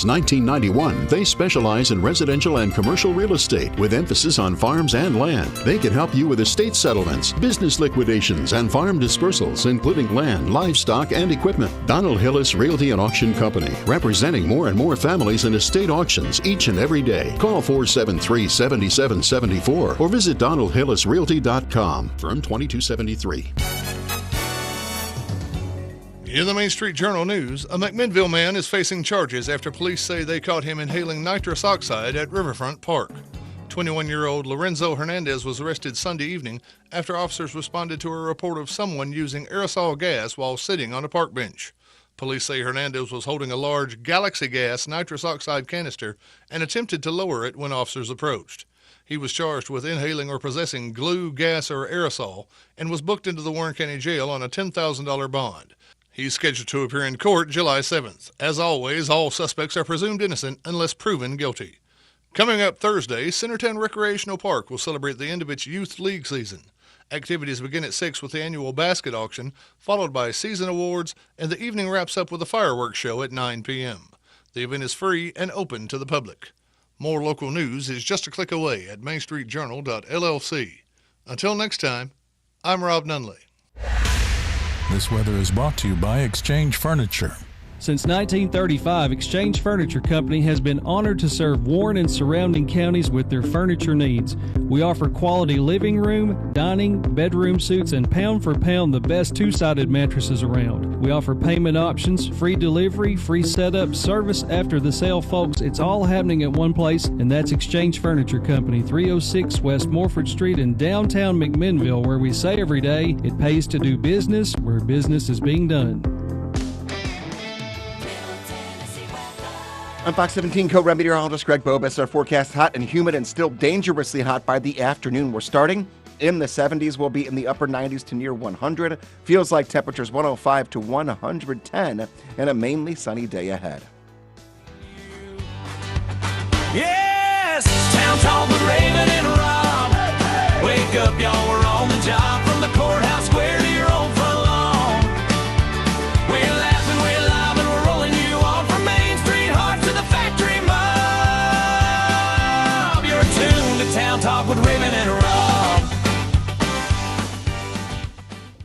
Since 1991, they specialize in residential and commercial real estate with emphasis on farms and land. They can help you with estate settlements, business liquidations, and farm dispersals, including land, livestock, and equipment. Donald Hillis Realty and Auction Company, representing more and more families in estate auctions each and every day. Call 473-7774 or visit DonaldHillisRealty.com. Firm 2273. In the Main Street Journal news, a McMinnville man is facing charges after police say they caught him inhaling nitrous oxide at Riverfront Park. 21-year-old Lorenzo Hernandez was arrested Sunday evening after officers responded to a report of someone using aerosol gas while sitting on a park bench. Police say Hernandez was holding a large Galaxy Gas nitrous oxide canister and attempted to lower it when officers approached. He was charged with inhaling or possessing glue, gas, or aerosol and was booked into the Warren County Jail on a $10,000 bond. He's scheduled to appear in court July 7th. As always, all suspects are presumed innocent unless proven guilty. Coming up Thursday, Centertown Recreational Park will celebrate the end of its youth league season. Activities begin at 6 with the annual basket auction, followed by season awards, and the evening wraps up with a fireworks show at 9 p.m. The event is free and open to the public. More local news is just a click away at mainstreetjournal.llc. Until next time, I'm Rob Nunley. This weather is brought to you by Exchange Furniture. Since 1935, Exchange Furniture Company has been honored to serve Warren and surrounding counties with their furniture needs. We offer quality living room, dining, bedroom suites, and pound for pound the best two-sided mattresses around. We offer payment options, free delivery, free setup, service after the sale, folks. It's all happening at one place, and that's Exchange Furniture Company, 306 West Morford Street in downtown McMinnville, where we say every day, it pays to do business where business is being done. I'm Fox 17 co-meteorologist Greg Bobus. Our forecast hot and humid and still dangerously hot by the afternoon. We're starting in the 70s. We'll be in the upper 90s to near 100. Feels like temperatures 105 to 110 and a mainly sunny day ahead. Yes, Town Talk with Raven and Rob. Wake up, y'all, we're on the job from the courthouse square to your own front lawn. We're laughing, we're live, and we're rolling you on from Main Street Heart to the factory mob. You're tuned to Town Talk with Raven and Rob.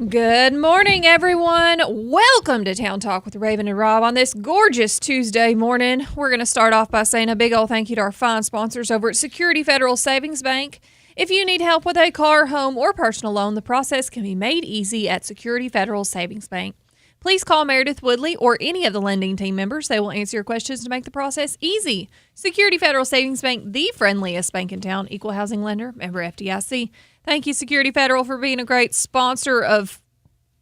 Good morning, everyone. Welcome to Town Talk with Raven and Rob on this gorgeous Tuesday morning. We're going to start off by saying a big old thank you to our fine sponsors over at Security Federal Savings Bank. If you need help with a car, home, or personal loan, the process can be made easy at Security Federal Savings Bank. Please call Meredith Woodley or any of the lending team members. They will answer your questions to make the process easy. Security Federal Savings Bank, the friendliest bank in town, equal housing lender, member FDIC. Thank you, Security Federal, for being a great sponsor of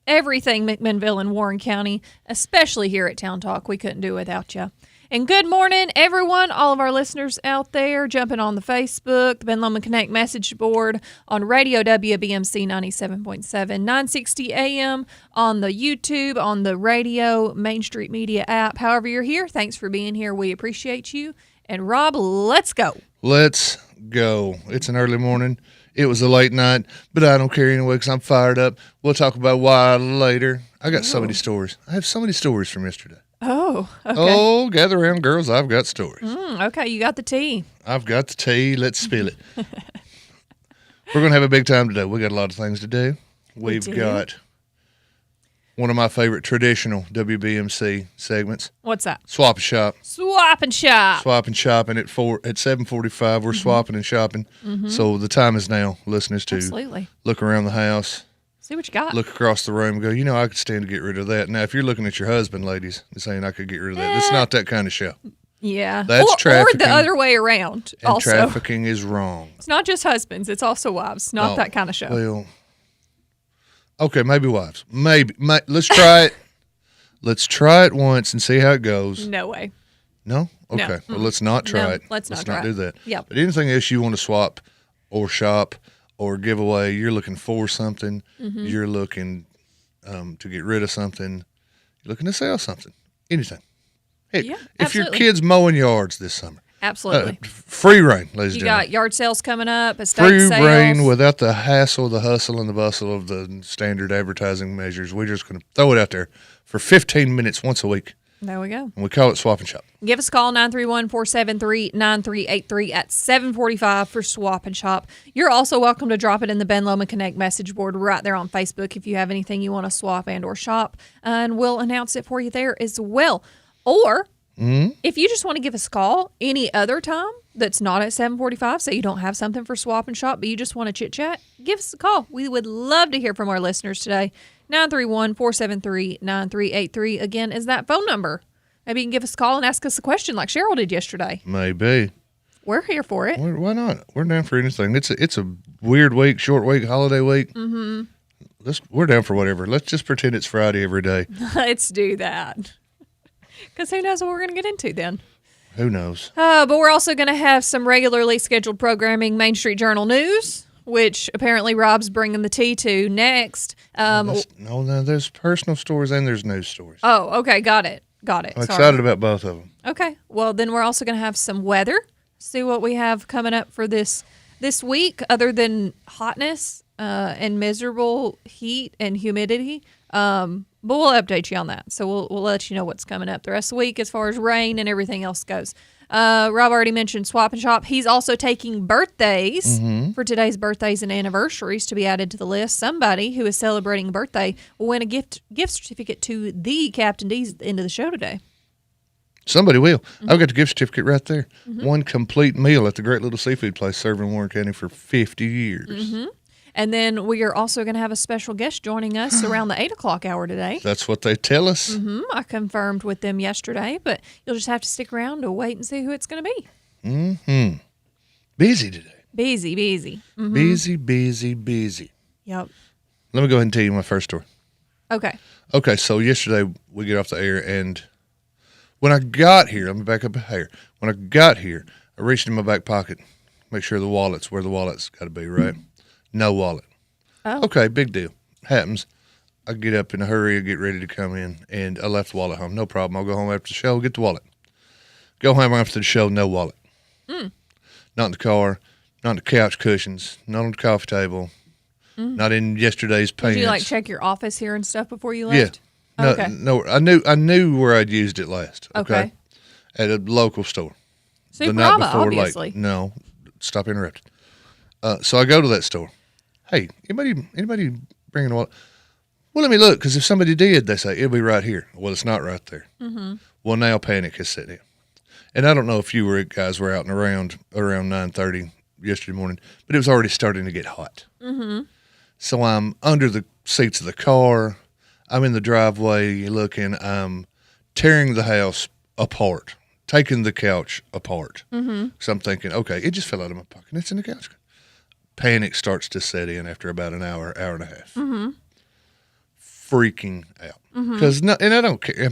everything McMinnville and Warren County, especially here at Town Talk. We couldn't do it without you. And good morning, everyone, all of our listeners out there jumping on the Facebook, the Ben Lomond Connect message board, on radio WBMC 97.7, 960 AM, on the YouTube, on the radio, Main Street Media app. However you're here, thanks for being here. We appreciate you. And Rob, let's go. Let's go. It's an early morning. It was a late night, but I don't care anyway because I'm fired up. We'll talk about why later. I got so many stories. I have so many stories from yesterday. Oh, okay. Oh, gather around, girls. I've got stories. Okay, you got the tea. I've got the tea. Let's spill it. We're going to have a big time today. We got a lot of things to do. We've got one of my favorite traditional WBMC segments. What's that? Swap and Shop. Swap and Shop. Swap and shopping at 7:45. We're swapping and shopping. So the time is now, listeners, to Absolutely. look around the house. See what you got. Look across the room and go, I could stand to get rid of that. Now, if you're looking at your husband, ladies, and saying I could get rid of that, it's not that kind of show. Yeah. That's or trafficking. Or the other way around. And also. trafficking is wrong. It's not just husbands. It's also wives. Not that kind of show. Well, okay, maybe wives. Maybe. Let's try it. Let's try it once and see how it goes. No way. No? Okay. No. Well, let's not try it. Let's not do that. Yep. But anything else you want to swap or shop or give away, you're looking for something, you're looking to get rid of something, you're looking to sell something, anything. Heck, if your kid's mowing yards this summer. Absolutely. Free reign, ladies and You gentlemen. got yard sales coming up, estate Free sales. reign without the hassle, the hustle, and the bustle of the standard advertising measures. We're just going to throw it out there for 15 minutes once a week. There we go. And we call it Swap and Shop. Give us a call, 931-473-9383 at 745 for Swap and Shop. You're also welcome to drop it in the Ben Loma Connect message board right there on Facebook if you have anything you want to swap and or shop, and we'll announce it for you there as well. Or if you just want to give us a call any other time that's not at 745, so you don't have something for Swap and Shop, but you just want to chit-chat, give us a call. We would love to hear from our listeners today. 931-473-9383, again, is that phone number. Maybe you can give us a call and ask us a question like Cheryl did yesterday. Maybe. We're here for it. Why not? We're down for anything. It's a weird week, short week, holiday week. Mm-hmm. We're down for whatever. Let's just pretend it's Friday every day. Let's do that. Because who knows what we're going to get into then. Who knows? But we're also going to have some regularly scheduled programming, Main Street Journal news, which apparently Rob's bringing the tea to next. No, there's personal stories and there's news stories. Oh, okay. Got it. I'm excited about both of them. Okay. Well, then we're also going to have some weather. See what we have coming up for this week, other than hotness and miserable heat and humidity. But we'll update you on that. So we'll let you know what's coming up the rest of the week as far as rain and everything else goes. Rob already mentioned Swap and Shop. He's also taking birthdays for today's birthdays and anniversaries to be added to the list. Somebody who is celebrating a birthday will win a gift certificate to the Captain D's at the end of the show today. Somebody will. I've got the gift certificate right there. One complete meal at the Great Little Seafood Place serving Warren County for 50 years. And then we are also going to have a special guest joining us around the 8 o'clock hour today. That's what they tell us. I confirmed with them yesterday, but you'll just have to stick around to wait and see who it's going to be. Busy today. Busy. Busy. Yep. Let me go ahead and tell you my first story. Okay. Okay, so yesterday we get off the air, and when I got here, let me back up here. When I got here, I reached in my back pocket, make sure the wallet's where the wallet's got to be, right? No wallet. Oh. Okay, big deal. Happens. I get up in a hurry, I get ready to come in, and I left the wallet home. No problem. I'll go home after the show, get the wallet. Go home after the show, no wallet. Not in the car, not in the couch cushions, not on the coffee table, not in yesterday's pants. Did you like check your office here and stuff before you left? Yeah. Okay. No, I knew where I'd used it last. Okay. At a local store. Superama, obviously. No, stop interrupting. So I go to that store. Hey, anybody bringing a wallet? Well, let me look, because if somebody did, they say, it'll be right here. Well, it's not right there. Well, now panic has set in. And I don't know if you guys were out and around 9:30 yesterday morning, but it was already starting to get hot. So I'm under the seats of the car. I'm in the driveway looking. I'm tearing the house apart, taking the couch apart. So I'm thinking, okay, it just fell out of my pocket. It's in the couch. Panic starts to set in after about an hour and a half. Freaking out. Because and I don't care.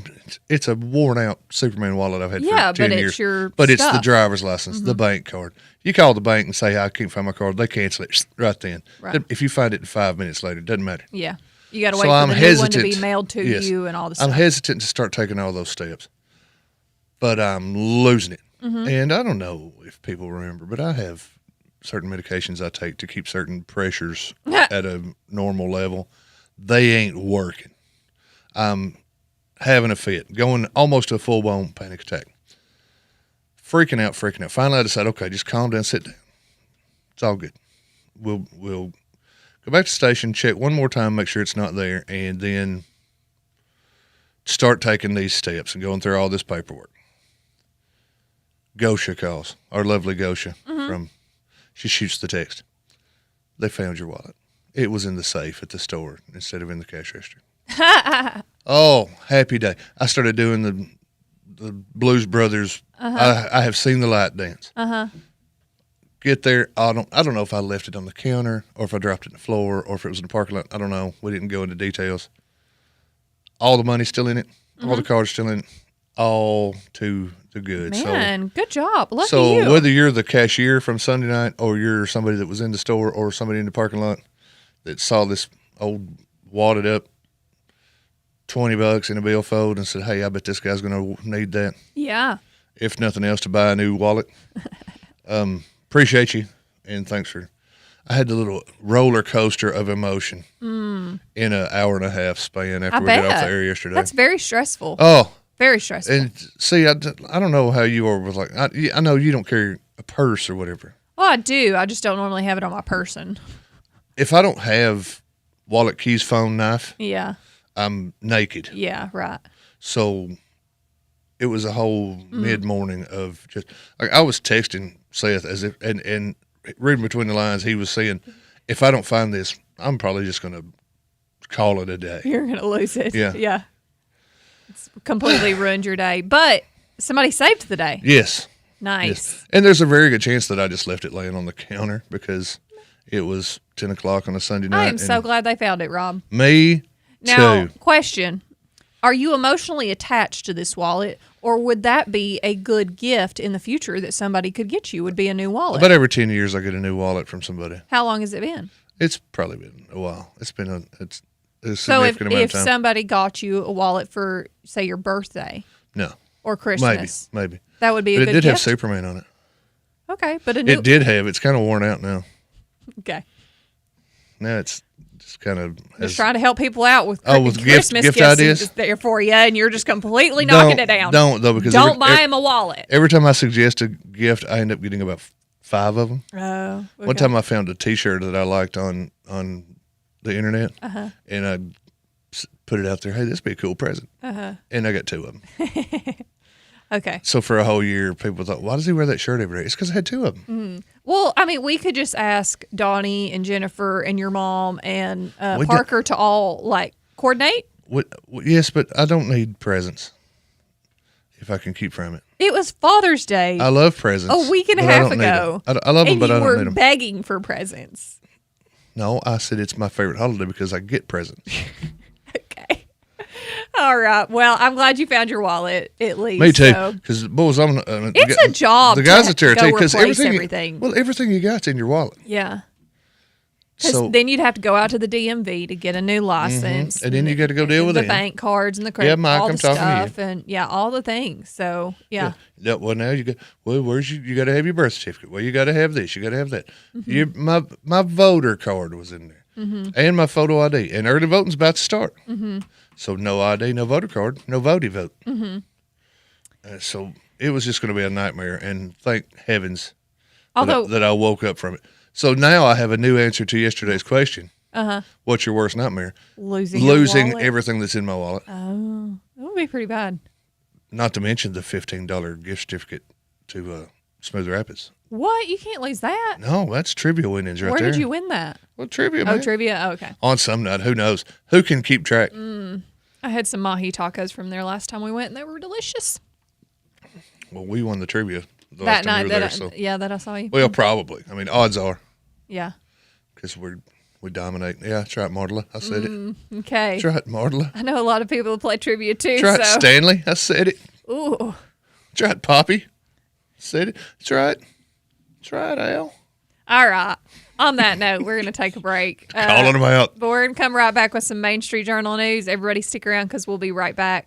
It's a worn out Superman wallet I've had for 10 years. Yeah, but it's your But it's stuff. the driver's license, the bank card. You call the bank and say, hey, I can't find my card. They cancel it right then. Right. If you find it 5 minutes later, it doesn't matter. Yeah. You got to So wait for I'm the new one to be hesitant. mailed to Yes. you and all the stuff. I'm hesitant to start taking all those steps, but I'm losing it. And I don't know if people remember, but I have certain medications I take to keep certain pressures at a normal level. They ain't working. I'm having a fit, going almost to a full-blown panic attack. Freaking out. Finally, I decided, okay, just calm down, sit down. It's all good. We'll go back to the station, check one more time, make sure it's not there, and then start taking these steps and going through all this paperwork. Gosha calls, our lovely Gosha she shoots the text. They found your wallet. It was in the safe at the store instead of in the cash register. Oh, happy day. I started doing the Blues Brothers. I have seen the light dance. Get there. I don't know if I left it on the counter or if I dropped it on the floor or if it was in the parking lot. I don't know. We didn't go into details. All the money's still in it. All the cards still in it. All too good. Man, good job. Lucky so you. whether you're the cashier from Sunday night or you're somebody that was in the store or somebody in the parking lot that saw this old wadded up $20 in a billfold and said, hey, I bet this guy's going to need that. Yeah. If nothing else, to buy a new wallet. Appreciate you, and thanks for. I had the little roller coaster of emotion in an hour and a half span after we got off the air yesterday. That's very stressful. Oh, Very stressful. And see, I don't know how you are with I know you don't carry a purse or whatever. Well, I do. I just don't normally have it on my person. If I don't have wallet, keys, phone, knife, Yeah. I'm naked. Yeah, right. So it was a whole mid-morning of just like I was texting Seth as if and reading between the lines, he was saying, if I don't find this, I'm probably just going to call it a day. You're going to lose it. Yeah. Yeah. It's completely ruined your day. But somebody saved the day. Yes. Nice. Yes. And there's a very good chance that I just left it laying on the counter because it was 10 o'clock on a Sunday night. I am so glad they found it, Rob. Me Now, too. question. Are you emotionally attached to this wallet, or would that be a good gift in the future that somebody could get you, would be a new wallet? About every 10 years I get a new wallet from somebody. How long has it been? It's probably been a while. It's been a So significant amount if of time. somebody got you a wallet for, say, your birthday No. or Christmas, Maybe. that would be a But good it did have gift? Superman on it. Okay, but a new... It did have. It's kind of worn out now. Okay. Now it's just kind of Just trying to help people out with with Christmas gift gifts ideas? there for you, and you're just completely knocking it down. Don't though, because Don't buy him a wallet. every time I suggest a gift, I end up getting about 5 of them. Oh, okay. One time I found a T-shirt that I liked on the internet, and I put it out there. Hey, this would be a cool present, and I got 2 of them. Okay. So for a whole year, people thought, "Why does he wear that shirt every day?" It's because I had 2 of them. Well, I mean, we could just ask Donnie and Jennifer and your mom and We Parker to all coordinate. Yes, but I don't need presents if I can keep from it. It was Father's Day I love presents. a week and a but I half don't need ago. them. I love them, and but I you don't need were them. begging for presents. No, I said it's my favorite holiday because I get presents. Okay. All right. Well, I'm glad you found your wallet at least. Me too. so- Because boys, It's a job The guys to at Terra go because replace everything. everything. Everything you got's in your wallet. Yeah. 'Cause So then you'd have to go out to the DMV to get a new license. And then you got to go deal with the them. bank cards and the credit, Yeah, Mike, all I'm the talking to you. stuff, and all the things. So yeah. Yeah, well, now you got. Well, where's you got to have your birth certificate. Well, you got to have this. You got to have that. My voter card was in there, and my photo ID. And early voting's about to start. So no ID, no voter card, no votey vote. So it was just going to be a nightmare. And thank heavens Although that I woke up from it. So now I have a new answer to yesterday's question. What's your worst nightmare? losing your wallet. Everything that's in my wallet. Oh, that would be pretty bad. Not to mention the $15 gift certificate to Smooth Rapids. What? You can't lose that. No, that's trivia winnings right Where there. did you win that? Well, trivia, Oh, man. trivia. Oh, okay. On some night, who knows? Who can keep track? I had some mahi tacos from there last time we went, and they were delicious. Well, we won the trivia the That last time night we were that there. that I saw you. Well, probably. I mean, odds are Yeah. because we dominate. Yeah, that's right, Martla. I said it. Okay. That's right, Martla. I know a lot of people who play trivia too. That's right, so. Stanley. I said it. Ooh. That's right, Poppy. Said it. That's right. That's right, Al. All right. On that note, we're going to take a break. Calling them out. But we're going to come right back with some Main Street Journal news. Everybody stick around because we'll be right back.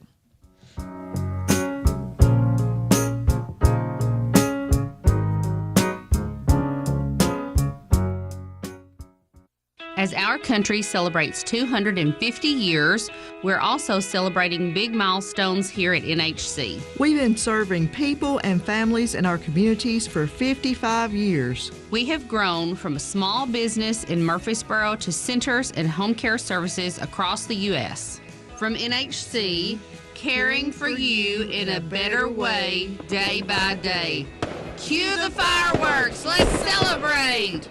As our country celebrates 250 years, we're also celebrating big milestones here at NHC. We've been serving people and families in our communities for 55 years. We have grown from a small business in Murfreesboro to centers and home care services across the U.S. From NHC, caring for you in a better way, day by day. Cue the fireworks, let's celebrate!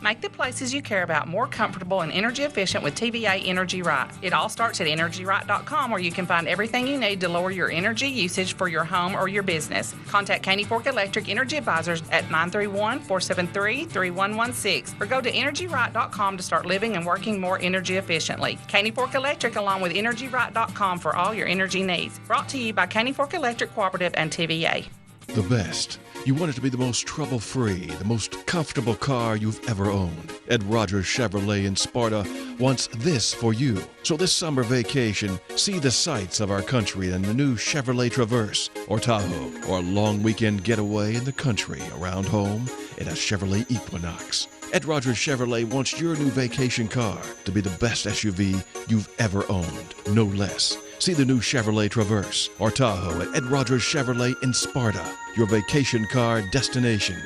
Make the places you care about more comfortable and energy efficient with TVA Energy Right. It all starts at EnergyRight.com, where you can find everything you need to lower your energy usage for your home or your business. Contact Caney Fork Electric Energy Advisors at 931-473-3116 or go to EnergyRight.com to start living and working more energy efficiently. Caney Fork Electric along with EnergyRight.com for all your energy needs. Brought to you by Caney Fork Electric Cooperative and TVA. The best. You want it to be the most trouble-free, the most comfortable car you've ever owned. Ed Rogers Chevrolet in Sparta wants this for you. So this summer vacation, see the sights of our country in the new Chevrolet Traverse or Tahoe, or a long weekend getaway in the country around home in a Chevrolet Equinox. Ed Rogers Chevrolet wants your new vacation car to be the best SUV you've ever owned, no less. See the new Chevrolet Traverse or Tahoe at Ed Rogers Chevrolet in Sparta, your vacation car destination.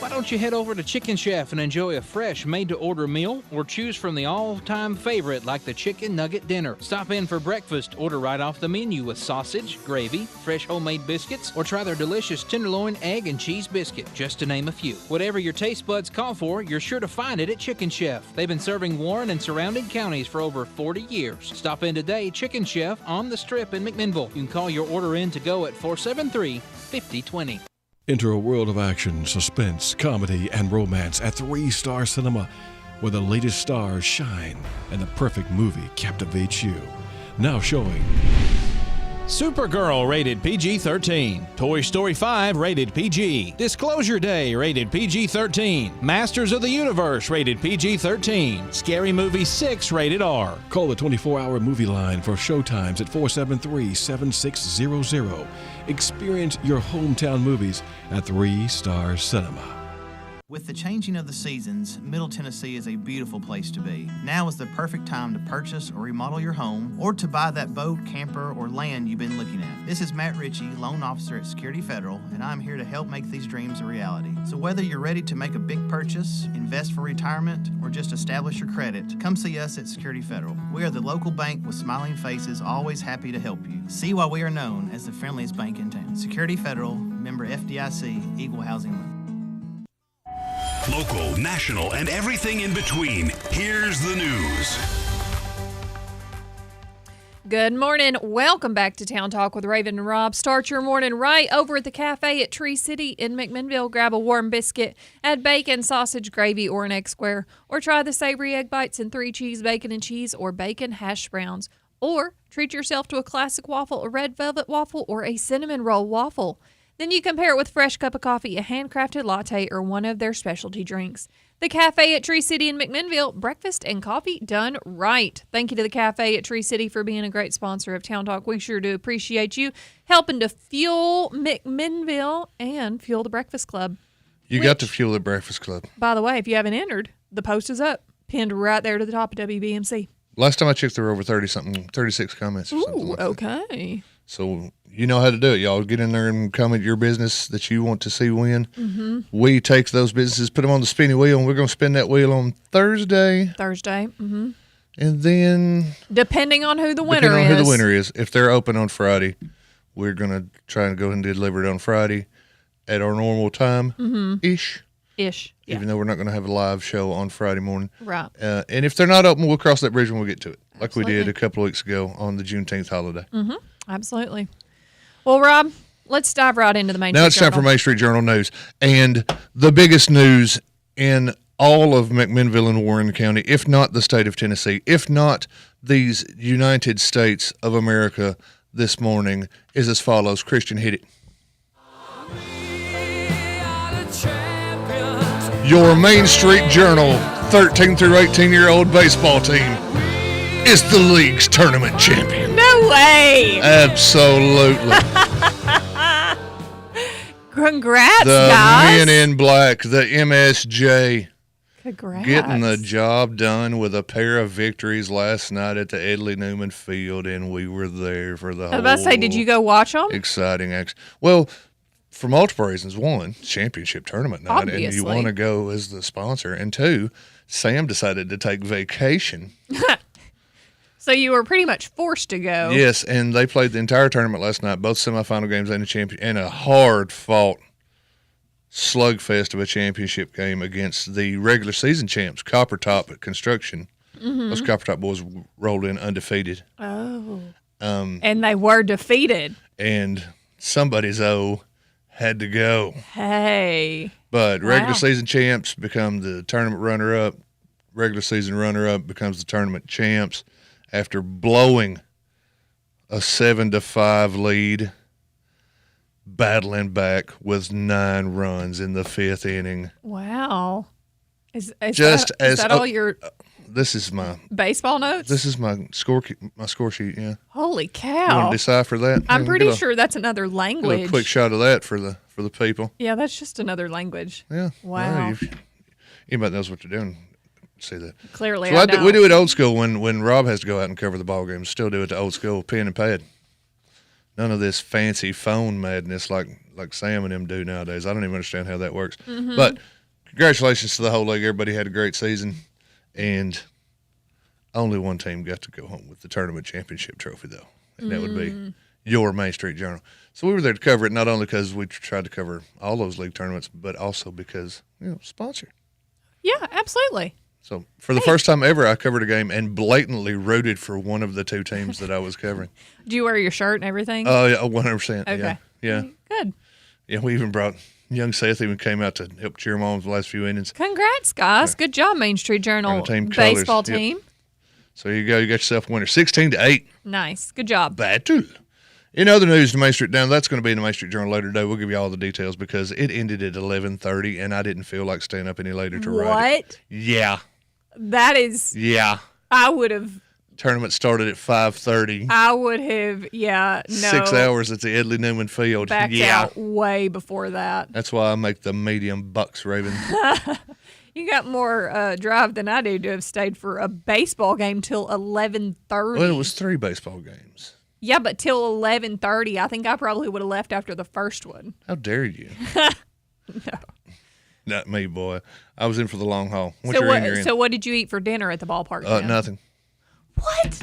Why don't you head over to Chicken Chef and enjoy a fresh made-to-order meal, or choose from the all-time favorite like the Chicken Nugget Dinner. Stop in for breakfast, order right off the menu with sausage, gravy, fresh homemade biscuits, or try their delicious tenderloin, egg, and cheese biscuit, just to name a few. Whatever your taste buds call for, you're sure to find it at Chicken Chef. They've been serving Warren and surrounding counties for over 40 years. Stop in today, Chicken Chef on the Strip in McMinnville. You can call your order in to go at 473-5020. Enter a world of action, suspense, comedy, and romance at 3 Star Cinema, where the latest stars shine and the perfect movie captivates you. Now showing Supergirl rated PG-13, Toy Story 5 rated PG, Disclosure Day rated PG-13, Masters of the Universe rated PG-13, Scary Movie 6 rated R. Call the 24-hour movie line for showtimes at 473-7600. Experience your hometown movies at 3 Star Cinema. With the changing of the seasons, Middle Tennessee is a beautiful place to be. Now is the perfect time to purchase or remodel your home, or to buy that boat, camper, or land you've been looking at. This is Matt Ritchie, loan officer at Security Federal, and I'm here to help make these dreams a reality. So whether you're ready to make a big purchase, invest for retirement, or just establish your credit, come see us at Security Federal. We are the local bank with smiling faces, always happy to help you. See why we are known as the friendliest bank in town. Security Federal, member FDIC, Equal Housing Lender. Local, national, and everything in between. Here's the news. Good morning. Welcome back to Town Talk with Raven and Rob. Start your morning right over at the cafe at Tree City in McMinnville. Grab a warm biscuit, add bacon, sausage, gravy, or an egg square, or try the savory egg bites and 3 cheese, bacon and cheese, or bacon hash browns. Or treat yourself to a classic waffle, a red velvet waffle, or a cinnamon roll waffle. Then you can pair it with a fresh cup of coffee, a handcrafted latte, or one of their specialty drinks. The Cafe at Tree City in McMinnville, breakfast and coffee done right. Thank you to the Cafe at Tree City for being a great sponsor of Town Talk. We sure do appreciate you helping to fuel McMinnville and fuel the Breakfast Club. You got to fuel the Breakfast Club. By the way, if you haven't entered, the post is up, pinned right there to the top of WBMC. Last time I checked, there were over 36 comments or something like that. Okay. So you know how to do it. Y'all get in there and comment your business that you want to see win. Mm-hmm. We take those businesses, put them on the spinny wheel, and we're going to spin that wheel on Thursday. Mm-hmm. And then, depending on who the winner is, if they're open on Friday, we're going to try and go ahead and deliver it on Friday at our normal time ish. Yeah. Even though we're not going to have a live show on Friday morning. Right. And if they're not open, we'll cross that bridge when we get to it, like Absolutely. we did a couple of weeks ago on the Juneteenth holiday. Mm-hmm. Absolutely. Well, Rob, let's dive right into the main. Now it's time for Main Street Journal news. And the biggest news in all of McMinnville and Warren County, if not the state of Tennessee, if not these United States of America this morning, is as follows. Christian, hit it. Your Main Street Journal 13 through 18-year-old baseball team is the league's tournament champion. No way. Absolutely. Congrats, the guys. Men in Black, the MSJ. Congrats. Getting the job done with a pair of victories last night at the Edley Newman Field, and we were there for the whole. I was about to say, did you go watch them? Exciting action. Well, for multiple reasons. One, championship tournament night, Obviously. and you want to go as the sponsor. And two, Sam decided to take vacation. So you were pretty much forced to go. Yes, and they played the entire tournament last night, both semifinal games and a hard-fought slugfest of a championship game against the regular season champs, Copper Top at Construction. Mm-hmm. Those Copper Top boys rolled in undefeated. Oh. And they were defeated. And somebody's had to go. Hey. But regular season champs become the tournament runner-up. Regular season runner-up becomes the tournament champs after blowing a 7-5 lead, battling back with 9 runs in the 5th inning. Wow. Is that all your this is my baseball notes? This is my score sheet, yeah. Holy cow. You want to decipher that? I'm pretty sure that's another language. A quick shot of that for the people. Yeah, that's just another language. Yeah. Wow. Well, Anybody knows what they're doing, see that. Clearly, So I don't. we do it old school when Rob has to go out and cover the ball games. Still do it the old school, pen and pad. None of this fancy phone madness like Sam and them do nowadays. I don't even understand how that works. Mhm. But congratulations to the whole league. Everybody had a great season, and only one team got to go home with the tournament championship trophy, though, and that would be your Main Street Journal. So we were there to cover it, not only because we tried to cover all those league tournaments, but also because, sponsor. Yeah, absolutely. So for the first time ever, I covered a game and blatantly rooted for one of the two teams that I was covering. Do you wear your shirt and everything? Oh, yeah, 100%. Okay. Yeah. Good. Yeah, we even brought young Seth even came out to help cheer him on the last few innings. Congrats, guys. Good job, Main Street Journal Team baseball colors. Yep. team. So here you go. You got yourself a winner, 16-8. Nice. Good job. Battle. In other news, the Main Street Down, that's going to be in the Main Street Journal later today. We'll give you all the details because it ended at 11:30, and I didn't feel like staying up any later to write it. What? Yeah. That is. Yeah. I would have. Tournament started at 5:30. I would have. Yeah. No. 6 hours at the Edley Newman Field. Backed Yeah. out way before that. That's why I make the medium bucks, Raven. You got more drive than I do to have stayed for a baseball game till 11:30. Well, it was 3 baseball games. Yeah, but till 11:30, I think I probably would have left after the first one. How dare you? No. Not me, boy. I was in for the long haul. Once you're in, you're in. So what did you eat for dinner at the ballpark? then? Nothing. What?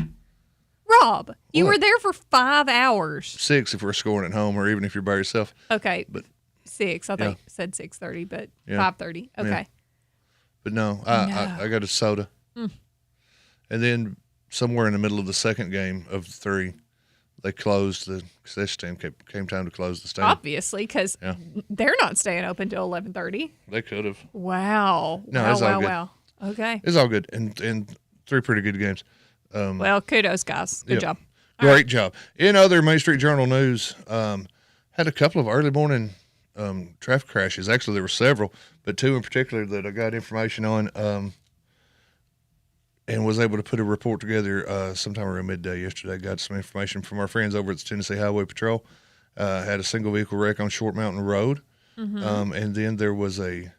Rob, you What? were there for 5 hours. 6 if we're scoring at home, or even if you're by yourself. Okay, But 6. I think Yeah. said 6:30, but Yeah. 5:30. Okay. Yeah. But no, I got a soda. Mm. And then somewhere in the middle of the second game of 3, they closed the concession stand. Came time to close the stand. Obviously, because Yeah. they're not staying open till 11:30. They could have. Wow. No, wow, it's all wow, good. wow. Okay. It's all good, and 3 pretty good games. Well, kudos, guys. Good yeah. job. Great job. In other Main Street Journal news, had a couple of early morning traffic crashes. Actually, there were several, but 2 in particular that I got information on and was able to put a report together sometime around midday yesterday. Got some information from our friends over at the Tennessee Highway Patrol. Had a single vehicle wreck on Short Mountain Road. And then there was a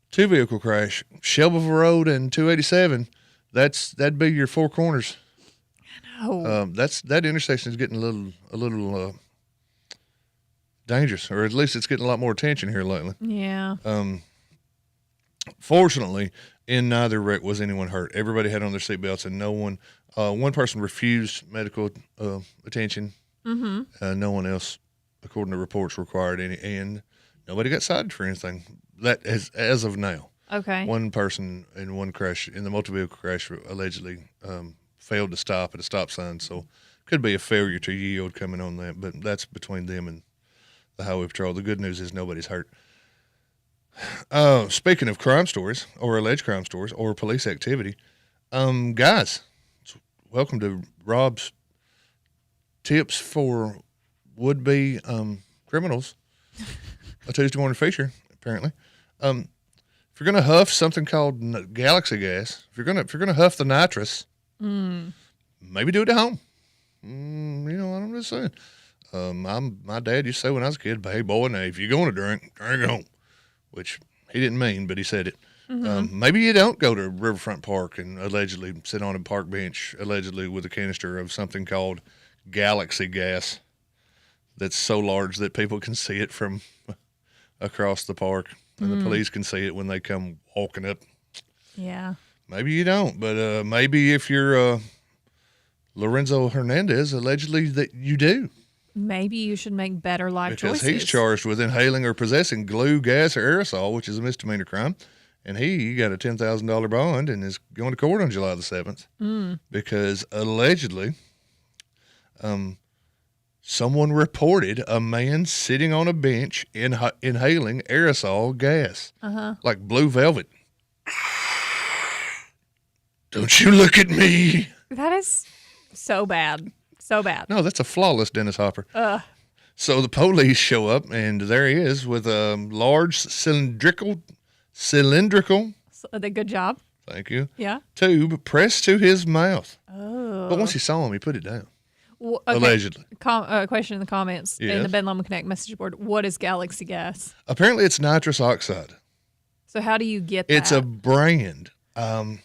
2 vehicle crash, Shelbyville Road and 287. That'd be your 4 corners. Oh. That intersection is getting a little dangerous, or at least it's getting a lot more attention here lately. Yeah. Fortunately, in neither wreck was anyone hurt. Everybody had on their seatbelts, and no one. One person refused medical attention. Mm-hmm. No one else, according to reports, required any, and nobody got cited for anything. That is as of now. Okay. One person in one crash, in the multi-vehicle crash, allegedly failed to stop at a stop sign, so could be a failure to yield coming on that, but that's between them and the Highway Patrol. The good news is nobody's hurt. Speaking of crime stories, or alleged crime stories, or police activity, guys, welcome to Rob's tips for would-be criminals. A Tuesday morning feature, apparently. If you're gonna huff something called Galaxy gas, if you're gonna huff the nitrous, maybe do it at home. I'm just saying. My dad used to say when I was a kid, "Hey boy, now if you're going to drink at home," which he didn't mean, but he said it. Maybe you don't go to Riverfront Park and allegedly sit on a park bench, allegedly with a canister of something called Galaxy gas that's so large that people can see it from across the park, and the police can see it when they come walking up. Yeah. Maybe you don't, but maybe if you're Lorenzo Hernandez, allegedly that you do. Maybe you should make better life Because choices. he's charged with inhaling or possessing glue, gas, or aerosol, which is a misdemeanor crime. And he got a $10,000 bond and is going to court on July the 7th because allegedly someone reported a man sitting on a bench inhaling aerosol gas, like blue velvet. Don't you look at me. That is so bad. So bad. No, that's a flawless Dennis Hopper. So the police show up, and there he is with a large cylindrical. So, good job. Thank you. Yeah. Tube pressed to his mouth. Oh. But once he saw him, he put it down. Well, okay. Allegedly. Question in the comments in Yes. the Ben Lomond Connect message board. What is Galaxy gas? Apparently, it's nitrous oxide. So how do you get that? It's a brand. How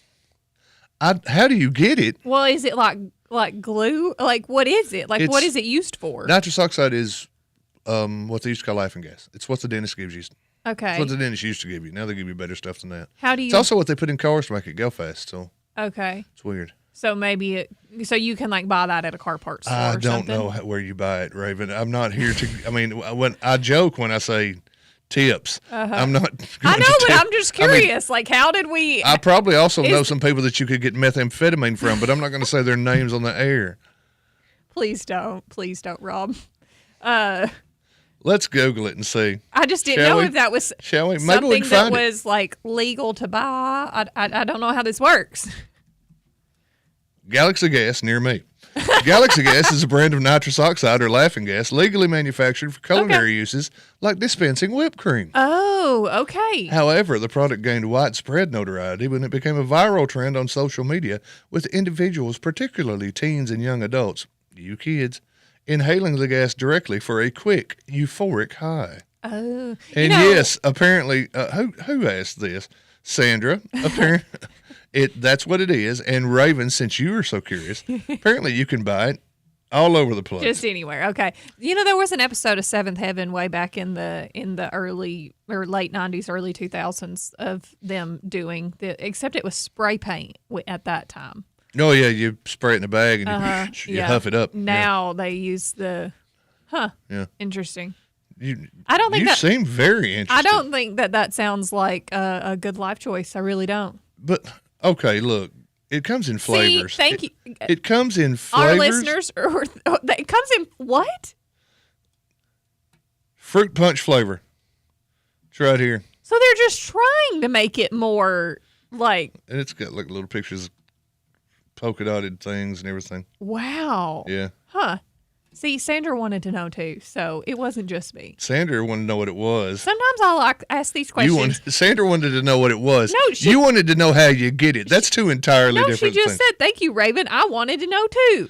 do you get it? Well, is it like glue? Like, what is it? Like, what is it used for? Nitrous oxide is what they used to call laughing gas. It's what the dentist gives you. Okay. It's what the dentist used to give you. Now they give you better stuff than that. How do you? It's also what they put in cars to make it go fast. So okay. It's weird. So maybe so you can like buy that at a car parts store. I or don't something? know where you buy it, Raven. I'm not here to. I mean, when I joke when I say tips, I'm not. I know, but I'm just curious. Like, how did we? I probably also know some people that you could get methamphetamine from, but I'm not going to say their names on the air. Please don't, Rob. Let's Google it and see. I just didn't know if that was Shall we? Maybe something we can that find was like legal to buy. I don't know how this works. Galaxy Gas near me. Galaxy Gas is a brand of nitrous oxide or laughing gas legally manufactured for culinary uses like dispensing whipped cream. Oh, okay. However, the product gained widespread notoriety when it became a viral trend on social media with individuals, particularly teens and young adults, you kids, inhaling the gas directly for a quick, euphoric high. Oh. And yes, apparently, who asked this? Sandra. Apparently, that's what it is. And Raven, since you were so curious, apparently you can buy it all over the place. Just anywhere. Okay. There was an episode of Seventh Heaven way back in the early or late 90s, early 2000s of them doing except it was spray paint at that time. Oh, yeah. You spray it in a bag and you huff it up. Now they use the, Yeah. Interesting. I don't think you seem very interested. I don't think that sounds like a good life choice. I really don't. But, okay, look. It comes in flavors. See, thank you. It comes in flavors. Our listeners, it comes in what? Fruit punch flavor. It's right here. So they're just trying to make it more like. And it's got like little pictures of polka dotted things and everything. Wow. Yeah. Huh. See, Sandra wanted to know too, so it wasn't just me. Sandra wanted to know what it was. Sometimes I'll ask these questions. Sandra wanted to know what it was. No, you wanted to know how you get it. That's two entirely different things. No, she just said, thank you, Raven. I wanted to know too.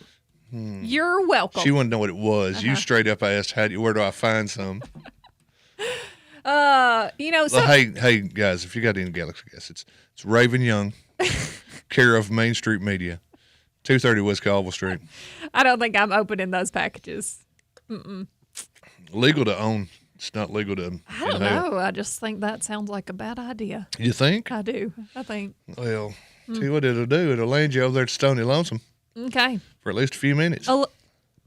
You're welcome. She wanted to know what it was. You straight up asked, where do I find some? Hey, guys, if you got any Galaxy Gas, it's Raven Young, care of Main Street Media, 230 West Colville Street. I don't think I'm opening those packages. Mm-mm. Legal to own. It's not legal to I don't know. I just think that sounds like a bad idea. You think? I do. I think. Well, see what it'll do. It'll land you over there to Stony Lonesome. Okay. For at least a few minutes.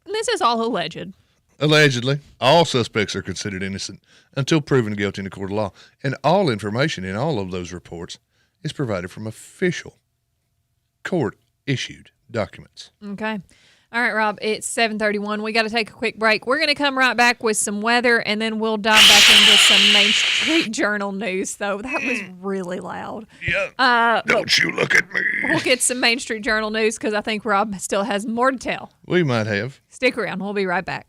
This is all alleged. Allegedly, all suspects are considered innocent until proven guilty in a court of law. And all information in all of those reports is provided from official court-issued documents. Okay. All right, Rob, it's 7:31. We got to take a quick break. We're going to come right back with some weather, and then we'll dive back into some Main Street Journal news. So that was really loud. Yeah. Don't you look at me. We'll get some Main Street Journal news because I think Rob still has more to tell. We might have. Stick around. We'll be right back.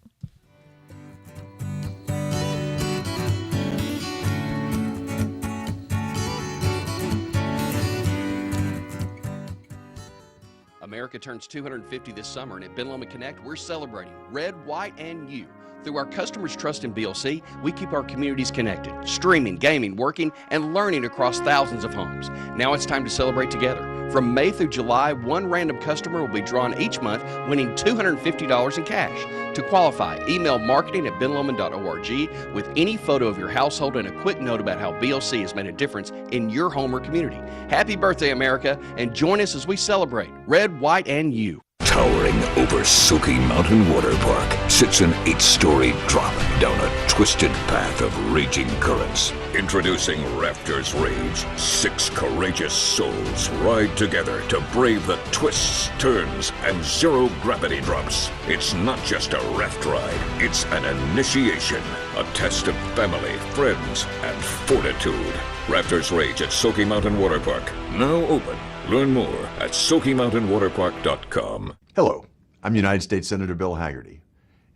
America turns 250 this summer, and at Ben Lomond Connect, we're celebrating Red, White, and You. Through our customers' trust in BLC, we keep our communities connected, streaming, gaming, working, and learning across thousands of homes. Now it's time to celebrate together. From May through July, one random customer will be drawn each month, winning $250 in cash. To qualify, email marketing@benlomond.org with any photo of your household and a quick note about how BLC has made a difference in your home or community. Happy birthday, America, and join us as we celebrate Red, White, and You. Towering over Soaky Mountain Water Park sits an 8-story drop down a twisted path of raging currents. Introducing Raptor's Rage. 6 courageous souls ride together to brave the twists, turns, and zero-gravity drops. It's not just a raft ride, it's an initiation. A test of family, friends, and fortitude. Raptor's Rage at Soaky Mountain Water Park. Now open. Learn more at SoakyMountainWaterPark.com. Hello, I'm United States Senator Bill Hagerty.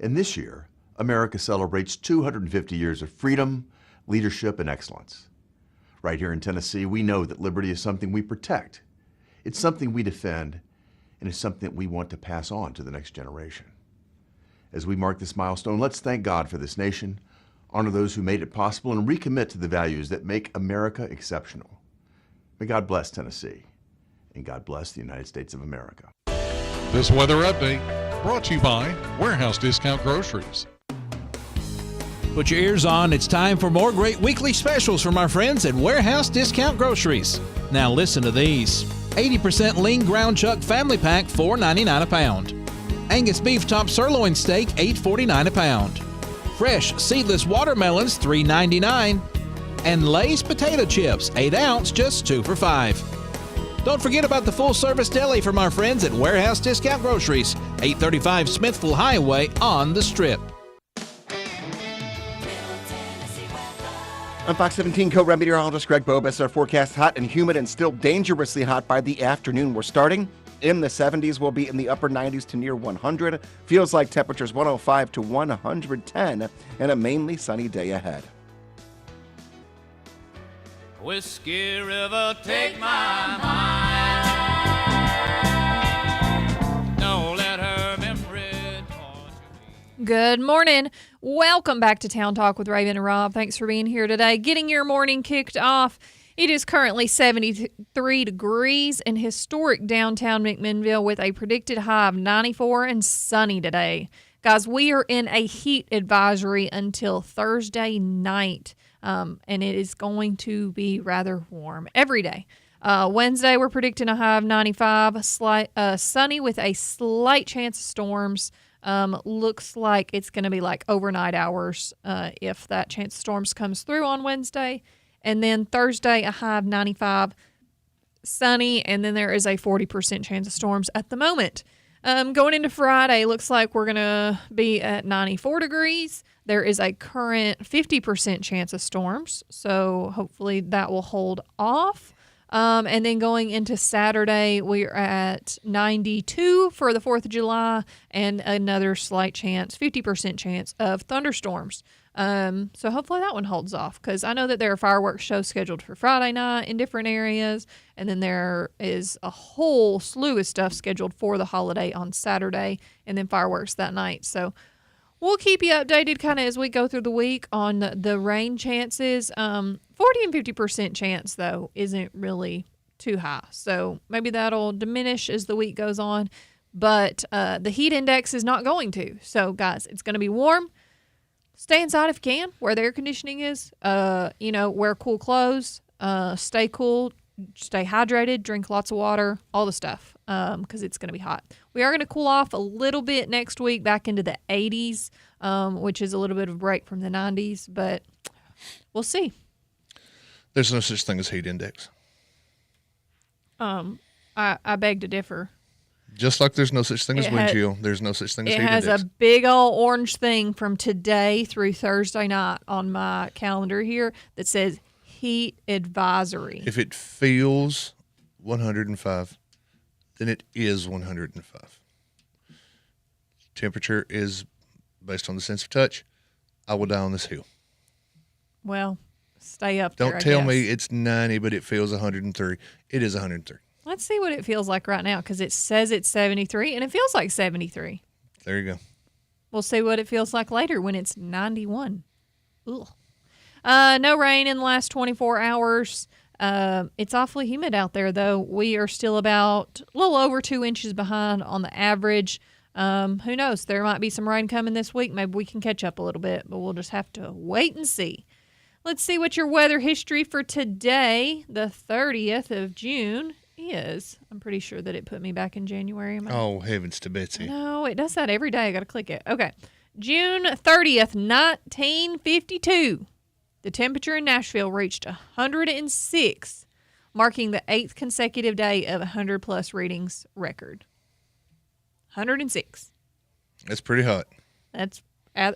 And this year, America celebrates 250 years of freedom, leadership, and excellence. Right here in Tennessee, we know that liberty is something we protect. It's something we defend, and it's something that we want to pass on to the next generation. As we mark this milestone, let's thank God for this nation, honor those who made it possible, and recommit to the values that make America exceptional. May God bless Tennessee, and God bless the United States of America. This weather update brought to you by Warehouse Discount Groceries. Put your ears on. It's time for more great weekly specials from our friends at Warehouse Discount Groceries. Now listen to these. 80% lean ground chuck family pack, $4.99 a pound. Angus beef top sirloin steak, $8.49 a pound. Fresh seedless watermelons, $3.99. And Lay's potato chips, 8 ounce, just 2 for $5. Don't forget about the full-service deli from our friends at Warehouse Discount Groceries, 835 Smithville Highway on the Strip. I'm Fox 17 co-meteorologist Greg Bobus. Our forecast hot and humid and still dangerously hot by the afternoon. We're starting in the 70s. We'll be in the upper 90s to near 100. Feels like temperatures 105 to 110 and a mainly sunny day ahead. Whiskey River, take my mind. Don't let her memory torture me. Good morning. Welcome back to Town Talk with Raven and Rob. Thanks for being here today. Getting your morning kicked off. It is currently 73 degrees in historic downtown McMinnville with a predicted high of 94 and sunny today. Guys, we are in a heat advisory until Thursday night, and it is going to be rather warm every day. Wednesday, we're predicting a high of 95, sunny with a slight chance of storms. Looks like it's going to be like overnight hours if that chance of storms comes through on Wednesday. And then Thursday, a high of 95, sunny, and then there is a 40% chance of storms at the moment. Going into Friday, looks like we're going to be at 94 degrees. There is a current 50% chance of storms, so hopefully that will hold off. And then going into Saturday, we're at 92 for the 4th of July and another slight chance, 50% chance of thunderstorms. So hopefully that one holds off because I know that there are fireworks shows scheduled for Friday night in different areas. And then there is a whole slew of stuff scheduled for the holiday on Saturday and then fireworks that night. So we'll keep you updated kind of as we go through the week on the rain chances. 40 and 50% chance, though, isn't really too high. So maybe that'll diminish as the week goes on. But the heat index is not going to. So, guys, it's going to be warm. Stay inside if you can, where the air conditioning is. Wear cool clothes. Stay cool. Stay hydrated. Drink lots of water. All the stuff because it's going to be hot. We are going to cool off a little bit next week back into the 80s, which is a little bit of a break from the 90s. But we'll see. There's no such thing as heat index. I beg to differ. Just like there's no such thing as wind chill, there's no such thing as heat index. It has a big old orange thing from today through Thursday night on my calendar here that says heat advisory. If it feels 105, then it is 105. Temperature is based on the sense of touch. I will die on this hill. Well, stay up there. Don't tell me it's 90, but it feels 103. It is 103. Let's see what it feels like right now because it says it's 73 and it feels like 73. There you go. We'll see what it feels like later when it's 91. Ugh. No rain in the last 24 hours. It's awfully humid out there, though. We are still about a little over 2 inches behind on the average. Who knows? There might be some rain coming this week. Maybe we can catch up a little bit, but we'll just have to wait and see. Let's see what your weather history for today, the 30th of June, is. I'm pretty sure that it put me back in January. Oh, heavens to Betsy. No, it does that every day. I got to click it. Okay. June 30th, 1952. The temperature in Nashville reached 106, marking the 8th consecutive day of 100-plus readings record. 106. That's pretty hot. That's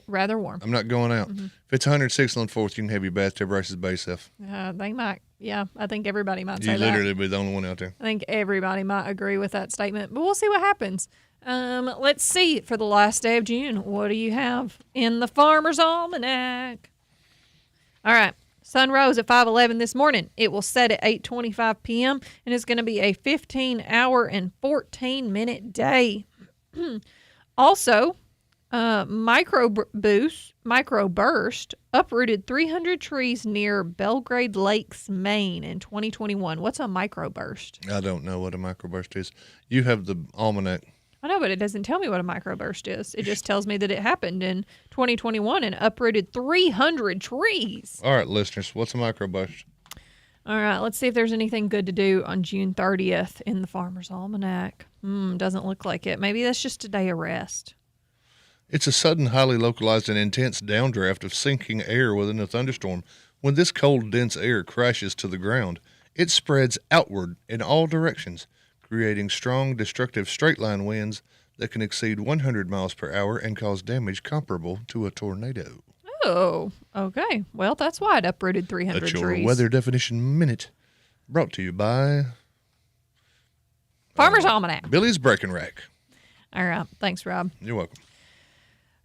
rather warm. I'm not going out. Mm-hmm. If it's 106 on the 4th, you can have your bathtub races by yourself. They might. Yeah, I think everybody might say You that. literally be the only one out there. I think everybody might agree with that statement, but we'll see what happens. Let's see for the last day of June. What do you have in the Farmer's Almanac? All right. Sun rose at 5:11 this morning. It will set at 8:25 p.m. and it's going to be a 15-hour and 14-minute day. Also, Microburst uprooted 300 trees near Belgrade Lakes, Maine in 2021. What's a microburst? I don't know what a microburst is. You have the almanac. I know, but it doesn't tell me what a microburst is. It just tells me that it happened in 2021 and uprooted 300 trees. All right, listeners, what's a microburst? All right, let's see if there's anything good to do on June 30th in the Farmer's Almanac. Doesn't look like it. Maybe that's just a day of rest. It's a sudden, highly localized, and intense downdraft of sinking air within a thunderstorm. When this cold, dense air crashes to the ground, it spreads outward in all directions, creating strong, destructive straight-line winds that can exceed 100 miles per hour and cause damage comparable to a tornado. Oh, okay. Well, that's why it uprooted 300 That's your trees. Weather Definition Minute, brought to you by Farmer's Almanac. Billy's Breaking Rack. All right. Thanks, Rob. You're welcome.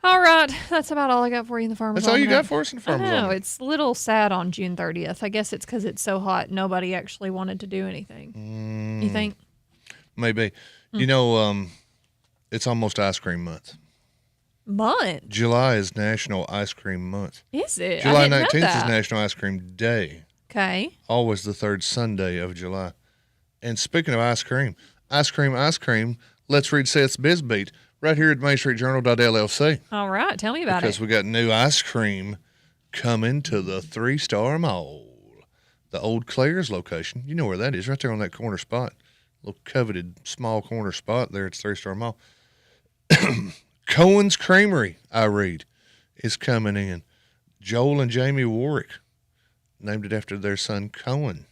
All right. That's about all I got for you in the Farmer's That's all you Almanac. got for us in the Farmer's I know. Almanac? It's a little sad on June 30th. I guess it's because it's so hot. Nobody actually wanted to do anything. You think? Maybe. You know, it's almost ice cream month. Month? July is National Ice Cream Month. Is it? July I didn't know 19th is that. National Ice Cream Day. Okay. Always the third Sunday of July. And speaking of ice cream, let's read Seth's Bizbeat right here at MainStreetJournal.LLC. All right. Tell me about Because it. we got new ice cream coming to the 3-Star Mall. The old Claire's location. You know where that is, right there on that corner spot. Little coveted small corner spot there at 3-Star Mall. Cohen's Creamery, I read, is coming in. Joel and Jamie Warwick named it after their son Cohen,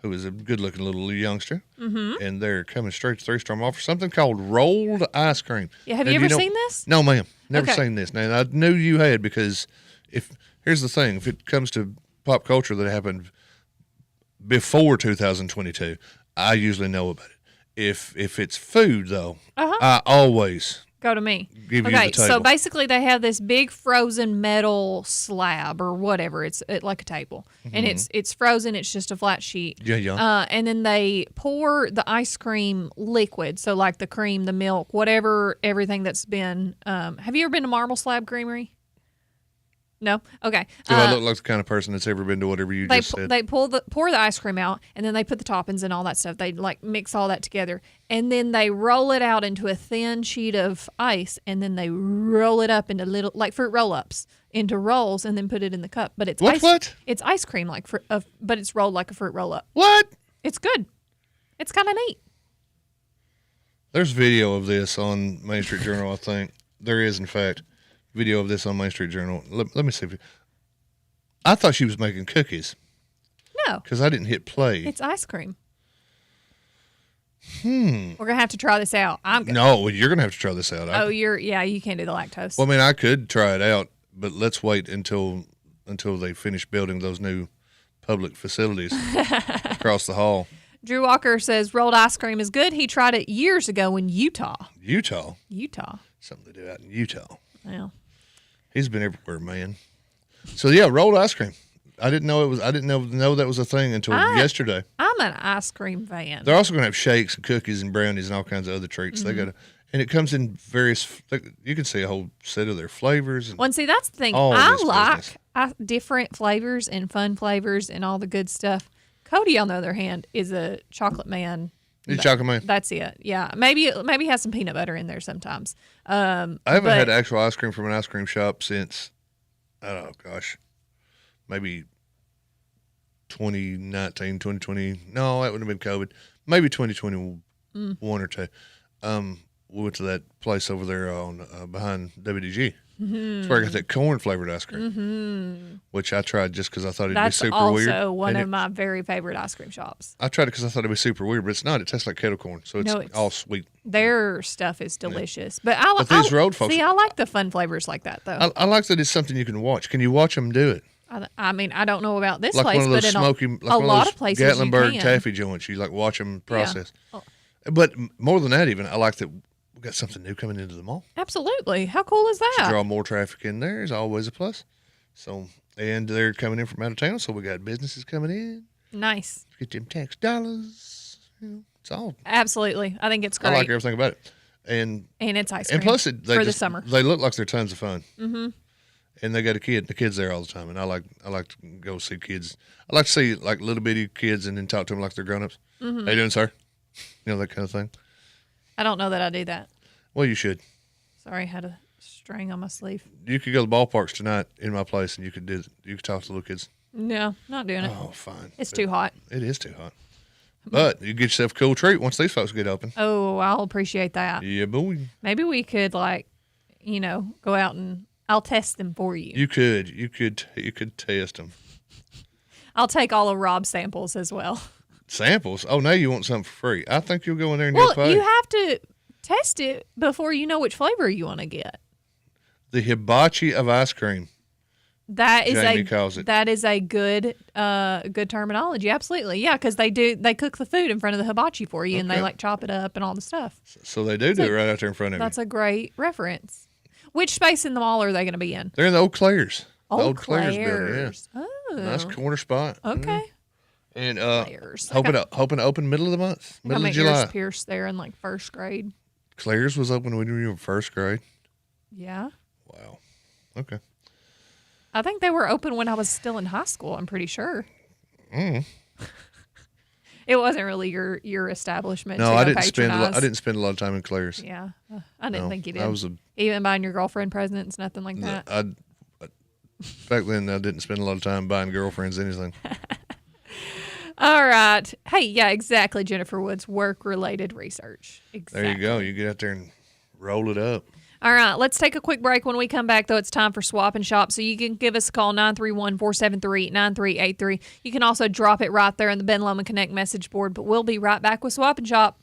who is a good-looking little youngster. Mm-hmm. And they're coming straight to 3-Star Mall for something called rolled ice cream. Yeah, have Now, you ever know- seen this? No, ma'am. Never Okay. seen this. Now, I knew you had because here's the thing. If it comes to pop culture that happened before 2022, I usually know about it. If it's food, though, I always Go to me. give you Okay, the table. so basically they have this big frozen metal slab or whatever. It's like a table, and it's frozen. It's just a flat sheet. Yeah. And then they pour the ice cream liquid, so like the cream, the milk, whatever, everything that's been. Have you ever been to Marble Slab Creamery? No. Okay. Do I look like the kind of person that's ever been to whatever you just said? They pour the ice cream out, and then they put the toppings and all that stuff. They like mix all that together, and then they roll it out into a thin sheet of ice, and then they roll it up into little like fruit roll-ups into rolls, and then put it in the cup. But it's What? It's ice cream but it's rolled like a fruit roll-up. What? It's good. It's kind of neat. There's video of this on Main Street Journal, I think. There is, in fact, video of this on Main Street Journal. Let me see. I thought she was making cookies. No. Because I didn't hit play. It's ice cream. Hmm. We're gonna have to try this out. No, well, you're going to have to try this out. You can't do the lactose. Well, I mean, I could try it out, but let's wait until they finish building those new public facilities across the hall. Drew Walker says rolled ice cream is good. He tried it years ago in Utah. Utah. Something to do out in Utah. Yeah. He's been everywhere, man. So yeah, rolled ice cream. I didn't know that was a thing until yesterday. I'm an ice cream fan. They're also going to have shakes and cookies and brownies and all kinds of other treats. Mm-hmm. And it comes in various. You can see a whole set of their flavors. And Well, and see, that's the thing. all I this like business. different flavors and fun flavors and all the good stuff. Cody, on the other hand, is a chocolate man. He's a chocolate man. That's it. Yeah, maybe has some peanut butter in there sometimes. I haven't had actual ice cream from an ice cream shop since, maybe 2019, 2020. No, that would have been COVID. Maybe 2021 or two. We went to that place over there on behind WDG. Mm-hmm. That's where I got that corn flavored ice cream, Mm-hmm. which I tried just because I thought it'd That's be super also weird. one And of my very favorite ice cream shops. I tried it because I thought it'd be super weird, but it's not. It tastes like kettle corn, so it's, No, it's- all sweet. Their stuff is delicious, but But these road folks- see. I like the fun flavors like that though. I like that it's something you can watch. Can you watch them do it? I mean, I don't know about this Like place, one of those but smoky, in like a one lot of of those places you Gatlinburg can. taffy joints. You like watch them process. Oh. But more than that, even I like that we got something new coming into the mall. Absolutely. How cool is To that? draw more traffic in there is always a plus. So, and they're coming in from out of town, so we got businesses coming in. Nice. Get them tax dollars. It's all. Absolutely. I think it's great. I like everything about it. And it's ice cream. And plus, the summer. They look like they're tons of fun. Mm-hmm. And they got the kids there all the time. And I like to go see kids. I like to see like little bitty kids and then talk to them like they're grown-ups. Mm-hmm. How you doing, sir? You know, that kind of thing. I don't know that I do that. Well, you should. Sorry, I had a string on my sleeve. You could go to the ballparks tonight in my place, and you could talk to little kids. No, not doing it. Oh, fine. It's too hot. It is too hot. But you get yourself a cool treat once these folks get open. Oh, I'll appreciate that. Yeah, boy. Maybe we could go out and I'll test them for you. You could test them. I'll take all of Rob's samples as well. Samples? Oh, now you want something for free. I think you'll go in there and you'll pay. You have to test it before you know which flavor you want to get. The hibachi of ice cream. Jamie calls it. That is a good terminology. Absolutely. Yeah, because they cook the food in front of the hibachi for you, and they chop it up and all the stuff. So they do it right out there in front of you. That's a great reference. Which space in the mall are they going to be in? They're in the Old Claire's. Old Claire's building, yeah. Oh. Nice corner spot. Okay. And hoping to open middle of the month, middle of July. Ears pierced there in like first grade. Claire's was open when you were in first grade. Yeah. Wow. Okay. I think they were open when I was still in high school. I'm pretty sure. Mm. It wasn't really your establishment. No, to I go didn't spend. patronize. I didn't spend a lot of time in Claire's. Yeah, I didn't think you did. I was even buying your girlfriend presents, nothing like that. Back then, I didn't spend a lot of time buying girlfriends anything. All right. Hey, yeah, exactly. Jennifer Woods, work-related research. Exactly. There you go. You get out there and roll it up. All right, let's take a quick break. When we come back, though, it's time for Swap and Shop. So you can give us a call, 931-473-9383. You can also drop it right there in the Ben Lomond Connect message board. But we'll be right back with Swap and Shop.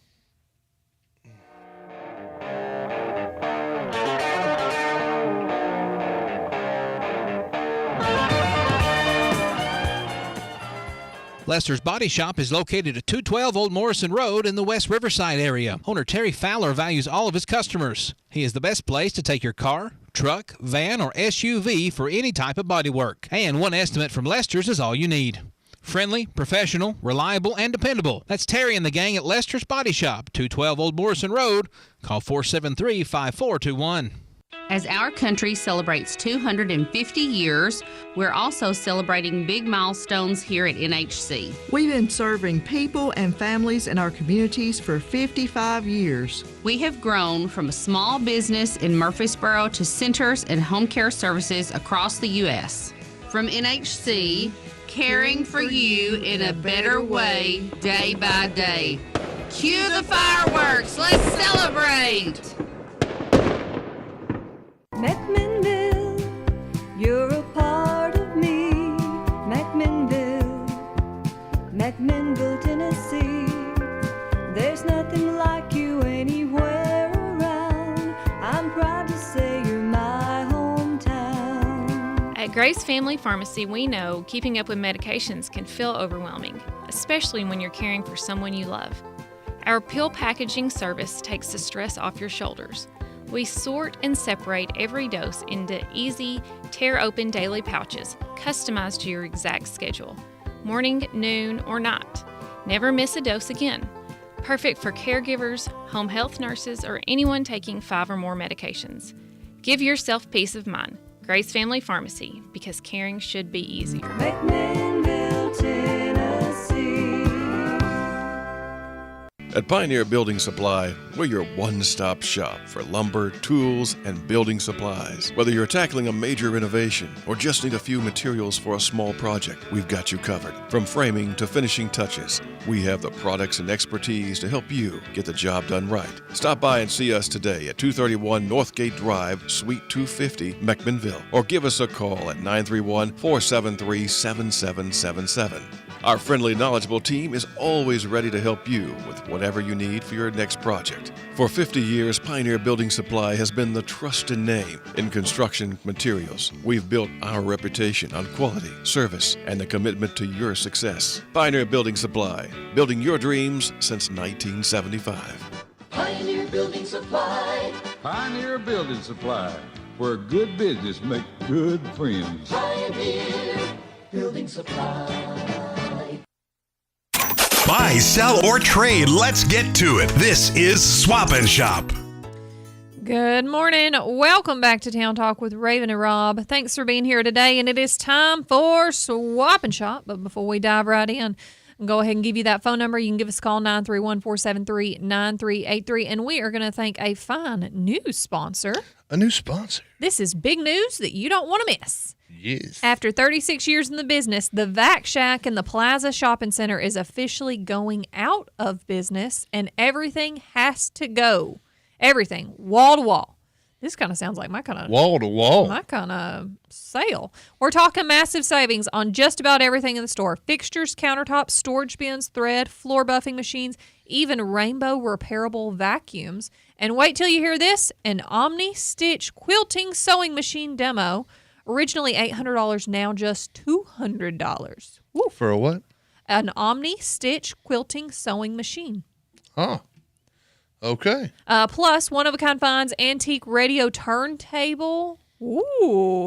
Lester's Body Shop is located at 212 Old Morrison Road in the West Riverside area. Owner Terry Fowler values all of his customers. He is the best place to take your car, truck, van, or SUV for any type of body work. And one estimate from Lester's is all you need. Friendly, professional, reliable, and dependable. That's Terry and the gang at Lester's Body Shop, 212 Old Morrison Road. Call 473-5421. As our country celebrates 250 years, we're also celebrating big milestones here at NHC. We've been serving people and families in our communities for 55 years. We have grown from a small business in Murfreesboro to centers and home care services across the U.S. From NHC, caring for you in a better way, day by day. Cue the fireworks, let's celebrate! McMinnville, you're a part of me. McMinnville, Tennessee. There's nothing like you anywhere around. I'm proud to say you're my hometown. At Grace Family Pharmacy, we know keeping up with medications can feel overwhelming, especially when you're caring for someone you love. Our pill packaging service takes the stress off your shoulders. We sort and separate every dose into easy, tear-open daily pouches, customized to your exact schedule. Morning, noon, or night. Never miss a dose again. Perfect for caregivers, home health nurses, or anyone taking 5 or more medications. Give yourself peace of mind. Grace Family Pharmacy, because caring should be easier. McMinnville, Tennessee. At Pioneer Building Supply, we're your one-stop shop for lumber, tools, and building supplies. Whether you're tackling a major renovation or just need a few materials for a small project, we've got you covered. From framing to finishing touches, we have the products and expertise to help you get the job done right. Stop by and see us today at 231 Northgate Drive, Suite 250, McMinnville, or give us a call at 931-473-7777. Our friendly, knowledgeable team is always ready to help you with whatever you need for your next project. For 50 years, Pioneer Building Supply has been the trusted name in construction materials. We've built our reputation on quality, service, and the commitment to your success. Pioneer Building Supply, building your dreams since 1975. Pioneer Building Supply. Pioneer Building Supply, where good business makes good friends. Pioneer Building Supply. Buy, sell, or trade. Let's get to it. This is Swap and Shop. Good morning. Welcome back to Town Talk with Raven and Rob. Thanks for being here today, and it is time for Swap and Shop. But before we dive right in, go ahead and give you that phone number. You can give us a call, 931-473-9383, and we are going to thank a fine new sponsor. A new sponsor? This is big news that you don't want to miss. Yes. After 36 years in the business, the Vac Shack in the Plaza Shopping Center is officially going out of business, and everything has to go. Everything, wall to wall. This kind of sounds like my kind of wall to wall. My kind of sale. We're talking massive savings on just about everything in the store: fixtures, countertops, storage bins, thread, floor buffing machines, even rainbow repairable vacuums. And wait till you hear this: an Omni Stitch quilting sewing machine demo. Originally $800, now just $200. Woo. For a what? An Omni Stitch quilting sewing machine. Huh. Okay. Plus, one-of-a-kind finds, antique radio turntable,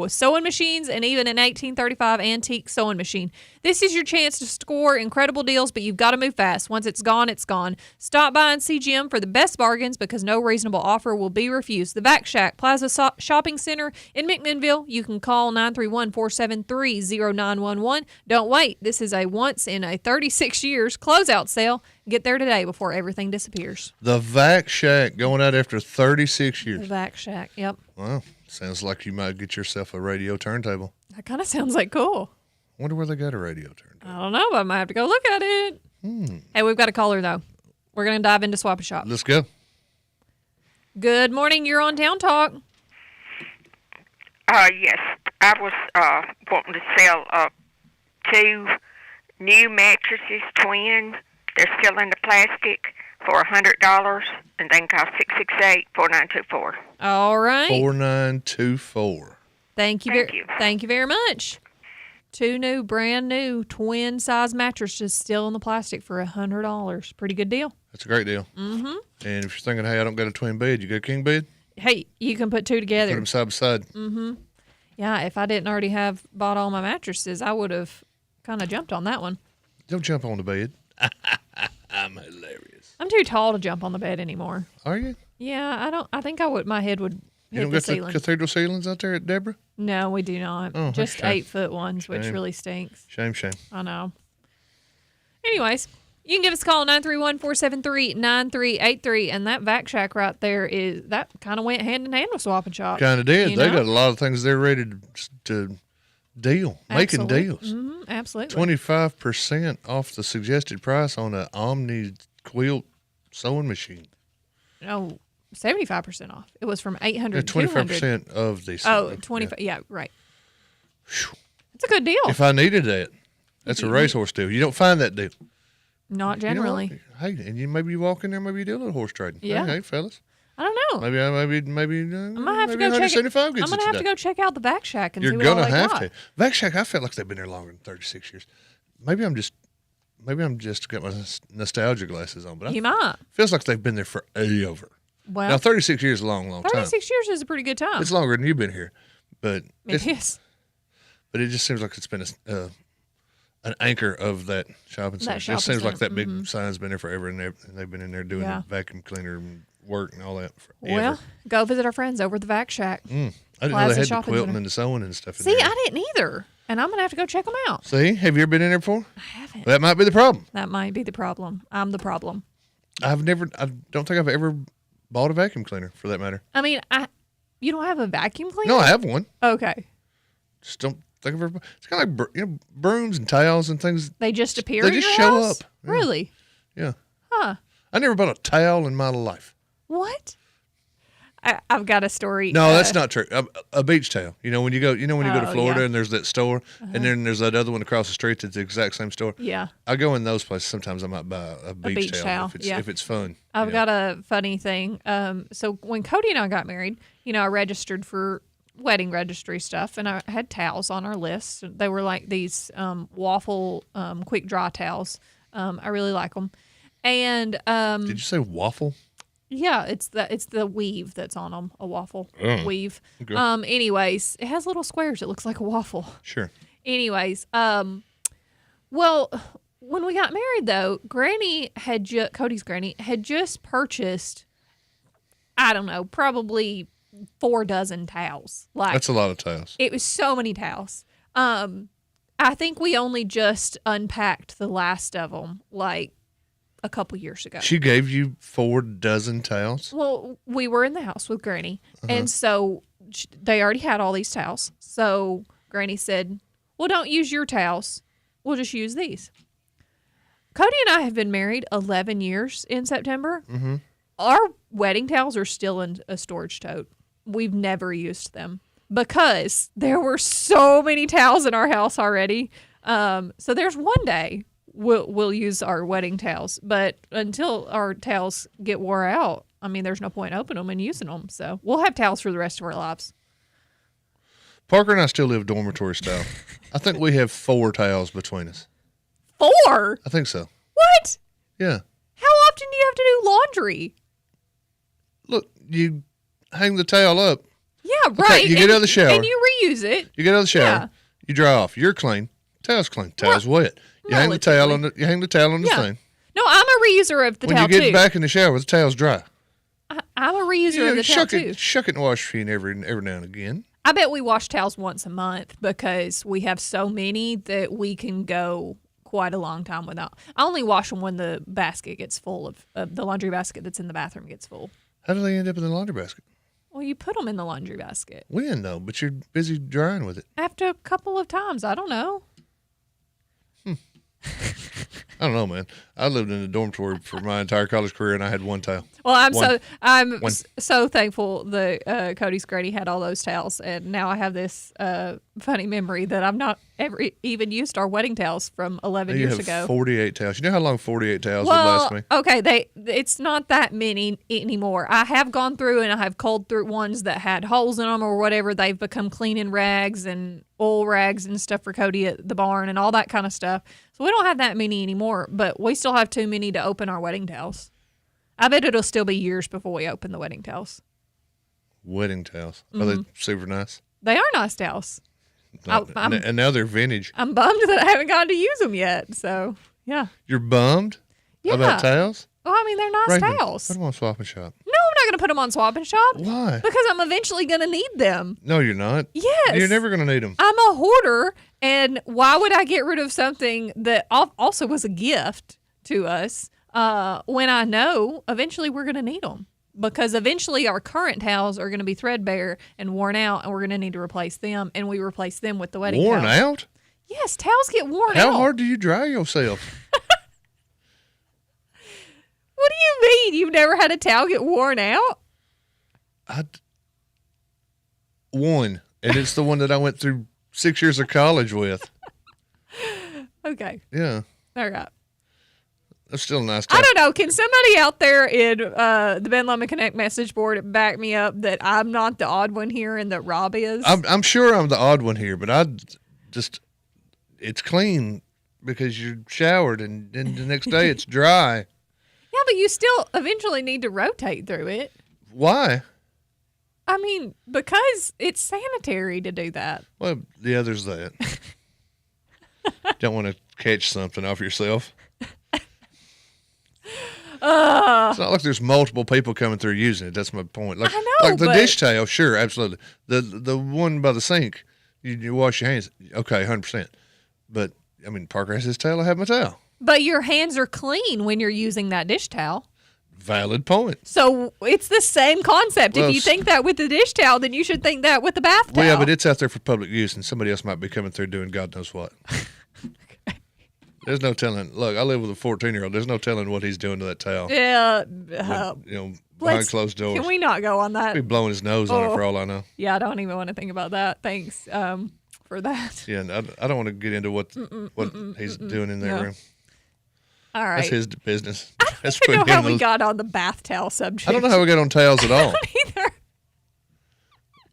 sewing machines, and even an 1835 antique sewing machine. This is your chance to score incredible deals, but you've got to move fast. Once it's gone, it's gone. Stop by and see Jim for the best bargains, because no reasonable offer will be refused. The Vac Shack Plaza Shopping Center in McMinnville. You can call 931-473-0911. Don't wait. This is a once in a 36 years closeout sale. Get there today before everything disappears. The Vac Shack going out after 36 years. The Vac Shack, yep. Wow. Sounds like you might get yourself a radio turntable. That kind of sounds like cool. Wonder where they got a radio turntable. I don't know, but I might have to go look at it. Hey, we've got a caller, though. We're going to dive into Swap and Shop. Let's go. Good morning. You're on Town Talk. Yes. I was wanting to sell 2 new mattresses, twin. They're still in the plastic for $100, and they can call 668-4924. All right. 4924. Thank you. Thank you very much. 2 new, brand new twin size mattresses still in the plastic for $100. Pretty good deal. That's a great deal. Mm-hmm. And if you're thinking, hey, I don't got a twin bed, you got a king bed? Hey, you can put 2 together. Put them side by side. Mm-hmm. Yeah, if I didn't already have bought all my mattresses, I would have kind of jumped on that one. Don't jump on the bed. I'm hilarious. I'm too tall to jump on the bed anymore. Are you? Yeah, I think I would. My head would You hit don't the got ceiling. the cathedral ceilings out there at Deborah? No, we do not. Oh, just shame. 8-foot ones, which Shame. really stinks. Shame. I know. Anyways, you can give us a call, 931-473-9383, and that Vac Shack right there that kind of went hand in hand with Swap and Shop. Kind of did. You They know? got a lot of things they're ready to deal, making Absolutely. deals. Mm-hmm, absolutely. 25% off the suggested price on an Omni quilt sewing machine. No, 75% off. It was from $800 to 25% of the. Oh, 25. Yeah, right. It's a good deal. If I needed that, that's a racehorse deal. You don't find that deal. Not You know what? generally. Hey, and maybe you walk in there, maybe you do a little horse trading. Yeah. Hey, fellas. I don't know. Maybe I'm gonna have to go check it. I'm gets gonna it have to today. go check out the Vac Shack and You're see what all gonna they have got. to. Vac Shack, I felt like they've been there longer than 36 years. Maybe I'm just got my nostalgia glasses on, but You might. feels like they've been there forever. Well, Now 36 years is a long, long time. 36 years is a pretty good time. It's longer than you've been here, but It is. But it just seems like it's been an anchor of that shopping center. It shopping just seems like center, that big sign's been there forever, and they've been in there doing Yeah. the vacuum cleaner work and all that forever. Well, go visit our friends over at the Vac Shack. I didn't know Plaza they had the Shopping quilting Center. and the sewing and stuff in See, there. I didn't either, and I'm gonna have to go check them out. See, have you ever been in there before? I haven't. That might be the problem. That might be the problem. I'm the problem. I don't think I've ever bought a vacuum cleaner for that matter. I mean, you don't have a vacuum cleaner? No, I have one. Okay. Just don't think of ever. It's kind of like brooms and towels and things. They just appear. They at just your show house? up. Yeah. Really? Yeah. Huh. I never bought a towel in my life. What? I've got a story. No, that's not true. A beach towel. You know when you go to Oh, Florida yeah. and there's that store, and then there's that other one across the street that's the exact same store. Yeah. I go in those places. Sometimes I might buy a beach towel yeah. if it's fun. I've got a funny thing. So when Cody and I got married, I registered for wedding registry stuff, and I had towels on our list. They were like these waffle quick dry towels. I really like them. And Did you say waffle? yeah, it's the weave that's on them, a waffle weave. Okay. Anyways, it has little squares. It looks like a waffle. Sure. Anyways, well, when we got married though, Cody's granny had just purchased I don't know, probably 4 dozen towels. Like, That's a lot of towels. it was so many towels. I think we only just unpacked the last of them like a couple years ago. She gave you 4 dozen towels? Well, we were in the house with Granny, and so they already had all these towels. So Granny said, well, don't use your towels. We'll just use these. Cody and I have been married 11 years in September. Mm-hmm. Our wedding towels are still in a storage tote. We've never used them because there were so many towels in our house already. So there's one day we'll use our wedding towels, but until our towels get wore out, I mean, there's no point in opening them and using them. So we'll have towels for the rest of our lives. Parker and I still live dormitory style. I think we have 4 towels between us. 4? I think so. What? Yeah. How often do you have to do laundry? Look, you hang the towel up. Yeah, Okay, right. you get out of the shower. And you reuse it. You get out of the shower. Yeah. You dry off. You're clean. Towel's clean. Towel's wet. You hang the towel on the. You hang the towel on the Yeah. thing. No, I'm a reuser of the When towel, you get too. back in the shower, the towel's dry. I'm a reuser of the towel, shuck too. it, shuck it in the wash machine every now and again. I bet we wash towels once a month because we have so many that we can go quite a long time without. I only wash them when the basket gets full of the laundry basket that's in the bathroom gets full. How do they end up in the laundry basket? Well, you put them in the laundry basket. When though? But you're busy drying with it. After a couple of times, I don't know. I don't know, man. I lived in a dormitory for my entire college career, and I had 1 towel. Well, I'm One. so thankful that Cody's Granny had all those towels, and now I have this funny memory that I've not ever even used our wedding towels from 11 You years have ago. 48 towels. You know how long 48 towels would last me? Okay, it's not that many anymore. I have gone through and I have culled through ones that had holes in them or whatever. They've become cleaning rags and oil rags and stuff for Cody at the barn and all that kind of stuff. So we don't have that many anymore, but we still have too many to open our wedding towels. I bet it'll still be years before we open the wedding towels. Wedding towels. Are they super nice? They are nice towels. And now they're vintage. I'm bummed that I haven't gotten to use them yet. So, yeah. You're bummed about towels? Well, I mean, they're nice Raven, towels. Put them on Swap and Shop. No, I'm not going to put them on Swap and Shop. Why? Because I'm eventually going to need them. No, you're not. Yes. You're never going to need them. I'm a hoarder, and why would I get rid of something that also was a gift to us when I know eventually we're going to need them? Because eventually our current towels are going to be threadbare and worn out, and we're going to need to replace them, and we replace them with the wedding Worn towels. out? Yes, towels get worn out. How hard do you dry yourself? What do you mean? You've never had a towel get worn out? One, and it's the one that I went through 6 years of college with. Okay. Yeah. All right. That's still a nice towel. I don't know. Can somebody out there in the Ben Lomond Connect message board back me up that I'm not the odd one here and that Rob is? I'm sure I'm the odd one here, but it's clean because you showered and then the next day it's dry. Yeah, but you still eventually need to rotate through it. Why? I mean, because it's sanitary to do that. Well, the other's that. Don't want to catch something off yourself. It's not like there's multiple people coming through using it. That's my point. Like, I know, like the but- dish towel, sure, absolutely. The one by the sink, you wash your hands. Okay, 100%. But, I mean, Parker has his towel, I have my towel. But your hands are clean when you're using that dish towel. Valid point. So it's the same concept. Well, if you think that with the dish towel, then you should think that with the bath towel. Well, yeah, but it's out there for public use, and somebody else might be coming through doing God knows what. There's no telling. Look, I live with a 14-year-old. There's no telling what he's doing to that towel. Yeah. Behind Let's- closed doors. Can we not go on that? He'd be blowing his nose on it for all I know. Yeah, I don't even want to think about that. Thanks for that. Yeah, and I don't want to get into what he's doing in their No. room. All right. That's his business. That's I don't know putting how him we in- got on the bath towel subject. I don't know how we got on towels at all. either.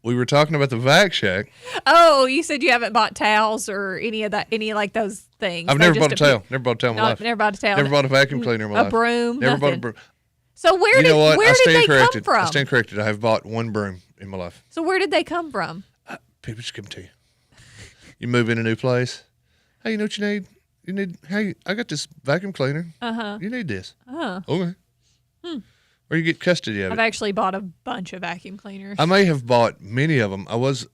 We were talking about the Vac Shack. Oh, you said you haven't bought towels or any like those things. I've They're never bought a just towel. Never bought a towel in my No, life. never bought a towel. Never bought a vacuum cleaner in my A life. broom, Never bought a nothing. broom. So where You did know what? where I did stand they corrected. come I from? stand corrected. I have bought one broom in my life. So where did they come from? People just give them to you. You move in a new place. Hey, you know what you need? Hey, I got this vacuum cleaner. Uh-huh. You need this. Oh. Okay. or you get custody of I've it. actually bought a bunch of vacuum cleaners. I may have bought many of them.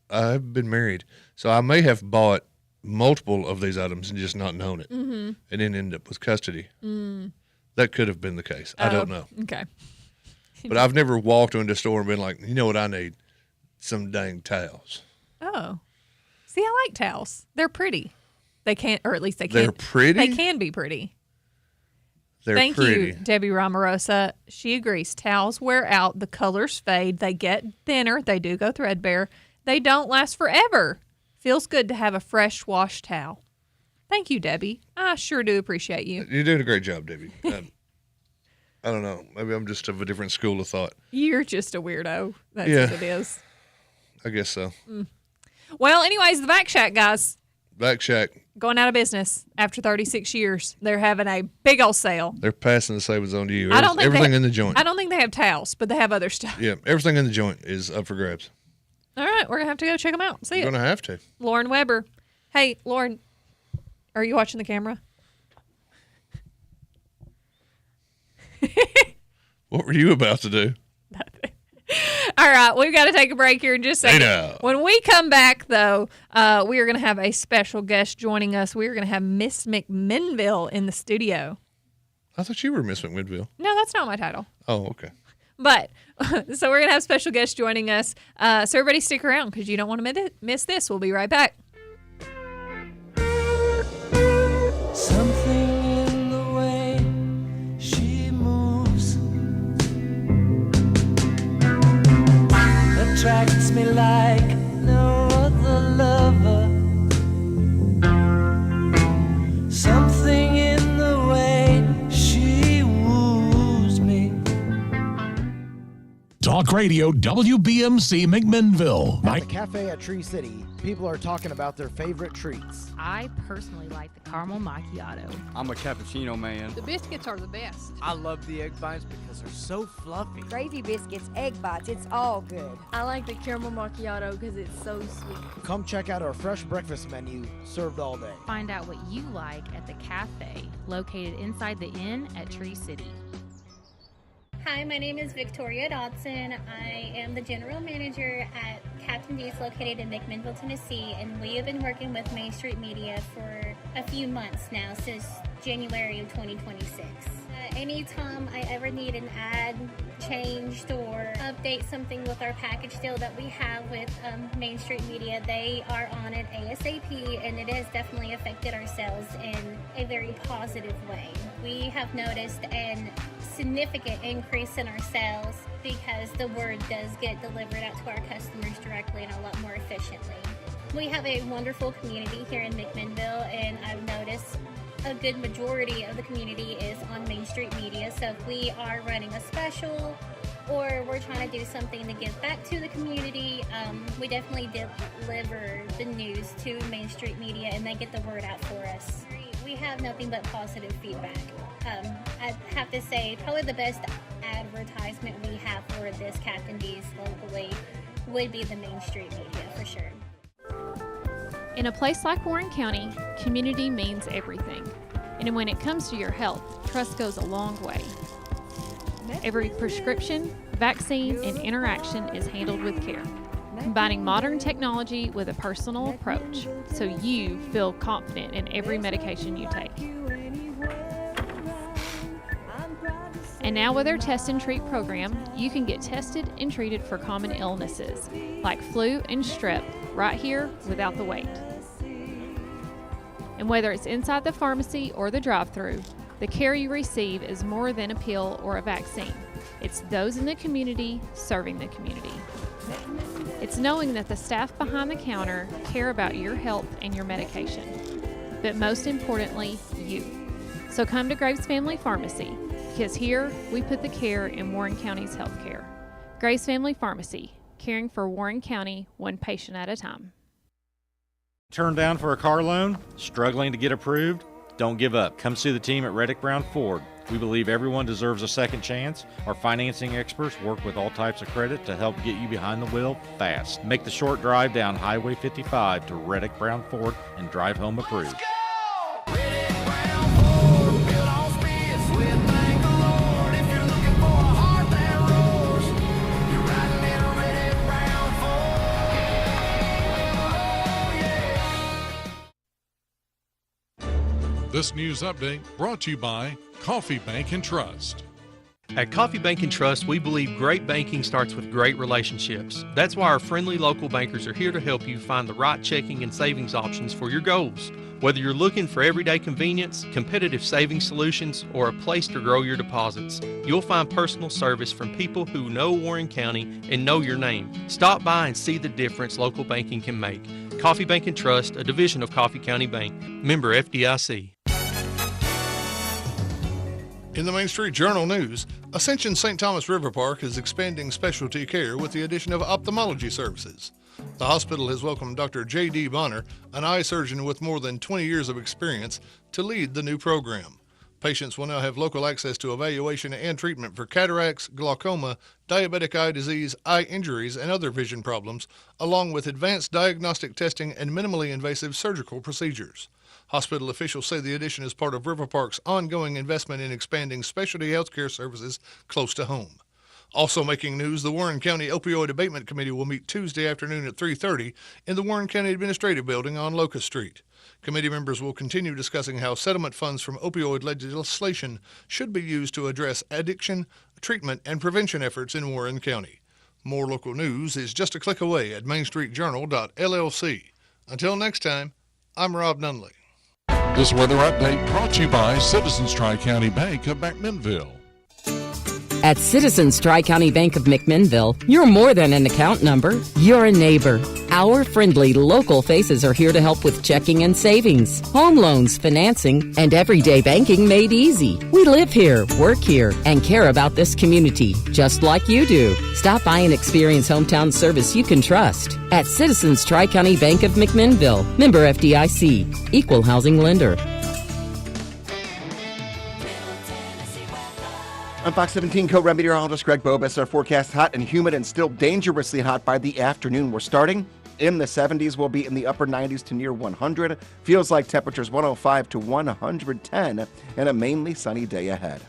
I've been married, so I may have bought multiple of these items and just not known it, Mhm. and then end up with custody. Mm. That could have been the case. I don't know. Okay. But I've never walked into a store and been like, you know what I need? Some dang towels. Oh. See, I like towels. They're pretty. They can't, or at least they can. They're pretty? They can be pretty. They're Thank pretty. you, Debbie Romarosa. She agrees. Towels wear out. The colors fade. They get thinner. They do go threadbare. They don't last forever. Feels good to have a fresh wash towel. Thank you, Debbie. I sure do appreciate you. You're doing a great job, Debbie. I don't know. Maybe I'm just of a different school of thought. You're just a weirdo. That's Yeah. what it is. I guess so. Well, anyways, the Vac Shack guys Vac Shack, going out of business after 36 years. They're having a big old sale. they're passing the savings on to you. I don't think Everything they, in the joint. I don't think they have towels, but they have other stuff. Yeah, everything in the joint is up for grabs. All right, we're gonna have to go check them out. See You're it. going to have to. Lauren Weber. Hey, Lauren, are you watching the camera? What were you about to do? All right, we've got to take a break here in just a second. Hey now. When we come back, though, we are going to have a special guest joining us. We are going to have Miss McMinnville in the studio. I thought you were Miss McMinnville. No, that's not my title. Oh, okay. But, so we're going to have special guests joining us. So everybody stick around because you don't want to miss this. We'll be right back. Something in the way she moves attracts me like no other lover. Something in the way she woos me. Talk Radio WBMC McMinnville. At the cafe at Tree City, people are talking about their favorite treats. I personally like the caramel macchiato. I'm a cappuccino man. The biscuits are the best. I love the egg bites because they're so fluffy. Gravy biscuits, egg bites, it's all good. I like the caramel macchiato because it's so sweet. Come check out our fresh breakfast menu, served all day. Find out what you like at the cafe located inside the inn at Tree City. Hi, my name is Victoria Dodson. I am the general manager at Captain D's located in McMinnville, Tennessee, and we have been working with Main Street Media for a few months now, since January of 2026. Anytime I ever need an ad changed or update something with our package deal that we have with Main Street Media, they are on it ASAP, and it has definitely affected our sales in a very positive way. We have noticed an significant increase in our sales because the word does get delivered out to our customers directly and a lot more efficiently. We have a wonderful community here in McMinnville, and I've noticed a good majority of the community is on Main Street Media. So if we are running a special or we're trying to do something to give back to the community, we definitely deliver the news to Main Street Media and they get the word out for us. We have nothing but positive feedback. I have to say, probably the best advertisement we have for this Captain D's locally would be the Main Street Media for sure. In a place like Warren County, community means everything. And when it comes to your health, trust goes a long way. Every prescription, vaccine, and interaction is handled with care, combining modern technology with a personal approach so you feel confident in every medication you take. And now with our Test and Treat program, you can get tested and treated for common illnesses like flu and strep right here without the wait. And whether it's inside the pharmacy or the drive-thru, the care you receive is more than a pill or a vaccine. It's those in the community serving the community. It's knowing that the staff behind the counter care about your health and your medication, but most importantly, you. So come to Graves Family Pharmacy, because here we put the care in Warren County's healthcare. Graves Family Pharmacy, caring for Warren County one patient at a time. Turned down for a car loan? Struggling to get approved? Don't give up. Come see the team at Reddick Brown Ford. We believe everyone deserves a second chance. Our financing experts work with all types of credit to help get you behind the wheel fast. Make the short drive down Highway 55 to Reddick Brown Ford and drive home approved. This news update brought to you by Coffee Bank and Trust. At Coffee Bank and Trust, we believe great banking starts with great relationships. That's why our friendly local bankers are here to help you find the right checking and savings options for your goals. Whether you're looking for everyday convenience, competitive savings solutions, or a place to grow your deposits, you'll find personal service from people who know Warren County and know your name. Stop by and see the difference local banking can make. Coffee Bank and Trust, a division of Coffee County Bank. Member FDIC. In the Main Street Journal news, Ascension St. Thomas River Park is expanding specialty care with the addition of ophthalmology services. The hospital has welcomed Dr. J.D. Bonner, an eye surgeon with more than 20 years of experience, to lead the new program. Patients will now have local access to evaluation and treatment for cataracts, glaucoma, diabetic eye disease, eye injuries, and other vision problems, along with advanced diagnostic testing and minimally invasive surgical procedures. Hospital officials say the addition is part of River Park's ongoing investment in expanding specialty health care services close to home. Also making news, the Warren County Opioid Abatement Committee will meet Tuesday afternoon at 3:30 in the Warren County Administrative Building on Locust Street. Committee members will continue discussing how settlement funds from opioid legislation should be used to address addiction, treatment, and prevention efforts in Warren County. More local news is just a click away at mainstreetjournal.llc. Until next time, I'm Rob Nunley. This weather update brought to you by Citizens Tri-County Bank of McMinnville. At Citizens Tri-County Bank of McMinnville, you're more than an account number, you're a neighbor. Our friendly local faces are here to help with checking and savings, home loans, financing, and everyday banking made easy. We live here, work here, and care about this community, just like you do. Stop by and experience hometown service you can trust. At Citizens Tri-County Bank of McMinnville, member FDIC, equal housing lender. I'm Fox 17 co-meteorologist Greg Bobus. Our forecast hot and humid and still dangerously hot by the afternoon. We're starting in the 70s. We'll be in the upper 90s to near 100. Feels like temperatures 105 to 110 and a mainly sunny day ahead.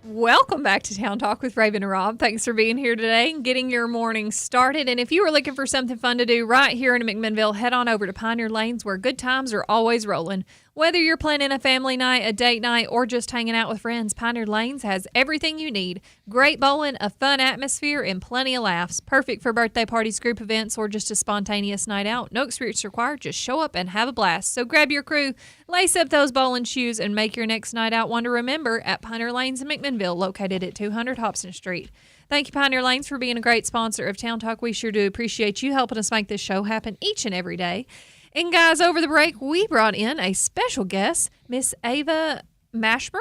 Welcome back to Town Talk with Raven and Rob. Thanks for being here today and getting your morning started. And if you are looking for something fun to do right here in McMinnville, head on over to Pioneer Lanes where good times are always rolling. Whether you're planning a family night, a date night, or just hanging out with friends, Pioneer Lanes has everything you need. Great bowling, a fun atmosphere, and plenty of laughs. Perfect for birthday parties, group events, or just a spontaneous night out. No experience required. Just show up and have a blast. So grab your crew, lace up those bowling shoes, and make your next night out one to remember at Pioneer Lanes in McMinnville, located at 200 Hobson Street. Thank you, Pioneer Lanes, for being a great sponsor of Town Talk. We sure do appreciate you helping us make this show happen each and every day. And guys, over the break, we brought in a special guest, Miss Ava Mashburn.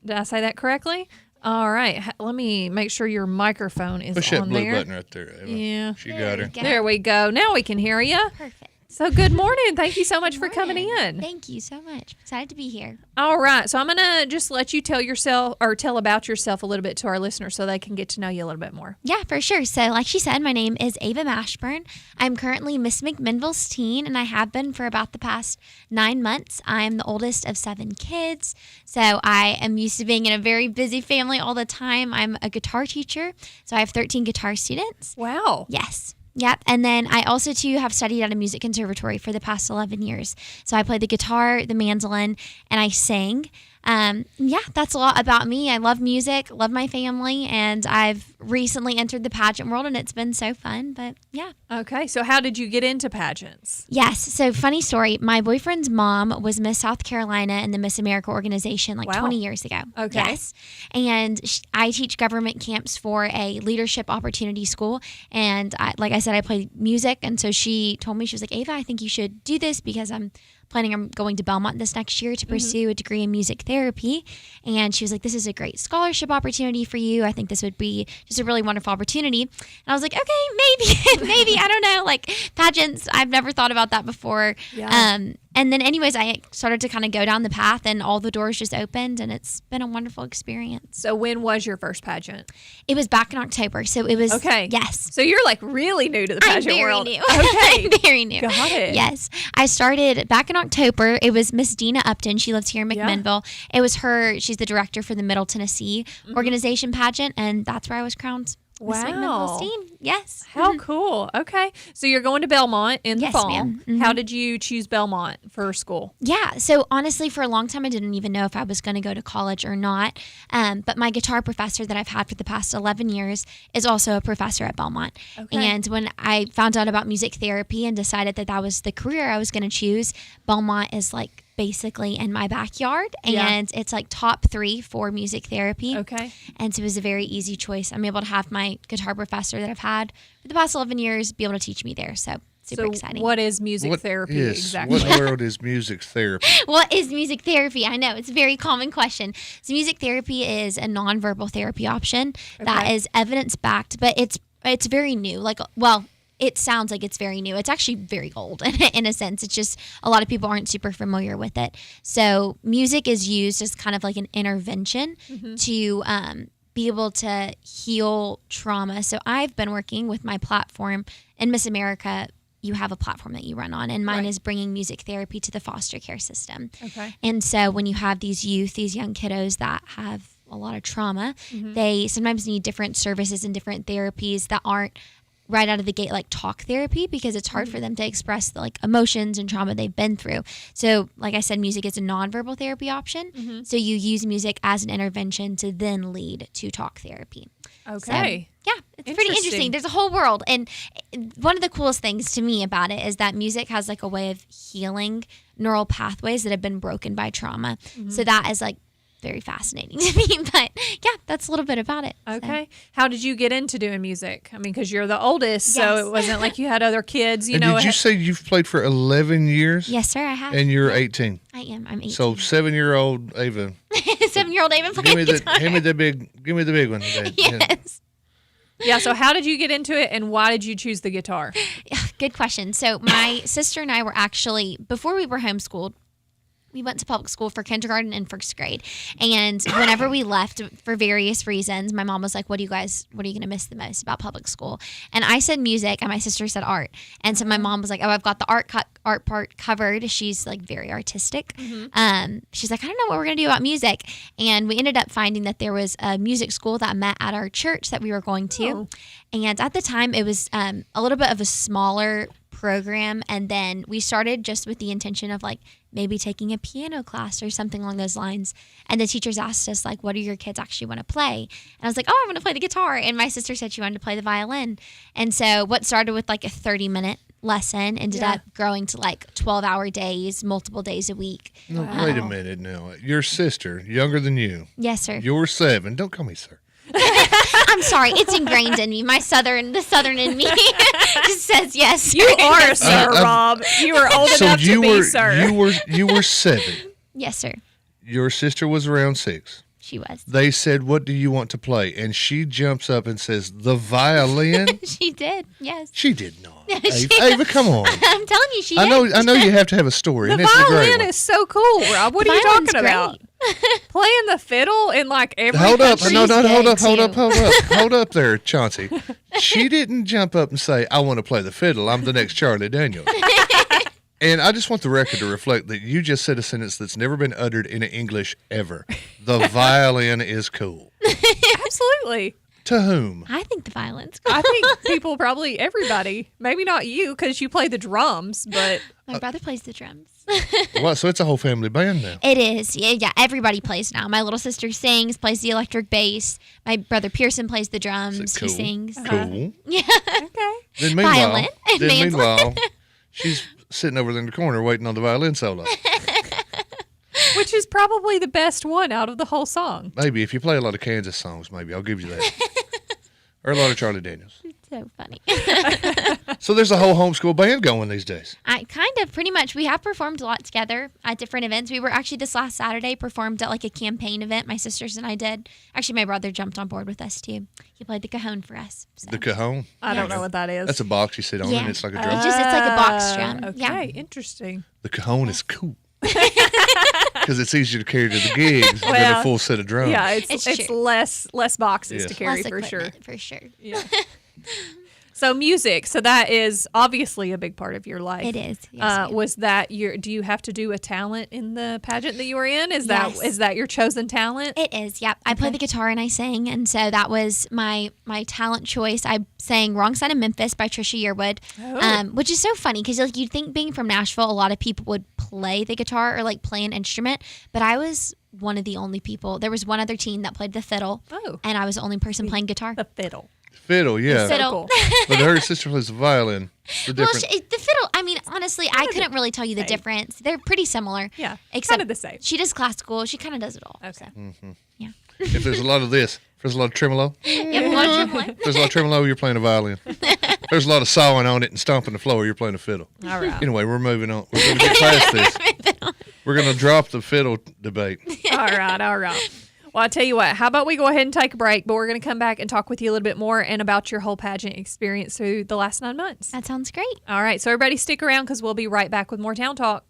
Did I say that correctly? All right. Let me make sure your microphone is Push on that blue there. button right there, Ava. Yeah. She got her. There we go. Now we can hear you. Perfect. So good morning. Thank you so much for coming in. Thank you so much. Excited to be here. All right. So I'm going to just let you tell about yourself a little bit to our listeners so they can get to know you a little bit more. Yeah, for sure. So like she said, my name is Ava Mashburn. I'm currently Miss McMinnville's teen, and I have been for about the past 9 months. I'm the oldest of 7 kids, so I am used to being in a very busy family all the time. I'm a guitar teacher, so I have 13 guitar students. Wow. Yes. Yep. And then I also, too, have studied at a music conservatory for the past 11 years. So I play the guitar, the mandolin, and I sing. Yeah, that's a lot about me. I love music, love my family, and I've recently entered the pageant world, and it's been so fun. But yeah. Okay. So how did you get into pageants? Yes. So funny story. My boyfriend's mom was Miss South Carolina in the Miss America organization like 20 years ago. Okay. Yes. And I teach government camps for a leadership opportunity school. And like I said, I play music. And so she told me, she was like, Ava, I think you should do this because I'm planning on going to Belmont this next year to pursue a degree in music therapy. And she was like, this is a great scholarship opportunity for you. I think this would be just a really wonderful opportunity. And I was like, okay, maybe, I don't know. Like pageants, I've never thought about that before. Yeah. And then anyways, I started to kind of go down the path and all the doors just opened and it's been a wonderful experience. So when was your first pageant? It was back in October. So it was, okay. Yes. So you're like really new to the pageant I'm very world. new. Okay. I'm very new. Got it. Yes. I started back in October. It was Miss Dina Upton. She lives here in McMinnville. It was her. She's the director for the Middle Tennessee organization pageant. And that's where I was crowned. Miss McMinnville Steen. Yes. How cool. Okay. So you're going to Belmont in the Yes, fall. ma'am. Mhm. How did you choose Belmont for school? Yeah. So honestly, for a long time, I didn't even know if I was going to go to college or not. But my guitar professor that I've had for the past 11 years is also a professor at Belmont. Okay. And when I found out about music therapy and decided that that was the career I was going to choose, Belmont is like basically in my backyard, and it's like top 3 for music therapy. Okay. And so it was a very easy choice. I'm able to have my guitar professor that I've had for the past 11 years be able to teach me there. So super exciting. What is music therapy exactly? What world is music therapy? What is music therapy? I know it's a very common question. So music therapy is a nonverbal therapy option that is evidence-backed, but it's very new. It sounds like it's very new. It's actually very old in a sense. It's just a lot of people aren't super familiar with it. So music is used as kind of like an intervention to be able to heal trauma. So I've been working with my platform in Miss America. You have a platform that you run on, and mine is bringing music therapy to the foster care system. Okay. And so when you have these young kiddos that have a lot of trauma, they sometimes need different services and different therapies that aren't right out of the gate like talk therapy, because it's hard for them to express the emotions and trauma they've been through. So like I said, music is a nonverbal therapy option. So you use music as an intervention to then lead to talk therapy. Okay. So, yeah, it's pretty interesting. There's a whole world. And one of the coolest things to me about it is that music has like a way of healing neural pathways that have been broken by trauma. So that is like very fascinating to me. But yeah, that's a little bit about it. Okay. How did you get into doing music? I mean, because you're the oldest, so Yes. it wasn't like you had other kids. And did you say you've played for 11 years? Yes, sir, I have. And you're 18? I am. I'm 18. So 7-year-old Ava. 7-year-old Ava Give playing me guitar. give me the big one. Dad. Yes. Yeah, so how did you get into it, and why did you choose the guitar? Good question. So my sister and I were actually, before we were homeschooled, we went to public school for kindergarten and first grade. And whenever we left for various reasons, my mom was like, what are you going to miss the most about public school? And I said music, and my sister said art. And so my mom was like, oh, I've got the art part covered. She's like very artistic. She's like, I don't know what we're going to do about music. And we ended up finding that there was a music school that met at our church that we were going to. And at the time, it was a little bit of a smaller program, and then we started just with the intention of like maybe taking a piano class or something along those lines. And the teachers asked us like, what do your kids actually want to play? And I was like, oh, I want to play the guitar. And my sister said she wanted to play the violin. And so what started with like a 30-minute lesson ended up growing to like 12-hour days, multiple days a week. No, wait a minute now. Your sister, younger than you. Yes, sir. You're 7. Don't call me sir. I'm sorry, it's ingrained in me. The southern in me just says yes. You are a sir, Rob. You are old enough to be sir. You were 7. Yes, sir. Your sister was around 6. She was. They said, what do you want to play? And she jumps up and says, the violin? She did, yes. She did not. Ava, come on. I'm telling you, she I did. know you have to have a story. The and this is a great violin one. is so cool, Rob. What The are you violin's talking about? Playing the fiddle in like every Hold up. country. Hold up there, Chauncey. She didn't jump up and say, I want to play the fiddle. I'm the next Charlie Daniels. And I just want the record to reflect that you just said a sentence that's never been uttered in English ever. The violin is cool. Absolutely. To whom? I think the violin's cool. I think people probably, everybody, maybe not you because you play the drums, but My brother plays the drums. Well, so it's a whole family band now. It is. Yeah, everybody plays now. My little sister sings, plays the electric bass. My brother Pearson plays the drums. Cool? He sings. Cool. Yeah. Okay. Then Violin and mandolin. she's sitting over there in the corner waiting on the violin solo. Which is probably the best one out of the whole song. Maybe if you play a lot of Kansas songs, maybe I'll give you that. Or a lot of Charlie Daniels. It's so funny. So there's a whole homeschool band going these days. Pretty much. We have performed a lot together at different events. We were actually this last Saturday performed at like a campaign event. My sisters and I did. Actually, my brother jumped on board with us too. He played the cajon for us. So. The cajon? I don't know what that is. That's a box you sit on and it's like a drum. It's like a box drum. Okay, interesting. The cajon is cool. Because it's easier to carry to the gigs than a full set of drums. Yeah, it's less boxes to carry for sure. For sure. Yeah. So music, so that is obviously a big part of your life. It is. Yes, was that do you have to do a talent in the pageant that you were in? Is that your chosen talent? It is, yep. I play the guitar and I sing, and so that was my talent choice. I sang Wrong Side of Memphis by Trisha Yearwood, which is so funny because like, you'd think being from Nashville, a lot of people would play the guitar or like play an instrument, but I was one of the only people. There was one other teen that played the fiddle, and I was the only person playing guitar. The fiddle. Fiddle, yeah. The fiddle. But her sister plays the violin. Well, the fiddle, I mean, honestly, I couldn't really tell you the difference. They're pretty similar. Yeah, except kind of the same. She does classical. She kind of does it all. Okay. So. Yeah. If there's a lot of this, if there's a lot of tremolo. Yep, a lot of tremolo. If there's a lot of tremolo, you're playing a violin. There's a lot of sawing on it and stomping the floor, you're playing a fiddle. All right. Anyway, we're moving on. We're going to get past this. We're going to drop the fiddle debate. All right. Well, I'll tell you what, how about we go ahead and take a break, but we're going to come back and talk with you a little bit more and about your whole pageant experience through the last 9 months. That sounds great. All right, so everybody stick around because we'll be right back with more Town Talk.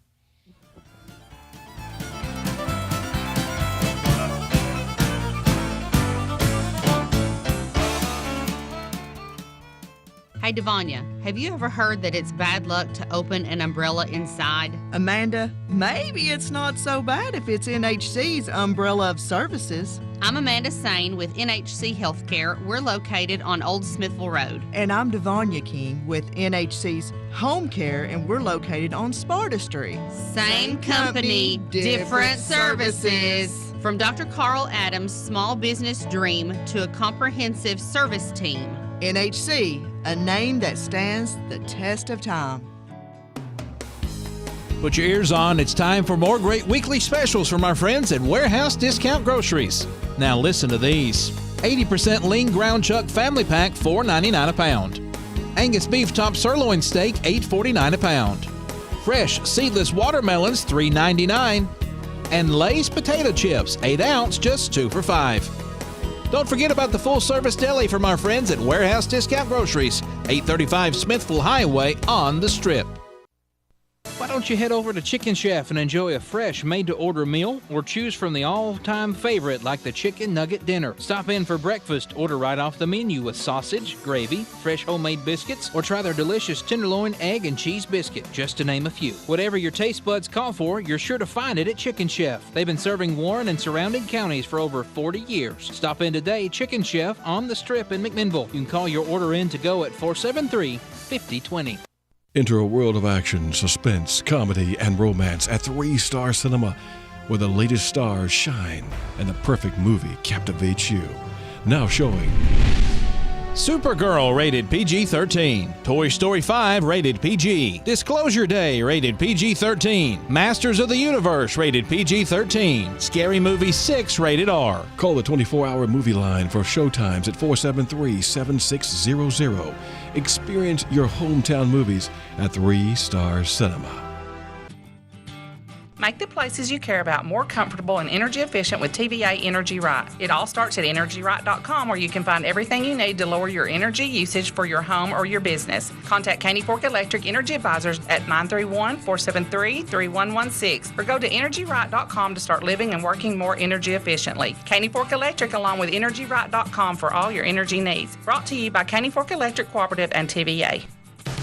Hey, Devanya, have you ever heard that it's bad luck to open an umbrella inside? Amanda, maybe it's not so bad if it's NHC's umbrella of services. I'm Amanda Sane with NHC Healthcare. We're located on Old Smithville Road. And I'm Devanya King with NHC's Home Care, and we're located on Sparta Street. Same company, different services. From Dr. Carl Adams' small business dream to a comprehensive service team. NHC, a name that stands the test of time. Put your ears on. It's time for more great weekly specials from our friends at Warehouse Discount Groceries. Now listen to these. 80% lean ground chuck family pack, $4.99 a pound. Angus beef top sirloin steak, $8.49 a pound. Fresh seedless watermelons, $3.99. And Lay's potato chips, 8 ounce, just 2 for $5. Don't forget about the full-service deli from our friends at Warehouse Discount Groceries, 835 Smithville Highway on the Strip. Why don't you head over to Chicken Chef and enjoy a fresh made-to-order meal or choose from the all-time favorite like the Chicken Nugget Dinner. Stop in for breakfast, order right off the menu with sausage, gravy, fresh homemade biscuits, or try their delicious tenderloin, egg, and cheese biscuit, just to name a few. Whatever your taste buds call for, you're sure to find it at Chicken Chef. They've been serving Warren and surrounding counties for over 40 years. Stop in today, Chicken Chef on the Strip in McMinnville. You can call your order in to go at 473-5020. Enter a world of action, suspense, comedy, and romance at 3 Star Cinema, where the latest stars shine and the perfect movie captivates you. Now showing Supergirl, rated PG-13. Toy Story 5, rated PG. Disclosure Day, rated PG-13. Masters of the Universe, rated PG-13. Scary Movie 6, rated R. Call the 24-hour movie line for showtimes at 473-7600. Experience your hometown movies at 3 Star Cinema. Make the places you care about more comfortable and energy efficient with TVA Energy Right. It all starts at EnergyRight.com, where you can find everything you need to lower your energy usage for your home or your business. Contact Caney Fork Electric Energy Advisors at 931-473-3116 or go to EnergyRight.com to start living and working more energy efficiently. Caney Fork Electric along with EnergyRight.com for all your energy needs. Brought to you by Caney Fork Electric Cooperative and TVA.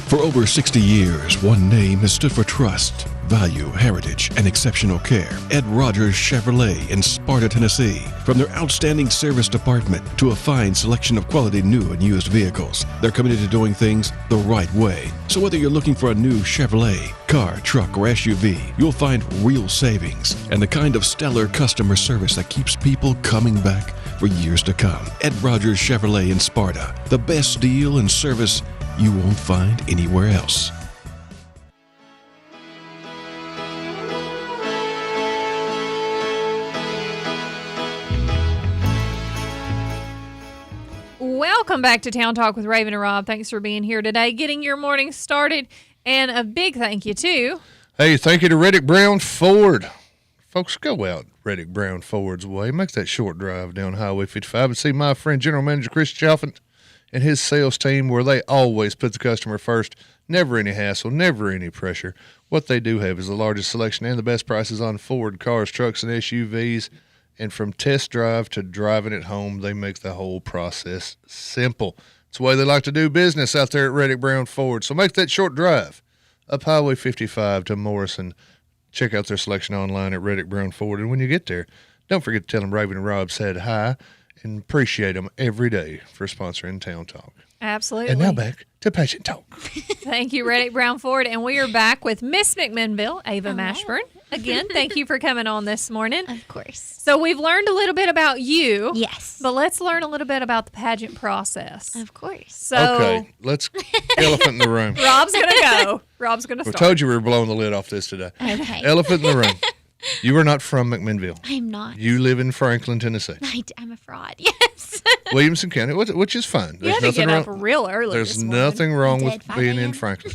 For over 60 years, one name has stood for trust, value, heritage, and exceptional care. Ed Rogers Chevrolet in Sparta, Tennessee. From their outstanding service department to a fine selection of quality new and used vehicles, they're committed to doing things the right way. So whether you're looking for a new Chevrolet, car, truck, or SUV, you'll find real savings and the kind of stellar customer service that keeps people coming back for years to come. Ed Rogers Chevrolet in Sparta. The best deal and service you won't find anywhere else. Welcome Welcome back to Town Talk with Raven and Rob. Thanks for being here today, getting your morning started. And a big thank you, too. Hey, thank you to Reddick Brown Ford. Folks, go out Reddick Brown Ford's way. Make that short drive down Highway 55 and see my friend, General Manager Chris Chalfant, and his sales team, where they always put the customer first. Never any hassle, never any pressure. What they do have is the largest selection and the best prices on Ford cars, trucks, and SUVs. And from test drive to driving it home, they make the whole process simple. It's the way they like to do business out there at Reddick Brown Ford. So make that short drive up Highway 55 to Morrison. Check out their selection online at Reddick Brown Ford. And when you get there, don't forget to tell them Raven and Rob said hi, and appreciate them every day for sponsoring Town Talk. Absolutely. And now back to Pageant Talk. Thank you, Reddick Brown Ford. And we are back with Miss McMinnville, Ava Mashburn. Again, thank you for coming on this morning. Of course. So we've learned a little bit about you. Yes. But let's learn a little bit about the pageant process. Of course. So Okay, let's elephant in the room. Rob's going to go. Rob's going to We start. told you we were blowing the lid off this today. Okay. Elephant in the room. You are not from McMinnville. I'm not. You live in Franklin, Tennessee. I'm a fraud. Yes. Williamson County, which is fine. You had to get up real early. There's this morning. nothing wrong I with did, 5 being in a.m. Franklin.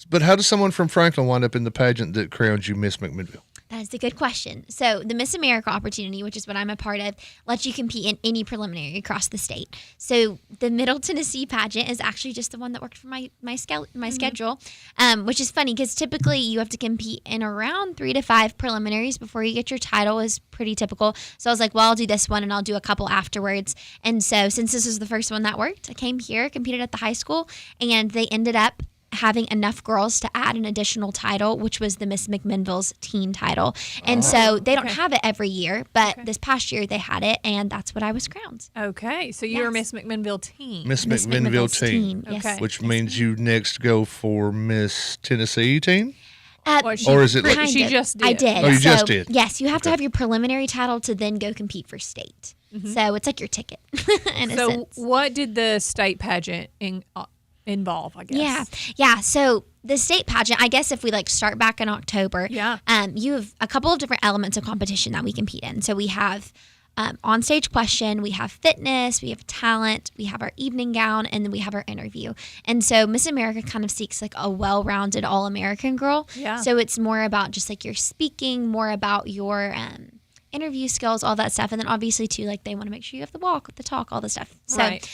But how does someone from Franklin wind up in the pageant that crowns you Miss McMinnville? That is a good question. So the Miss America opportunity, which is what I'm a part of, lets you compete in any preliminary across the state. So the Middle Tennessee pageant is actually just the one that worked for my schedule, which is funny because typically you have to compete in around 3 to 5 preliminaries before you get your title is pretty typical. So I was like, well, I'll do this one and I'll do a couple afterwards. And so since this was the first one that worked, I came here, competed at the high school, and they ended up having enough girls to add an additional title, which was the Miss McMinnville's teen title. And so they don't have it every year, but this past year they had it, and that's what I was crowned. Okay, so you were Miss McMinnville teen. Miss McMinnville teen. Yes. Which means you next go for Miss Tennessee teen? Or is it like she just did? I did. Oh, you so, just did? Yes, you have to have your preliminary title to then go compete for state. So it's like your ticket in a So sense. what did the state pageant involve, I guess? Yeah. So the state pageant, I guess if we start back in October, you have a couple of different elements of competition that we compete in. So we have on-stage question, we have fitness, we have talent, we have our evening gown, and then we have our interview. And so Miss America kind of seeks a well-rounded all-American girl. Yeah. So it's more about just your speaking, more about your interview skills, all that stuff. And then obviously too, they want to make sure you have the walk, the talk, all the stuff. So Right.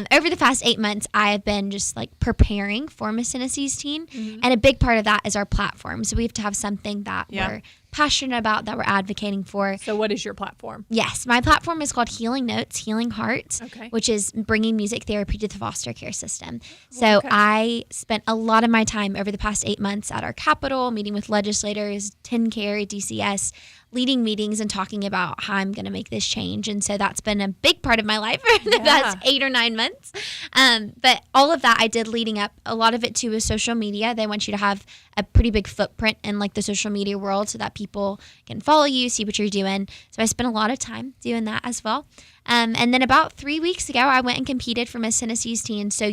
Over the past 8 months, I have been just preparing for Miss Tennessee's teen. And a big part of that is our platform. So we have to have something that we're passionate about, that we're advocating for. So what is your platform? Yes, my platform is called Healing Notes, Healing Hearts, Okay. which is bringing music therapy to the foster care system. So I spent a lot of my time over the past 8 months at our Capitol, meeting with legislators, TennCare, DCS, leading meetings and talking about how I'm going to make this change. And so that's been a big part of my life for the past 8 or 9 months. But all of that I did leading up. A lot of it too is social media. They want you to have a pretty big footprint in the social media world so that people can follow you, see what you're doing. So I spent a lot of time doing that as well. And then about 3 weeks ago, I went and competed for Miss Tennessee's teen. So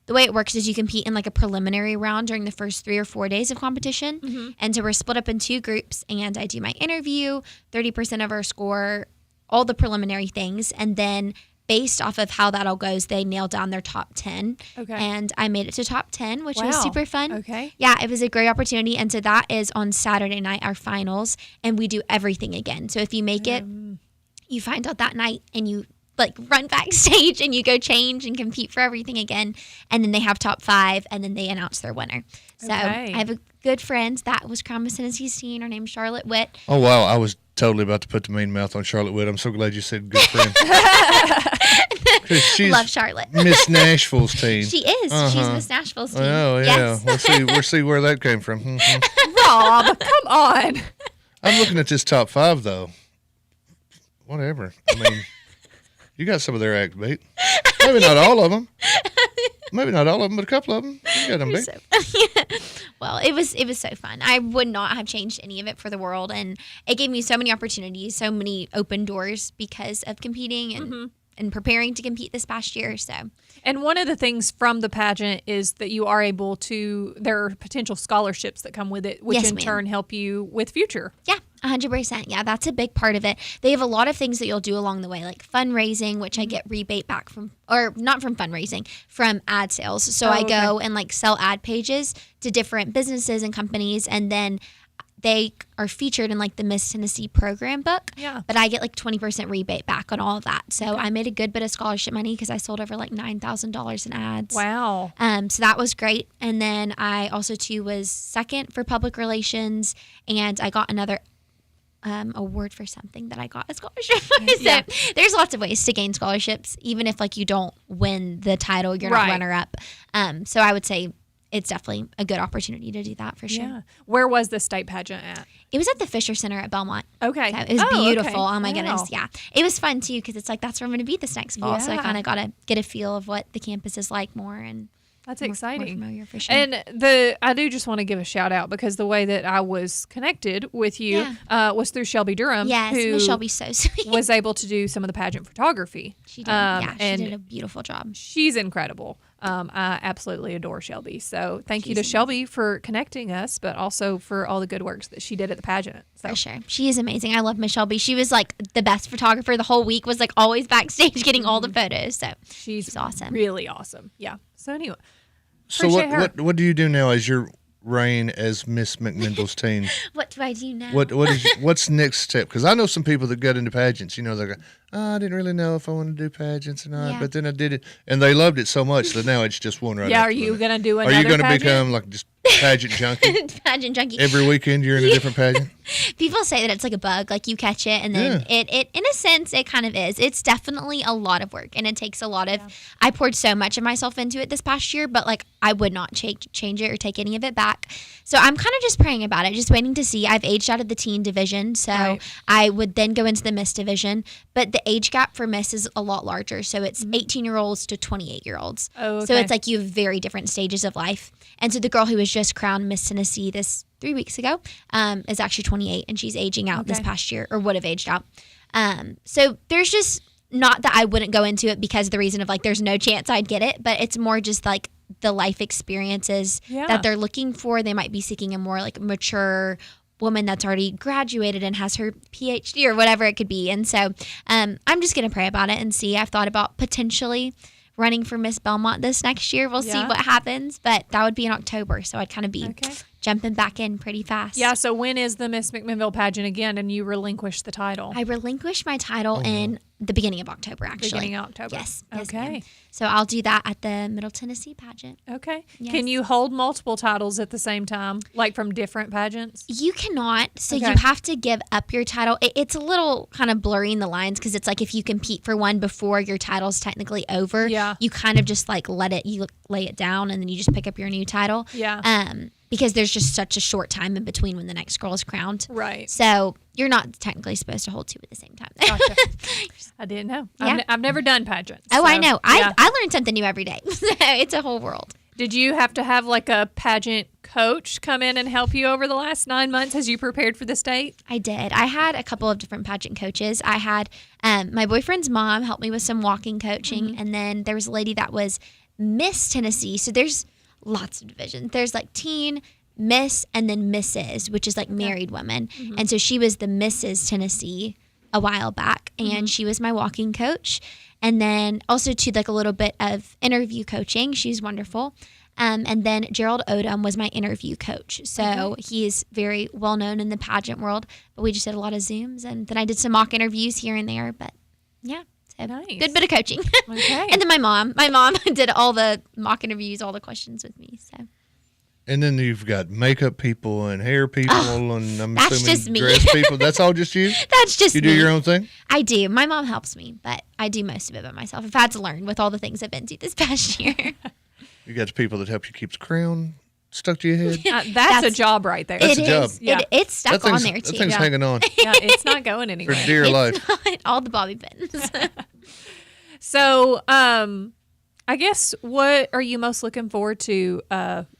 the way it works is you compete in a preliminary round during the first 3 or 4 days of competition. And so we're split up in 2 groups, and I do my interview, 30% of our score, all the preliminary things. And then based off of how that all goes, they nail down their top 10. Okay. And I made it to top 10, which was Wow. super fun. Okay. Yeah, it was a great opportunity. And so that is on Saturday night, our finals, and we do everything again. So if you make it, you find out that night and you run backstage and you go change and compete for everything again. And then they have top 5 and then they announce their winner. So Okay. I have a good friend that was crowned Miss Tennessee's teen. Her name's Charlotte Witt. Oh, wow. I was totally about to put the mean mouth on Charlotte Witt. I'm so glad you said good friend. 'Cause she's Love Charlotte. Miss Nashville's teen. She is. She's Miss Nashville's teen. Oh, yeah. Yes. We'll see where that came from. Rob, come on. I'm looking at this top 5, though. Whatever. I mean, you got some of their act beat. Maybe not all of them. Maybe not all of them, but a couple of them. You got them beat. Well, it was so fun. I would not have changed any of it for the world, and it gave me so many opportunities, so many open doors because of competing and preparing to compete this past year. So, And one of the things from the pageant is that you are able to, there are potential scholarships that come with it, which Yes, in ma'am. turn help you with future. Yeah, 100%. Yeah, that's a big part of it. They have a lot of things that you'll do along the way, like fundraising, which I get rebate back from, or not from fundraising, from ad sales. So I go and like sell ad pages to different businesses and companies, and then they are featured in like the Miss Tennessee program book. Yeah. But I get like 20% rebate back on all of that. So I made a good bit of scholarship money because I sold over like $9,000 in ads. Wow. So that was great. And then I also too was second for public relations, and I got another award for something that I got a scholarship for. So there's lots of ways to gain scholarships, even if like you don't win the title, you're not runner up. So I would say it's definitely a good opportunity to do that for sure. Yeah. Where was the state pageant at? It was at the Fisher Center at Belmont. Okay. So it was beautiful. Okay. Oh my Wow. goodness. Yeah. It was fun too because it's like that's where I'm going to be this next fall. So I Yeah. kind of got to get a feel of what the campus is like more, and That's more exciting. familiar for sure. And I do just want to give a shout out because the way that I was connected with you was through Shelby Durham. Yes, who Miss Shelby's so sweet. was able to do some of the pageant photography. She did. And she did a beautiful job. She's incredible. I absolutely adore Shelby. So thank you to Shelby for connecting us, but also for all the good works that she did at the pageant. So. For sure. She is amazing. I love Miss Shelby. She was like the best photographer the whole week, was like always backstage getting all the photos. So she's awesome. Really awesome. Yeah. So anyway. So what do you do now as your reign as Miss McMinnville's team? What do I do now? What's next step? Because I know some people that got into pageants. You know, they go, I didn't really know if I wanted to do pageants or not, but then I did it, and they loved it so much that now it's just one right. Yeah. after Are you another. going to do another? Are you going to pageant? become like just pageant junkie? Pageant junkie. Every weekend you're in a different pageant. People say that it's like a bug, like you catch it and then it in a sense it kind of is. It's definitely a lot of work and it takes a lot of I poured so much of myself into it this past year, but like I would not change it or take any of it back. So I'm kind of just praying about it, just waiting to see. I've aged out of the teen division, so I would then go into the Miss division, but the age gap for Miss is a lot larger. So it's 18-year-olds to 28-year-olds. Oh, okay. So it's like you have very different stages of life. And so the girl who was just crowned Miss Tennessee this 3 weeks ago is actually 28, and she's aging out this past year, or would have aged out. So there's just not that I wouldn't go into it because of the reason of like there's no chance I'd get it, but it's more just like the life experiences that they're looking for. They might be seeking a more like mature woman that's already graduated and has her PhD or whatever it could be. And so I'm just going to pray about it and see. I've thought about potentially running for Miss Belmont this next year. We'll see what happens, but that would be in October. So I'd kind of be jumping back in pretty fast. Yeah, so when is the Miss McMinnville pageant again and you relinquish the title? I relinquished my title in the beginning of October, actually. Beginning of October. Yes. Okay. Ma'am. So I'll do that at the Middle Tennessee pageant. Okay. Yes. Can you hold multiple titles at the same time, like from different pageants? You cannot. So Okay. you have to give up your title. It's a little kind of blurry in the lines because it's like if you compete for one before your title's technically over, you kind of just like you lay it down and then you just pick up your new title. Yeah. Because there's just such a short time in between when the next girl is crowned. Right. So you're not technically supposed to hold two at the same time. Gotcha. I didn't know. Yeah. I've never done pageants. Oh, so, I know. yeah. I learn something new every day. It's a whole world. Did you have to have like a pageant coach come in and help you over the last 9 months as you prepared for the state? I did. I had a couple of different pageant coaches. I had my boyfriend's mom help me with some walking coaching. And then there was a lady that was Miss Tennessee. So there's lots of divisions. There's like teen, Miss, and then Mrs., which is like married women. And so she was the Mrs. Tennessee a while back, and she was my walking coach. And then also to like a little bit of interview coaching. She's wonderful. And then Gerald Odom was my interview coach. So he's very well known in the pageant world, but we just did a lot of Zooms, and then I did some mock interviews here and there, but yeah. So good bit of coaching. Okay. And then my mom did all the mock interviews, all the questions with me. So And then you've got makeup people and hair people, and I'm that's assuming just me. dress people. That's all just you? That's just you me. do your own thing? I do. My mom helps me, but I do most of it by myself. I've had to learn with all the things I've been through this past year. You got the people that help you keep the crown stuck to your head? That's a job right there. That's a job. Yeah. It's stuck That thing's- on there, too. That thing's hanging on. Yeah, it's not going anywhere. For dear life. Not all the bobby pins. So, I guess what are you most looking forward to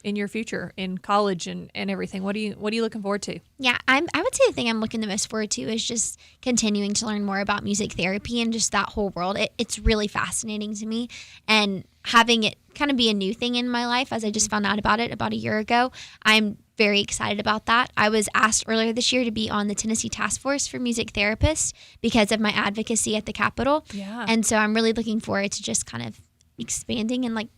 in your future in college and everything? What are you looking forward to? Yeah, I would say the thing I'm looking the most forward to is just continuing to learn more about music therapy and just that whole world. It's really fascinating to me, and having it kind of be a new thing in my life as I just found out about it about a year ago. I'm very excited about that. I was asked earlier this year to be on the Tennessee Task Force for Music Therapists because of my advocacy at the Capitol. Yeah. And so I'm really looking forward to just kind of expanding and like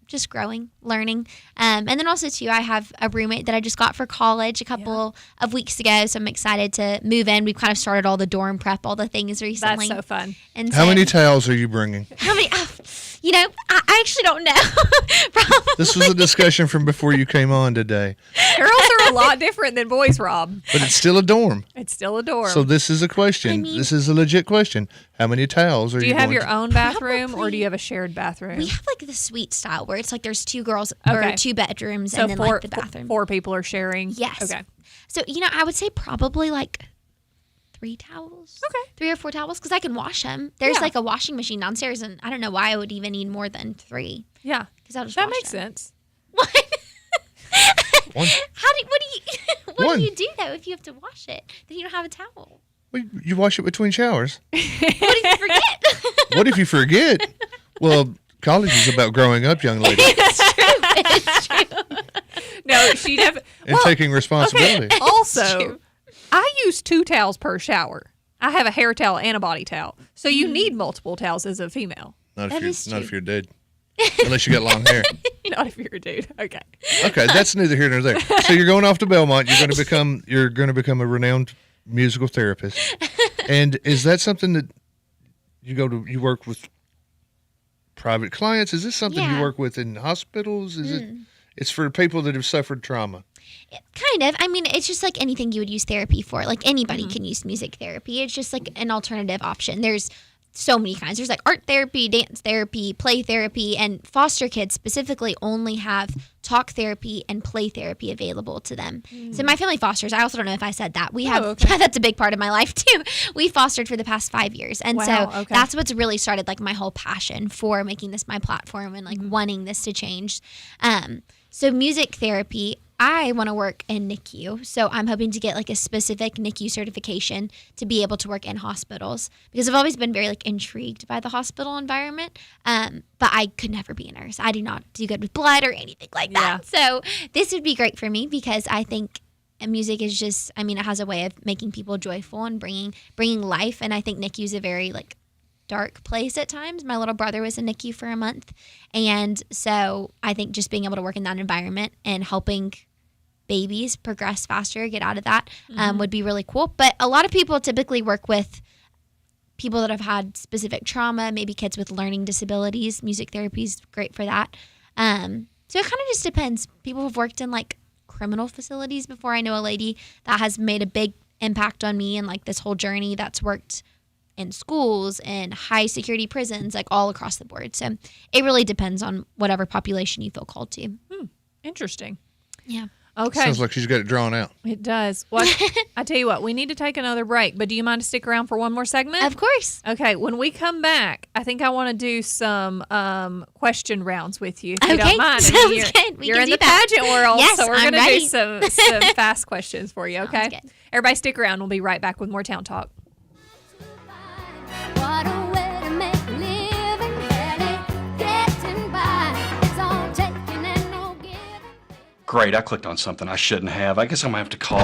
just growing, learning. And then also too, I have a roommate that I just got for college a couple of weeks ago. So I'm excited to move in. We've kind of started all the dorm prep, all the things recently. That's so fun. And How many towels are you bringing? How many? I actually don't know. This was a discussion from before you came on today. Girls are a lot different than boys, Rob. But it's still a dorm. It's still a dorm. So this is a question. This is a legit question. How many towels are you Do you have going your to- own bathroom or do you have a shared bathroom? We have like the suite style where it's like there's two girls or two bedrooms So and then four, like the bathroom. Four people are sharing? Yes. Okay. So, I would say probably like 3 towels. Okay. 3 or 4 towels because I can wash them. There's Yeah. like a washing machine downstairs and I don't know why I would even need more than 3. Yeah. Because I'll just That wash makes them. sense. One. What One. do you do though if you have to wash it? Then you don't have a towel. Well, you wash it between showers. What if you forget? What if you forget? Well, college is about growing up, young lady, It's true. No, she definitely. and taking responsibility. Okay. Also, I use 2 towels per shower. I have a hair towel and a body towel. So you need multiple towels as a female. Not That if is you're not true. if you're dead. Unless you got long hair. Not if you're a dude. Okay. Okay, that's neither here nor there. So you're going off to Belmont. You're going to become a renowned musical therapist. And is that something that you work with private clients? Is this something you Yeah. work with in hospitals? Is it's for people that have suffered trauma? Kind of. I mean, it's just like anything you would use therapy for. Like anybody can use music therapy. It's just like an alternative option. There's so many kinds. There's like art therapy, dance therapy, play therapy, and foster kids specifically only have talk therapy and play therapy available to them. So my family fosters. I also don't know if I said that. We have that's a big part of my life too. We fostered for the past 5 years. And so that's what's really started like my whole passion for making this my platform and like wanting this to change. So music therapy, I want to work in NICU. So I'm hoping to get like a specific NICU certification to be able to work in hospitals because I've always been very like intrigued by the hospital environment. But I could never be a nurse. I do not do good with blood or anything like that. So this would be great for me because I think music is just, I mean, it has a way of making people joyful and bringing life. And I think NICU is a very like dark place at times. My little brother was in NICU for a month. And so I think just being able to work in that environment and helping babies progress faster, get out of that, would be really cool. But a lot of people typically work with people that have had specific trauma, maybe kids with learning disabilities. Music therapy is great for that. So it kind of just depends. People have worked in like criminal facilities before. I know a lady that has made a big impact on me and like this whole journey that's worked in schools and high security prisons, like all across the board. So it really depends on whatever population you feel called to. Interesting. Yeah. Okay. Sounds like she's got it drawn out. It does. Well, I tell you what, we need to take another break, but do you mind to stick around for one more segment? Of course. Okay, when we come back, I think I want to do some question rounds with you, if you Okay, don't mind. sounds you're, good. We You're can in do the that. pageant world, Yes, so we're I'm going to do ready. some fast questions for you, okay? Sounds good. Everybody stick around. We'll be right back with more Town Talk. What a way to make a living, barely getting by. It's all taking and no giving. Great, I clicked on something I shouldn't have. I guess I'm gonna have to call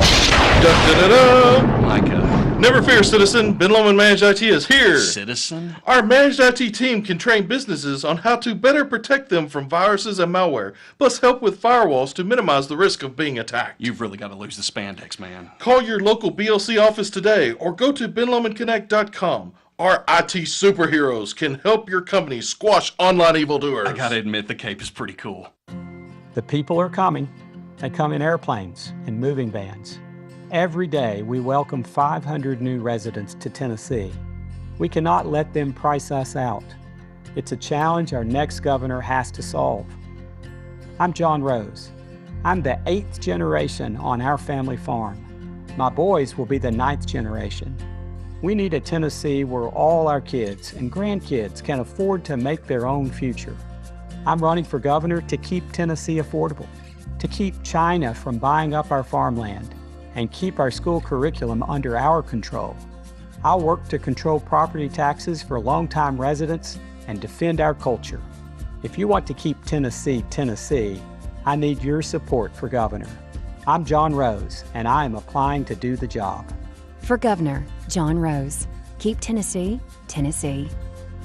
Micah. Never fear, citizen. Ben Lomond Managed IT is here. Citizen? Our Managed IT team can train businesses on how to better protect them from viruses and malware, plus help with firewalls to minimize the risk of being attacked. You've really got to lose the spandex, man. Call your local BLC office today or go to benlomandconnect.com. Our IT superheroes can help your company squash online evildoers. I gotta admit, the cape is pretty cool. The people are coming. They come in airplanes and moving vans. Every day, we welcome 500 new residents to Tennessee. We cannot let them price us out. It's a challenge our next governor has to solve. I'm John Rose. I'm the 8th generation on our family farm. My boys will be the 9th generation. We need a Tennessee where all our kids and grandkids can afford to make their own future. I'm running for governor to keep Tennessee affordable, to keep China from buying up our farmland, and keep our school curriculum under our control. I'll work to control property taxes for longtime residents and defend our culture. If you want to keep Tennessee, Tennessee, I need your support for governor. I'm John Rose, and I am applying to do the job. For Governor, John Rose. Keep Tennessee, Tennessee.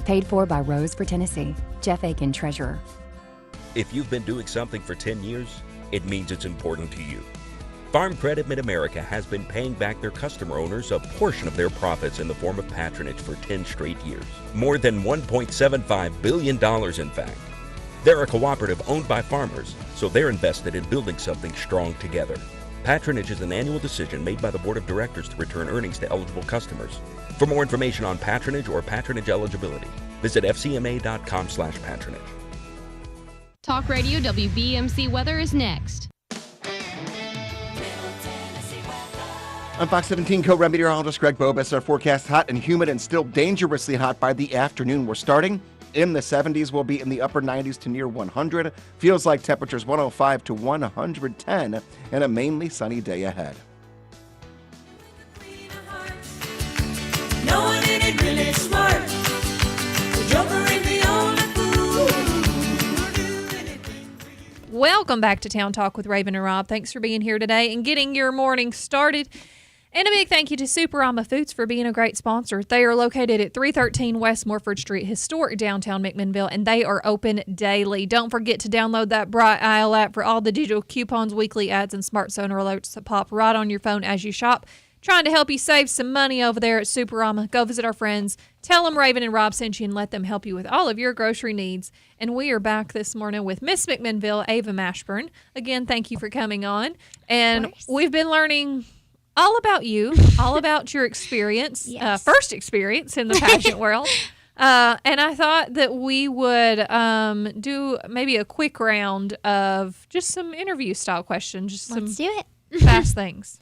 Paid for by Rose for Tennessee. Jeff Aiken, Treasurer. If you've been doing something for 10 years, it means it's important to you. Farm Credit Mid-America has been paying back their customer owners a portion of their profits in the form of patronage for 10 straight years. More than $1.75 billion, in fact. They're a cooperative owned by farmers, so they're invested in building something strong together. Patronage is an annual decision made by the Board of Directors to return earnings to eligible customers. For more information on patronage or patronage eligibility, visit fcma.com/patronage. Talk Radio WBMC weather is next. On Fox 17, co-meteorologist Greg Bobus. Our forecast hot and humid and still dangerously hot by the afternoon. We're starting in the 70s. We'll be in the upper 90s to near 100. Feels like temperatures 105 to 110 and a mainly sunny day ahead. No one in it really smart. The Joker ain't the only fool. Welcome back to Town Talk with Raven and Rob. Thanks for being here today and getting your morning started. And a big thank you to Superama Foods for being a great sponsor. They are located at 313 West Morford Street, historic downtown McMinnville, and they are open daily. Don't forget to download that Bright Aisle app for all the digital coupons, weekly ads, and smart zone alerts that pop right on your phone as you shop. Trying to help you save some money over there at Superama. Go visit our friends. Tell them Raven and Rob sent you and let them help you with all of your grocery needs. And we are back this morning with Miss McMinnville, Ava Mashburn. Again, thank you for coming on. And we've been learning all about you, all about your experience, first experience in the pageant world. And I thought that we would do maybe a quick round of just some interview style questions. Just Let's do it. Fast things.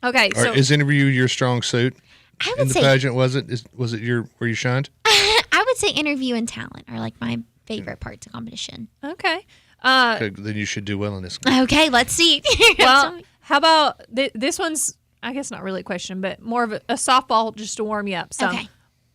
Okay. So Is interview your strong suit I would in the say- pageant? Was it where you shined? I would say interview and talent are like my favorite parts of competition. Okay. Okay, then you should do well in this. Okay, let's see. Well, how about this one's, I guess not really a question, but more of a softball just to warm you up. So, Okay.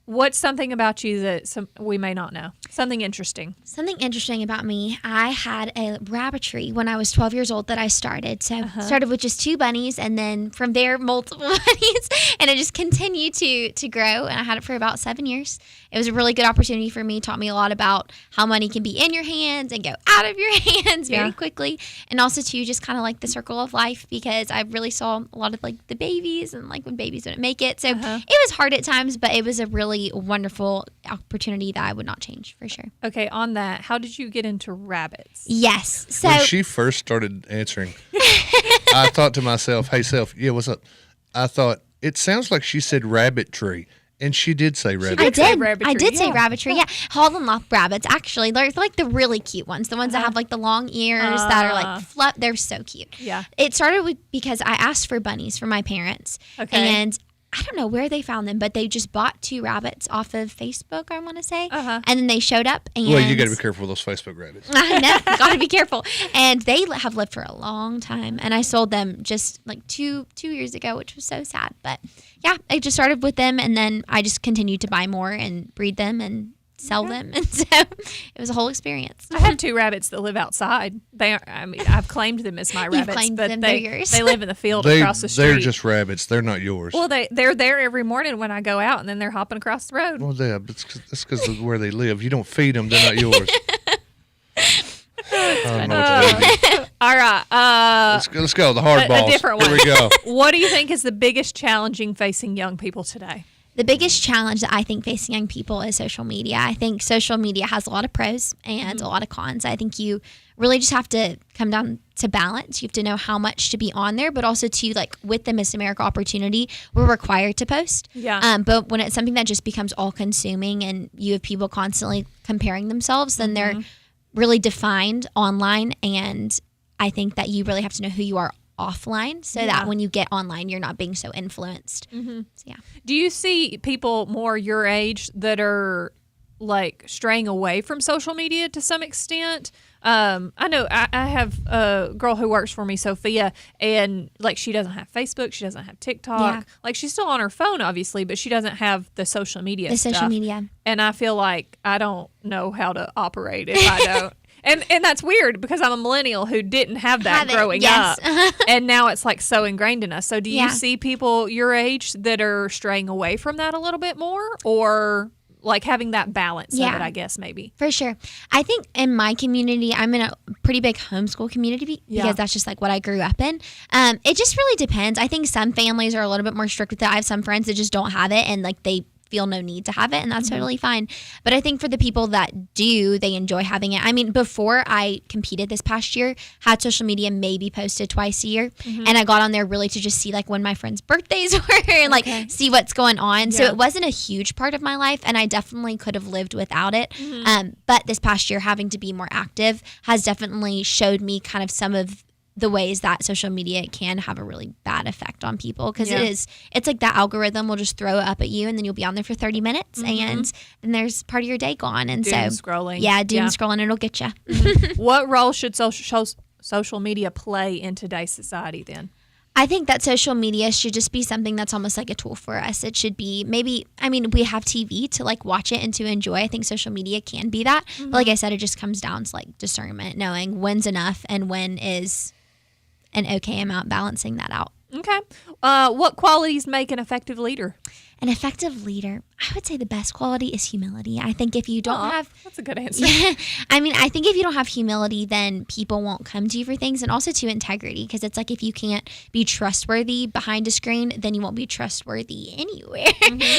what's something about you that we may not know? Something interesting. Something interesting about me, I had a rabbitry when I was 12 years old that I started. So started with just 2 bunnies, and then from there, multiple bunnies, and it just continued to grow, and I had it for about 7 years. It was a really good opportunity for me. Taught me a lot about how money can be in your hands and go out of your hands very quickly, and also too just kind of like the circle of life, because I really saw a lot of like the babies and like when babies didn't make it. So it was hard at times, but it was a really wonderful opportunity that I would not change for sure. Okay, on that, how did you get into rabbits? Yes. So When she first started answering, I thought to myself, "Hey, self, yeah, what's up?" I thought it sounds like she said rabbit tree, and she did say rabbit. I did say rabbitry. Yeah, Holland rabbits. Actually, they're like the really cute ones. The ones that have like the long ears that are like fluff. They're so cute. Yeah. It started with because I asked for bunnies for my parents. Okay. And I don't know where they found them, but they just bought 2 rabbits off of Facebook, I want to say. And then they showed up. And Well, you got to be careful with those Facebook rabbits. I know, got to be careful. And they have lived for a long time. And I sold them just like two years ago, which was so sad. But yeah, I just started with them, and then I just continued to buy more and breed them and sell them. And so it was a whole experience. I have 2 rabbits that live outside. They are, I mean, I've claimed them as my You've rabbits, claimed but them, they they're yours. they live in the field They're across the street. They're just rabbits. They're not yours. Well, they're there every morning when I go out, and then they're hopping across the road. Well, yeah, but that's because of where they live. You don't feed them; they're not yours. I don't know what to do. All right. Let's go. The hard balls. A different one. Here we go. What do you think is the biggest challenging facing young people today? The biggest challenge that I think facing young people is social media. I think social media has a lot of pros and a lot of cons. I think you really just have to come down to balance. You have to know how much to be on there, but also to like with the Miss America opportunity, we're required to post. Yeah. But when it's something that just becomes all consuming and you have people constantly comparing themselves, then they're really defined online. And I think that you really have to know who you are offline so that when you get online, you're not being so influenced. So, yeah. Do you see people more your age that are like straying away from social media to some extent? I know I have a girl who works for me, Sophia, and like she doesn't have Facebook, she doesn't have TikTok. Yeah. Like she's still on her phone, obviously, but she doesn't have the social media The stuff. social media. And I feel like I don't know how to operate if I don't. And that's weird because I'm a millennial who didn't have that growing yes. up. And now it's like so ingrained in us. So do you Yeah. see people your age that are straying away from that a little bit more, or like having that balance of it, I guess, maybe? For sure. I think in my community, I'm in a pretty big homeschool community because that's just like what I grew up in. It just really depends. I think some families are a little bit more strict with it. I have some friends that just don't have it and like they feel no need to have it, and that's totally fine. But I think for the people that do, they enjoy having it. I mean, before I competed this past year, had social media maybe posted twice a year, and I got on there really to just see like when my friends' birthdays were and like see what's going on. So it wasn't a huge part of my life, and I definitely could have lived without it. But this past year, having to be more active has definitely showed me kind of some of the ways that social media can have a really bad effect on people, because it's like that algorithm will just throw it up at you, and then you'll be on there for 30 minutes and then there's part of your day gone. And Doom scrolling. Scrolling, it'll get you. What role should social media play in today's society then? I think that social media should just be something that's almost like a tool for us. It should be we have TV to like watch it and to enjoy. I think social media can be that. But like I said, it just comes down to like discernment, knowing when's enough and when is an okay amount, balancing that out. Okay. What qualities make an effective leader? An effective leader, I would say the best quality is humility. I think if you don't have... That's a good answer. I think if you don't have humility, then people won't come to you for things. And also to integrity, because it's like if you can't be trustworthy behind a screen, then you won't be trustworthy anywhere.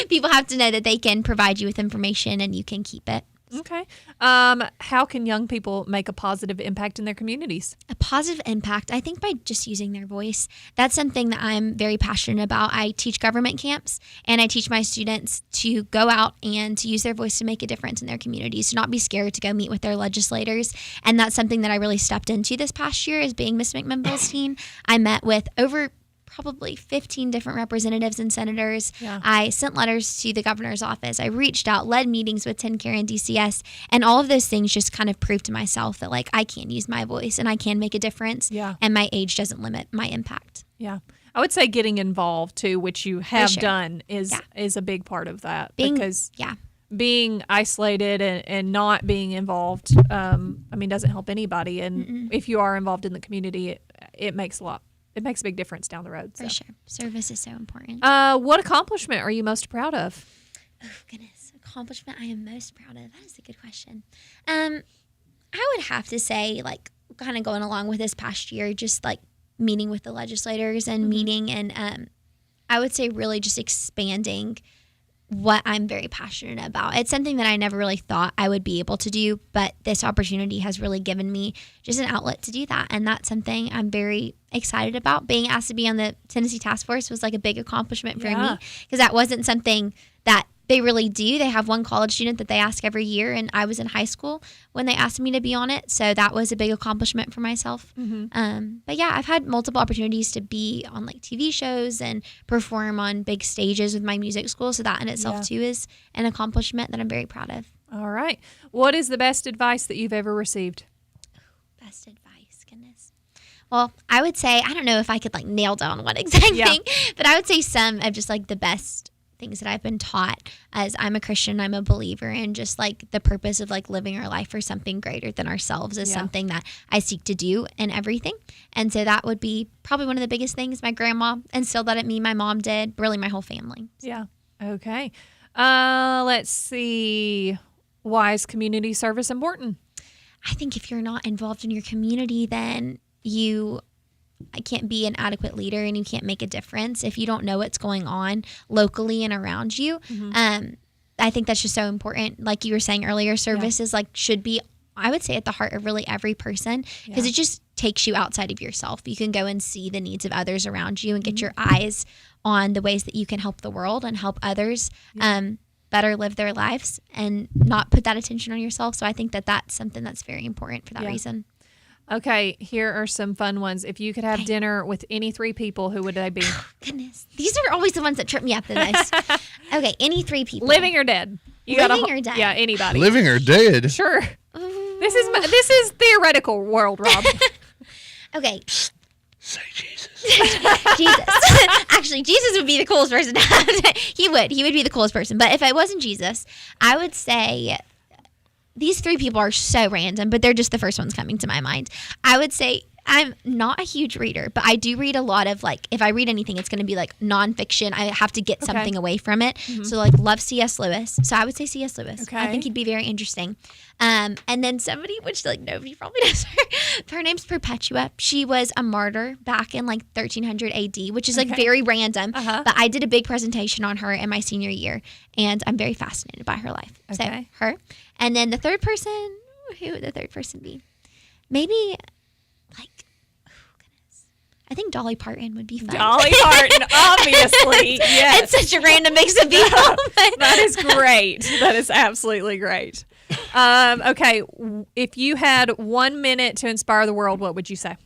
People have to know that they can provide you with information and you can keep it. Okay. How can young people make a positive impact in their communities? A positive impact, I think, by just using their voice. That's something that I'm very passionate about. I teach government camps, and I teach my students to go out and to use their voice to make a difference in their communities, to not be scared to go meet with their legislators. And that's something that I really stepped into this past year as being Miss McMinnville's teen. I met with over probably 15 different representatives and senators. I sent letters to the governor's office. I reached out, led meetings with TennCare and DCS, and all of those things just kind of proved to myself that like I can use my voice and I can make a difference. And my age doesn't limit my impact. Yeah. I would say getting involved too, which you have done, is a big part of that. Because being isolated and not being involved, doesn't help anybody. And if you are involved in the community, it makes a big difference down the road. For sure. Service is so important. What accomplishment are you most proud of? Oh, goodness. Accomplishment I am most proud of. That is a good question. I would have to say, like, kind of going along with this past year, just like meeting with the legislators and meeting and I would say really just expanding what I'm very passionate about. It's something that I never really thought I would be able to do, but this opportunity has really given me just an outlet to do that. And that's something I'm very excited about. Being asked to be on the Tennessee Task Force was like a big accomplishment for me, because that wasn't something that they really do. They have one college student that they ask every year, and I was in high school when they asked me to be on it. So that was a big accomplishment for myself. But yeah, I've had multiple opportunities to be on like TV shows and perform on big stages with my music school. So that in itself too is an accomplishment that I'm very proud of. All right. What is the best advice that you've ever received? Best advice, goodness. Well, I would say, I don't know if I could like nail down one exact thing, but I would say some of just like the best things that I've been taught. As I'm a Christian, I'm a believer, and just like the purpose of like living our life for something greater than ourselves is something that I seek to do in everything. And so that would be probably one of the biggest things. My grandma instilled that at me, my mom did, really my whole family. Yeah. Okay. Let's see. Why is community service important? I think if you're not involved in your community, then you can't be an adequate leader and you can't make a difference if you don't know what's going on locally and around you. I think that's just so important. Like you were saying earlier, services like should be, I would say, at the heart of really every person, because it just takes you outside of yourself. You can go and see the needs of others around you and get your eyes on the ways that you can help the world and help others better live their lives and not put that attention on yourself. So I think that that's something that's very important for that reason. Okay, here are some fun ones. If you could have dinner with any three people, who would they be? Goodness. These are always the ones that trip me up the most. Okay, any three people. Living or dead? Living or dead? Yeah, anybody. Living or dead? Sure. This is theoretical world, Rob. Okay. Say Jesus. Jesus. Actually, Jesus would be the coolest person. He would be the coolest person. But if it wasn't Jesus, I would say these three people are so random, but they're just the first ones coming to my mind. I would say I'm not a huge reader, but I do read a lot of, like, if I read anything, it's going to be like nonfiction. I have to get something away from it. Mm-hmm. So, like, love C.S. Lewis. So I would say C.S. Lewis. Okay. I think he'd be very interesting. And then somebody, which, like, nobody probably knows her. Her name's Perpetua. She was a martyr back in, like, 1300 AD, which is, like, very random. But I did a big presentation on her in my senior year, and I'm very fascinated by her life. So, her. And then the third person, who would the third person be? Maybe... I think Dolly Parton would be fun. Dolly Parton, obviously. Yes. It's such a random mix of people. That is great. That is absolutely great. Okay, if you had 1 minute to inspire the world, what would you say?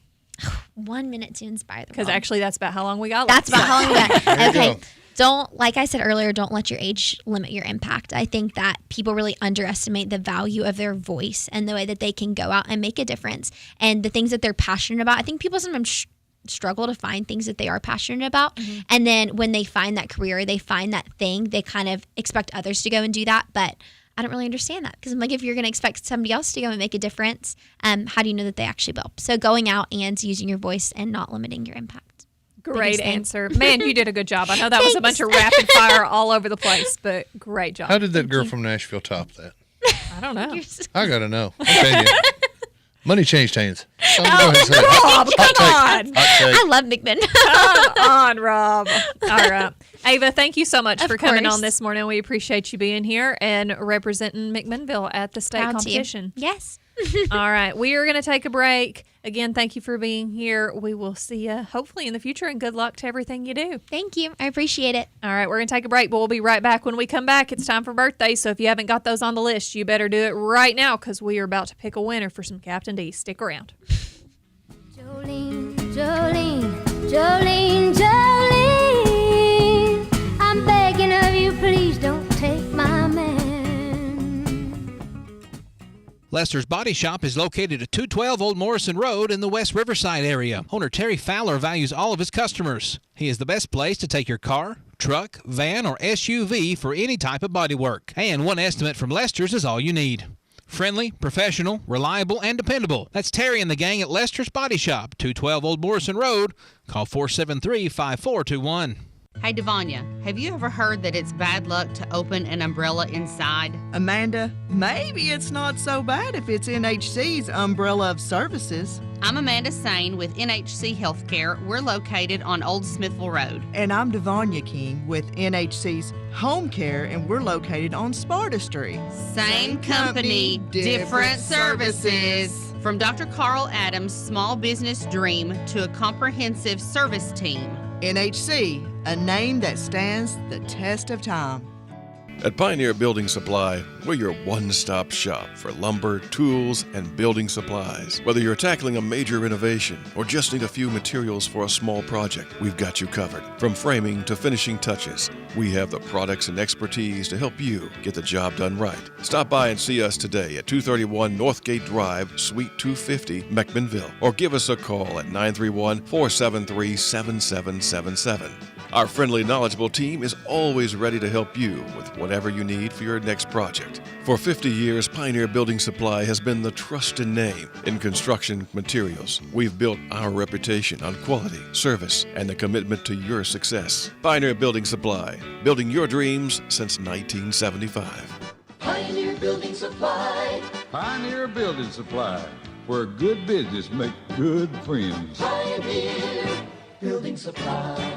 1 minute to inspire the world. Because actually, that's about how long we got left. That's about how long we got. There you Okay. go. Don't, like I said earlier, don't let your age limit your impact. I think that people really underestimate the value of their voice and the way that they can go out and make a difference and the things that they're passionate about. I think people sometimes struggle to find things that they are passionate about. And then when they find that career, they find that thing, they kind of expect others to go and do that. But I don't really understand that because I'm like, if you're going to expect somebody else to go and make a difference, how do you know that they actually will? So going out and using your voice and not limiting your impact. Great answer. Man, you did a good job. I know that was a bunch of rapid fire all over the place, but great job. How did that girl from Nashville top that? I don't know. I got to know. I'm telling you. Money changed hands. Go ahead and say it. Rob, come on. Hot take. I love McMinn. Come on, Rob. All right. Ava, thank you so much for coming course. on this morning. We appreciate you being here and representing McMinnville at the state Proud to. competition. Yes. All right. We are going to take a break. Again, thank you for being here. We will see you hopefully in the future, and good luck to everything you do. Thank you. I appreciate it. All right. We're going to take a break, but we'll be right back. When we come back, it's time for birthdays. So if you haven't got those on the list, you better do it right now because we are about to pick a winner for some Captain D. Stick around. Jolene, Jolene, Jolene, Jolene, I'm begging of you, please don't take my man. Lester's Body Shop is located at 212 Old Morrison Road in the West Riverside area. Owner Terry Fowler values all of his customers. He is the best place to take your car, truck, van, or SUV for any type of body work. And one estimate from Lester's is all you need. Friendly, professional, reliable, and dependable. That's Terry and the gang at Lester's Body Shop, 212 Old Morrison Road. Call 473-5421. Hey, Devanya, have you ever heard that it's bad luck to open an umbrella inside? Amanda, maybe it's not so bad if it's NHC's umbrella of services. I'm Amanda Sane with NHC Healthcare. We're located on Old Smithville Road. And I'm Devanya King with NHC's Home Care, and we're located on Sparta Street. Same company, different services. From Dr. Carl Adams' small business dream to a comprehensive service team. NHC, a name that stands the test of time. At Pioneer Building Supply, we're your one-stop shop for lumber, tools, and building supplies. Whether you're tackling a major renovation or just need a few materials for a small project, we've got you covered. From framing to finishing touches, we have the products and expertise to help you get the job done right. Stop by and see us today at 231 Northgate Drive, Suite 250, McMinnville, or give us a call at 931-473-7777. Our friendly, knowledgeable team is always ready to help you with whatever you need for your next project. For 50 years, Pioneer Building Supply has been the trusted name in construction materials. We've built our reputation on quality, service, and the commitment to your success. Pioneer Building Supply, building your dreams since 1975. Pioneer Building Supply. Pioneer Building Supply, where good business make good friends. Pioneer Building Supply.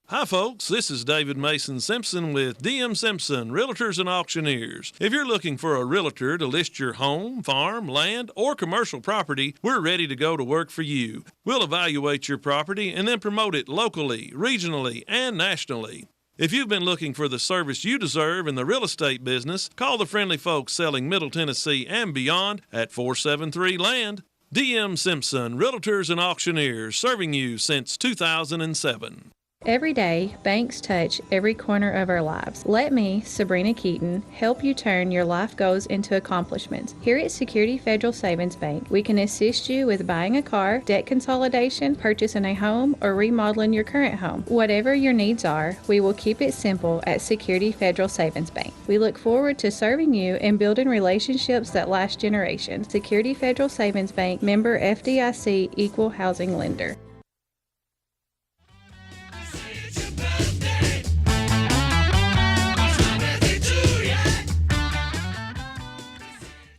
Hi folks, this is David Mason Simpson with DM Simpson, Realtors and Auctioneers. If you're looking for a realtor to list your home, farm, land, or commercial property, we're ready to go to work for you. We'll evaluate your property and then promote it locally, regionally, and nationally. If you've been looking for the service you deserve in the real estate business, call the friendly folks selling Middle Tennessee and beyond at 473-LAND. DM Simpson, Realtors and Auctioneers, serving you since 2007. Every day, banks touch every corner of our lives. Let me, Sabrina Keaton, help you turn your life goals into accomplishments. Here at Security Federal Savings Bank, we can assist you with buying a car, debt consolidation, purchasing a home, or remodeling your current home. Whatever your needs are, we will keep it simple at Security Federal Savings Bank. We look forward to serving you and building relationships that last generations. Security Federal Savings Bank, member FDIC, equal housing lender.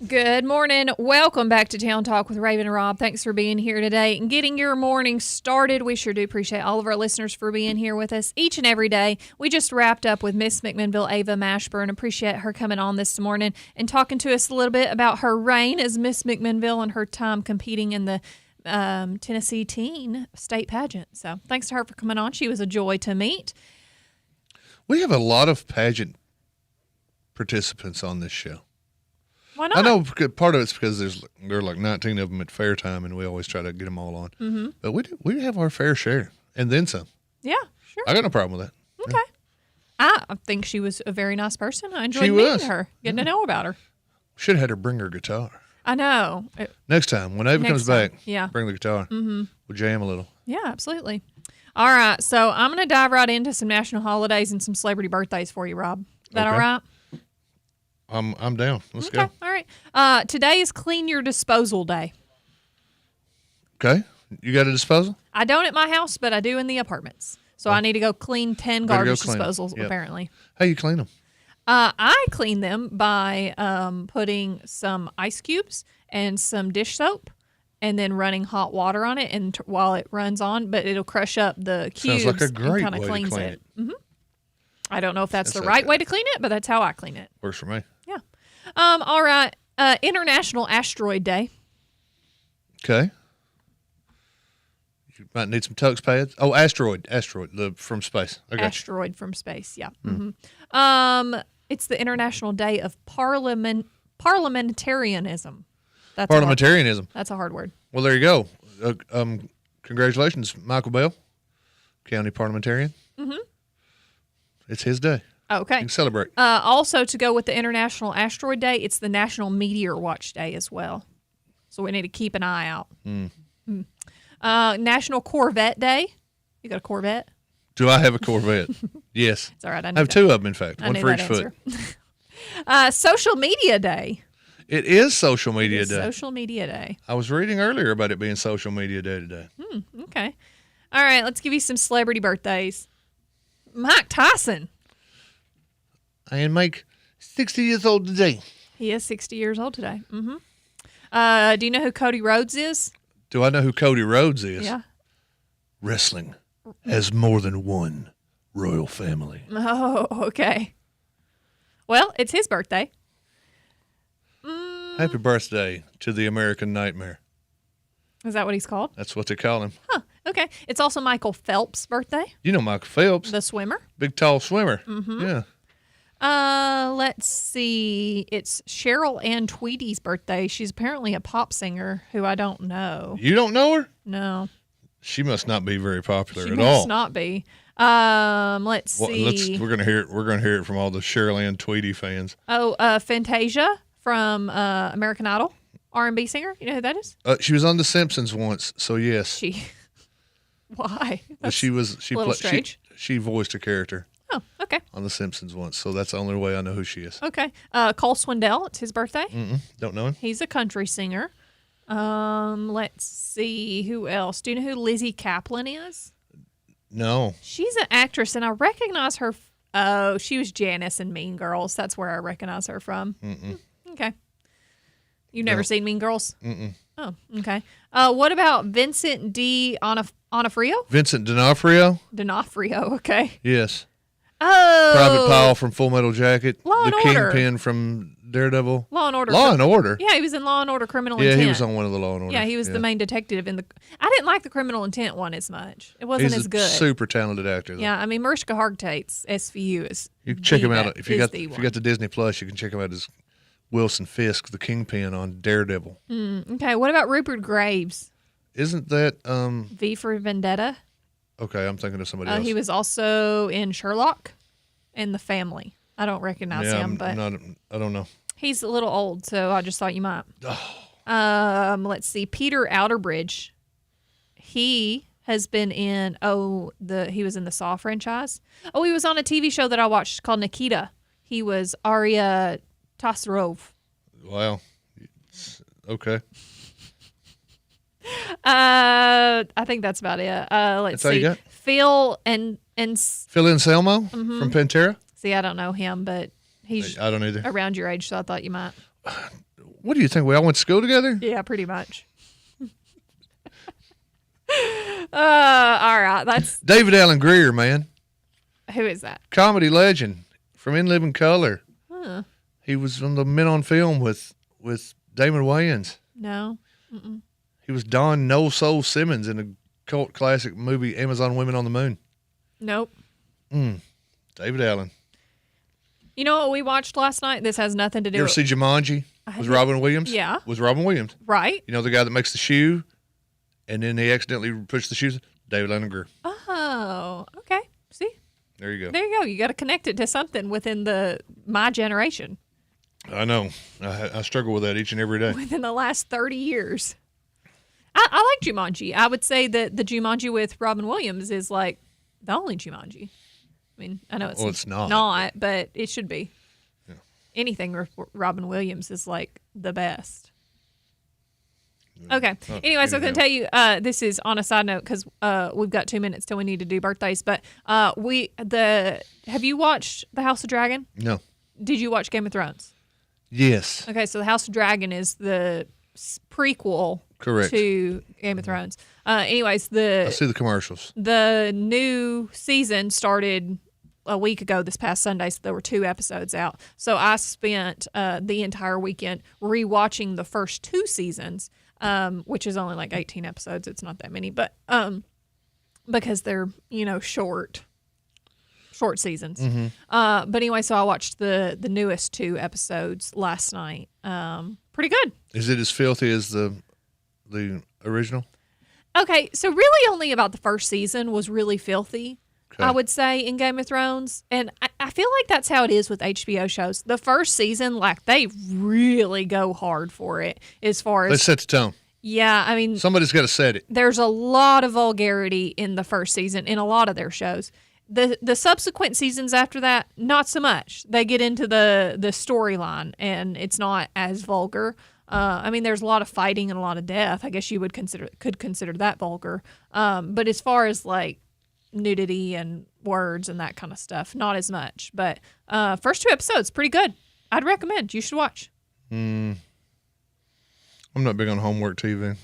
Good morning. Welcome back to Town Talk with Raven and Rob. Thanks for being here today and getting your morning started. We sure do appreciate all of our listeners for being here with us each and every day. We just wrapped up with Miss McMinnville, Ava Mashburn. Appreciate her coming on this morning and talking to us a little bit about her reign as Miss McMinnville and her time competing in the Tennessee Teen State Pageant. So thanks to her for coming on. She was a joy to meet. We have a lot of pageant participants on this show. Why not? I know part of it's because there are like 19 of them at fair time, and we always try to get them all on. Mm-hmm. But we have our fair share, and then some. Yeah, sure. I got no problem with that. Okay. I think she was a very nice person. I enjoyed She meeting was. her, getting to know about her. Should have had her bring her guitar. I know. Next time, when Ava Next comes time, back, yeah. bring the guitar. Mm-hmm. We'll jam a little. Yeah, absolutely. All right, so I'm going to dive right into some national holidays and some celebrity birthdays for you, Rob. Is that all right? I'm down. Let's Okay, go. all right. Today is Clean Your Disposal Day. Okay. You got a disposal? I don't at my house, but I do in the apartments. So I need to go clean 10 Better go garbage clean 'em. disposals, Yep. apparently. How you clean them? I clean them by putting some ice cubes and some dish soap and then running hot water on it and while it runs on, but it'll crush up the cubes. Sounds like a great and kind way of to cleans clean it. it. Mm-hmm. I don't know if that's the That's right okay. way to clean it, but that's how I clean it. Works for me. Yeah. All right. International Asteroid Day. Okay. You might need some tux pads. Oh, asteroid, from space. I got you. Asteroid from space, yeah. Mm-hmm. It's the International Day of Parliamentarianism. That's Parliamentarianism. That's a hard word. Well, there you go. Congratulations, Michael Bell, county parliamentarian. Mm-hmm. It's his day. Okay. You can celebrate. Also, to go with the International Asteroid Day, it's the National Meteor Watch Day as well. So we need to keep an eye out. National Corvette Day. You got a Corvette? Do I have a Corvette? Yes. It's all right. I have two of them, in fact. I One knew for that each foot. answer. Social Media Day. It is Social Media It is Day. Social Media Day. I was reading earlier about it being Social Media Day today. Okay. All right. Let's give you some celebrity birthdays. Mike Tyson. I am Mike, 60 years old today. He is 60 years old today. Mm-hmm. Do you know who Cody Rhodes is? Do I know who Cody Rhodes is? Yeah. Wrestling has more than one royal family. Oh, okay. Well, it's his birthday. Happy birthday to the American Nightmare. Is that what he's called? That's what they call him. Huh. Okay. It's also Michael Phelps' birthday. You know Michael Phelps. The swimmer. Big, tall swimmer. Mm-hmm. Yeah. Let's see. It's Cheryl Ann Tweedy's birthday. She's apparently a pop singer who I don't know. You don't know her? No. She must not be very popular She at must all. not be. Let's see. We're gonna hear it from all the Cheryl Ann Tweedy fans. Oh, Fantasia from American Idol, R&B singer. You know who that is? She was on The Simpsons once, so yes. Why? But she strange. she voiced a character. Oh, okay. On The Simpsons once, so that's the only way I know who she is. Okay. Cole Swindell. It's his birthday. Don't know him. He's a country singer. Let's see. Who else? Do you know who Lizzie Kaplan is? No. She's an actress, and I recognize her. Oh, she was Janice in Mean Girls. That's where I recognize her from. Okay. You've never seen Mean Girls? Oh, okay. What about Vincent D'Onofrio? Vincent D'Onofrio? D'Onofrio, okay. Yes. Oh. Private Powell from Full Metal Jacket. Law and the Order. Kingpin from Daredevil. Law and Order. Law and Order? Yeah, he was in Law and Order Criminal Yeah, Intent. he was on one of the Law and Order. Yeah, he was the main detective in the... I didn't like the Criminal Intent one as much. It wasn't He's as a good. super talented actor, though. Yeah, I mean, Mariska Hargitate's SVU is... You can check him out. that If you is got the Disney Plus, you can check him out as Wilson Fisk, the Kingpin on Daredevil. Okay, what about Rupert Graves? Isn't that... V for Vendetta? Okay, I'm thinking of somebody else. He was also in Sherlock and The Family. I don't recognize him, but I don't know. he's a little old, so I just thought you might. Let's see. Peter Outerbridge. He has been in he was in the Saw franchise. Oh, he was on a TV show that I watched called Nikita. He was Arya Tasarov. Wow. Okay. I think that's about it. Let's That's all you see. got? Phil Phil Anselmo Mhm. from Pantera. See, I don't know him, but he's I don't either. around your age, so I thought you might. What do you think? We all went to school together? Yeah, pretty much. All right. That's David Allen Greer, man. who is that? Comedy legend from In Living Color. Huh. He was on the Men on Film with Damon Wayans. No. Mm-mm. He was Don No Soul Simmons in the cult classic movie Amazon Women on the Moon. Nope. David Allen. You know what we watched last night? This has nothing to do You ever with see Jumanji with Robin Williams? Yeah. With Robin Williams. Right. You know the guy that makes the shoe and then he accidentally pushed the shoes? David Allen Greer. Oh, okay. See? There you go. There you go. You got to connect it to something within my generation, I know. I struggle with that each and every day. within the last 30 years. I like Jumanji. I would say that the Jumanji with Robin Williams is like the only Jumanji. I mean, I know it's not, but it should be. Yeah. Anything with Robin Williams is like the best. Okay. Oh, Anyways, I was going to tell you, this is on a side note because we've got 2 minutes till we need to do birthdays. But have you watched The House of Dragon? No. Did you watch Game of Thrones? Yes. Okay, so The House of Dragon is the prequel Correct. to Game of Thrones. Anyways, I see the commercials. the new season started a week ago this past Sunday, so there were 2 episodes out. So I spent the entire weekend rewatching the first 2 seasons, which is only like 18 episodes. It's not that many, but because they're, short seasons. Mm-hmm. But anyway, so I watched the newest 2 episodes last night. Pretty good. Is it as filthy as the original? Okay, so really only about the first season was really filthy, I would say, in Game of Thrones. And I feel like that's how it is with HBO shows. The first season, like, they really go hard for it as far as... They set the tone. Yeah, I mean... Somebody's got to set it. There's a lot of vulgarity in the first season in a lot of their shows. The subsequent seasons after that, not so much. They get into the storyline, and it's not as vulgar. I mean, there's a lot of fighting and a lot of death. I guess you could consider that vulgar. But as far as like nudity and words and that kind of stuff, not as much. But first 2 episodes, pretty good. I'd recommend. You should watch. I'm not big on homework TV.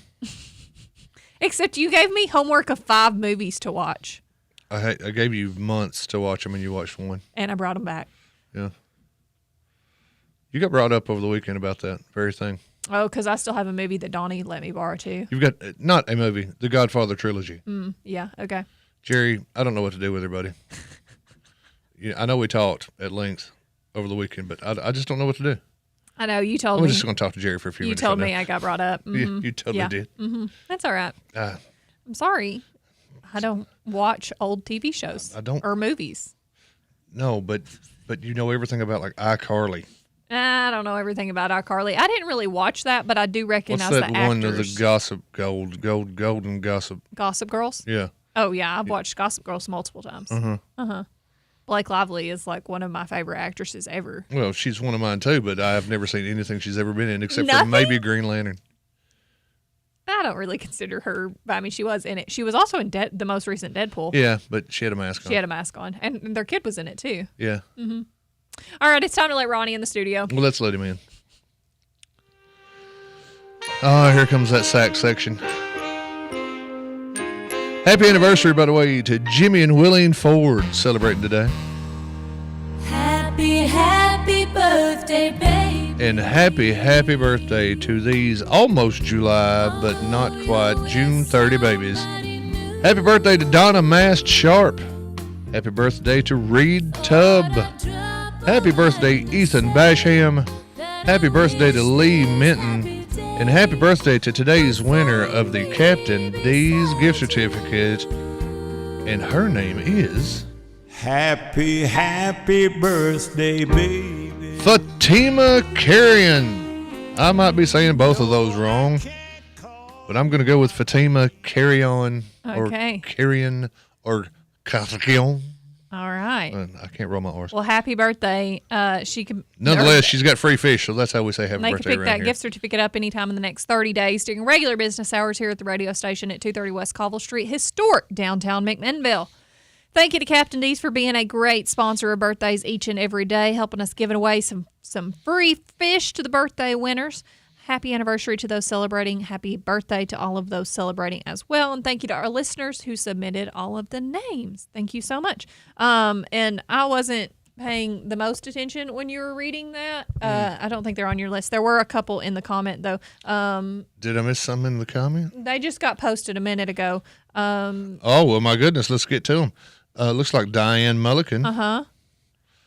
Except you gave me homework of 5 movies to watch. I gave you months to watch them and you watched 1. And I brought them back. Yeah. You got brought up over the weekend about that very thing. Oh, because I still have a movie that Donnie let me borrow too. You've got, not a movie, the Godfather trilogy. Yeah, okay. Jerry, I don't know what to do with her, buddy. I know we talked at length over the weekend, but I just don't know what to do. I know, you told me. I'm just going to talk to Jerry for a few minutes. You told right me now. I got brought up. You totally did. That's all right. I'm sorry. I don't watch old TV shows. I don't. Or movies. No, but you know everything about like iCarly. I don't know everything about iCarly. I didn't really watch that, but I do recognize What's that the one actors. of the gossip golden gossip? Gossip Girls? Yeah. Oh, yeah. I've watched Gossip Girls multiple times. Blake Lively is like one of my favorite actresses ever. Well, she's one of mine too, but I have never seen anything she's ever been in except for Nothing? maybe Green Lantern. I don't really consider her, I mean, she was in it. She was also in the most recent Deadpool. Yeah, but she had a mask on. She had a mask on. And their kid was in it too. Yeah. All right, it's time to let Ronnie in the studio. Well, let's let him in. Oh, here comes that sax section. Happy anniversary, by the way, to Jimmy and Willeen Ford celebrating today. Happy birthday, baby. And happy birthday to these almost July, but not quite June 30 babies. Happy birthday to Donna Mast Sharp. Happy birthday to Reed Tubb. Happy birthday, Ethan Basham. Happy birthday to Lee Minton. And happy birthday to today's winner of the Captain D's gift certificate, And her name is Happy birthday, baby. Fatima Carrion. I might be saying both of those wrong, but I'm going to go with Fatima Carrion or Carrion or Carrion. All right. I can't roll my R's. Well, happy birthday. She can. Nonetheless, she's got free fish, so that's how we say happy They birthday can pick around that here. gift certificate up anytime in the next 30 days during regular business hours here at the radio station at 230 West Colville Street, historic downtown McMinnville. Thank you to Captain D's for being a great sponsor of birthdays each and every day, helping us giving away some free fish to the birthday winners. Happy anniversary to those celebrating. Happy birthday to all of those celebrating as well. And thank you to our listeners who submitted all of the names. Thank you so much. And I wasn't paying the most attention when you were reading that. I don't think they're on your list. There were a couple in the comment, though. Did I miss something in the comment? They just got posted a minute ago. Oh, well, my goodness. Let's get to them. Looks like Diane Mulligan. Uh-huh.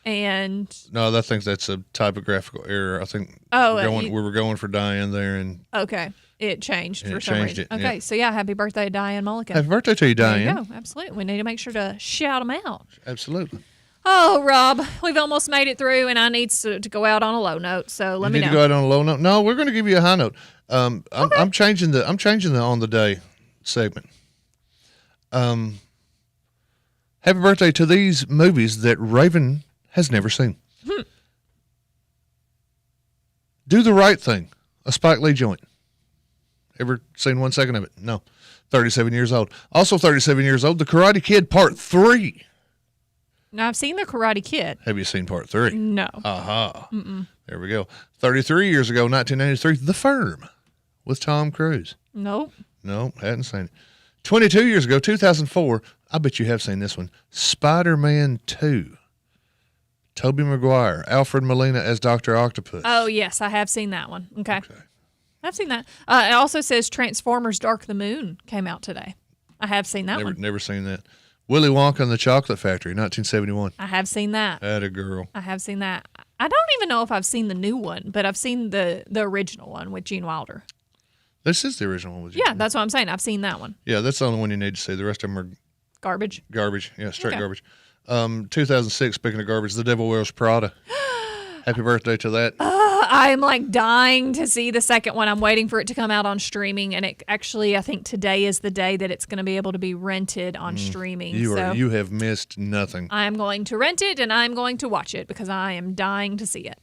And no, I think that's a typographical error. I think we were going for Diane there, and okay, it changed for some changed reason. it, Okay, yeah. so happy birthday, Diane Mulligan. Happy birthday to you, Diane. There you go. Absolutely. We need to make sure to shout them out. Absolutely. Oh, Rob, we've almost made it through, and I need to go out on a low note. So let you me need know. to go out on a low note. No, we're going to give you a high note. I'm changing the on the day segment. Happy birthday to these movies that Raven has never seen. Do the Right Thing, a Spike Lee joint. Ever seen 1 second of it? No. 37 years old. Also 37 years old, The Karate Kid Part 3. Now, I've seen The Karate Kid. Have you seen Part 3? No. Aha. Mm-mm. There we go. 33 years ago, 1993, The Firm with Tom Cruise. Nope. No, hadn't seen it. 22 years ago, 2004, I bet you have seen this one, Spider-Man 2. Tobey Maguire, Alfred Molina as Dr. Octopus. Oh, yes, I have seen that one. Okay. I've seen that. It also says Transformers Dark of the Moon came out today. I have seen that one. Never seen that. Willy Wonka and the Chocolate Factory, 1971. I have seen that. Atta girl. I have seen that. I don't even know if I've seen the new one, but I've seen the original one with Gene Wilder. This is the original one with Yeah, that's what I'm saying. I've seen that one. Yeah, that's the only one you need to see. The rest of them are Garbage. garbage. Yeah, straight Okay. garbage. 2006, speaking of garbage, The Devil Wears Prada. Happy birthday to that. I'm like dying to see the second one. I'm waiting for it to come out on streaming, and it actually, I think today is the day that it's going to be able to be rented on streaming. You have missed nothing. I'm going to rent it, and I'm going to watch it because I am dying to see it.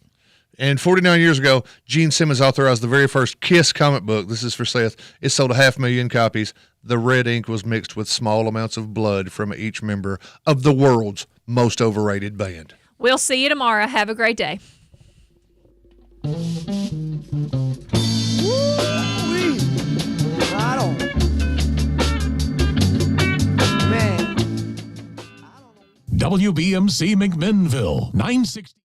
And 49 years ago, Gene Simmons authorized the very first Kiss comic book. This is for Seth. It sold 500,000 copies. The red ink was mixed with small amounts of blood from each member of the world's most overrated band. We'll see you tomorrow. Have a great day. Right on. Man. WBMC McMinnville, 960.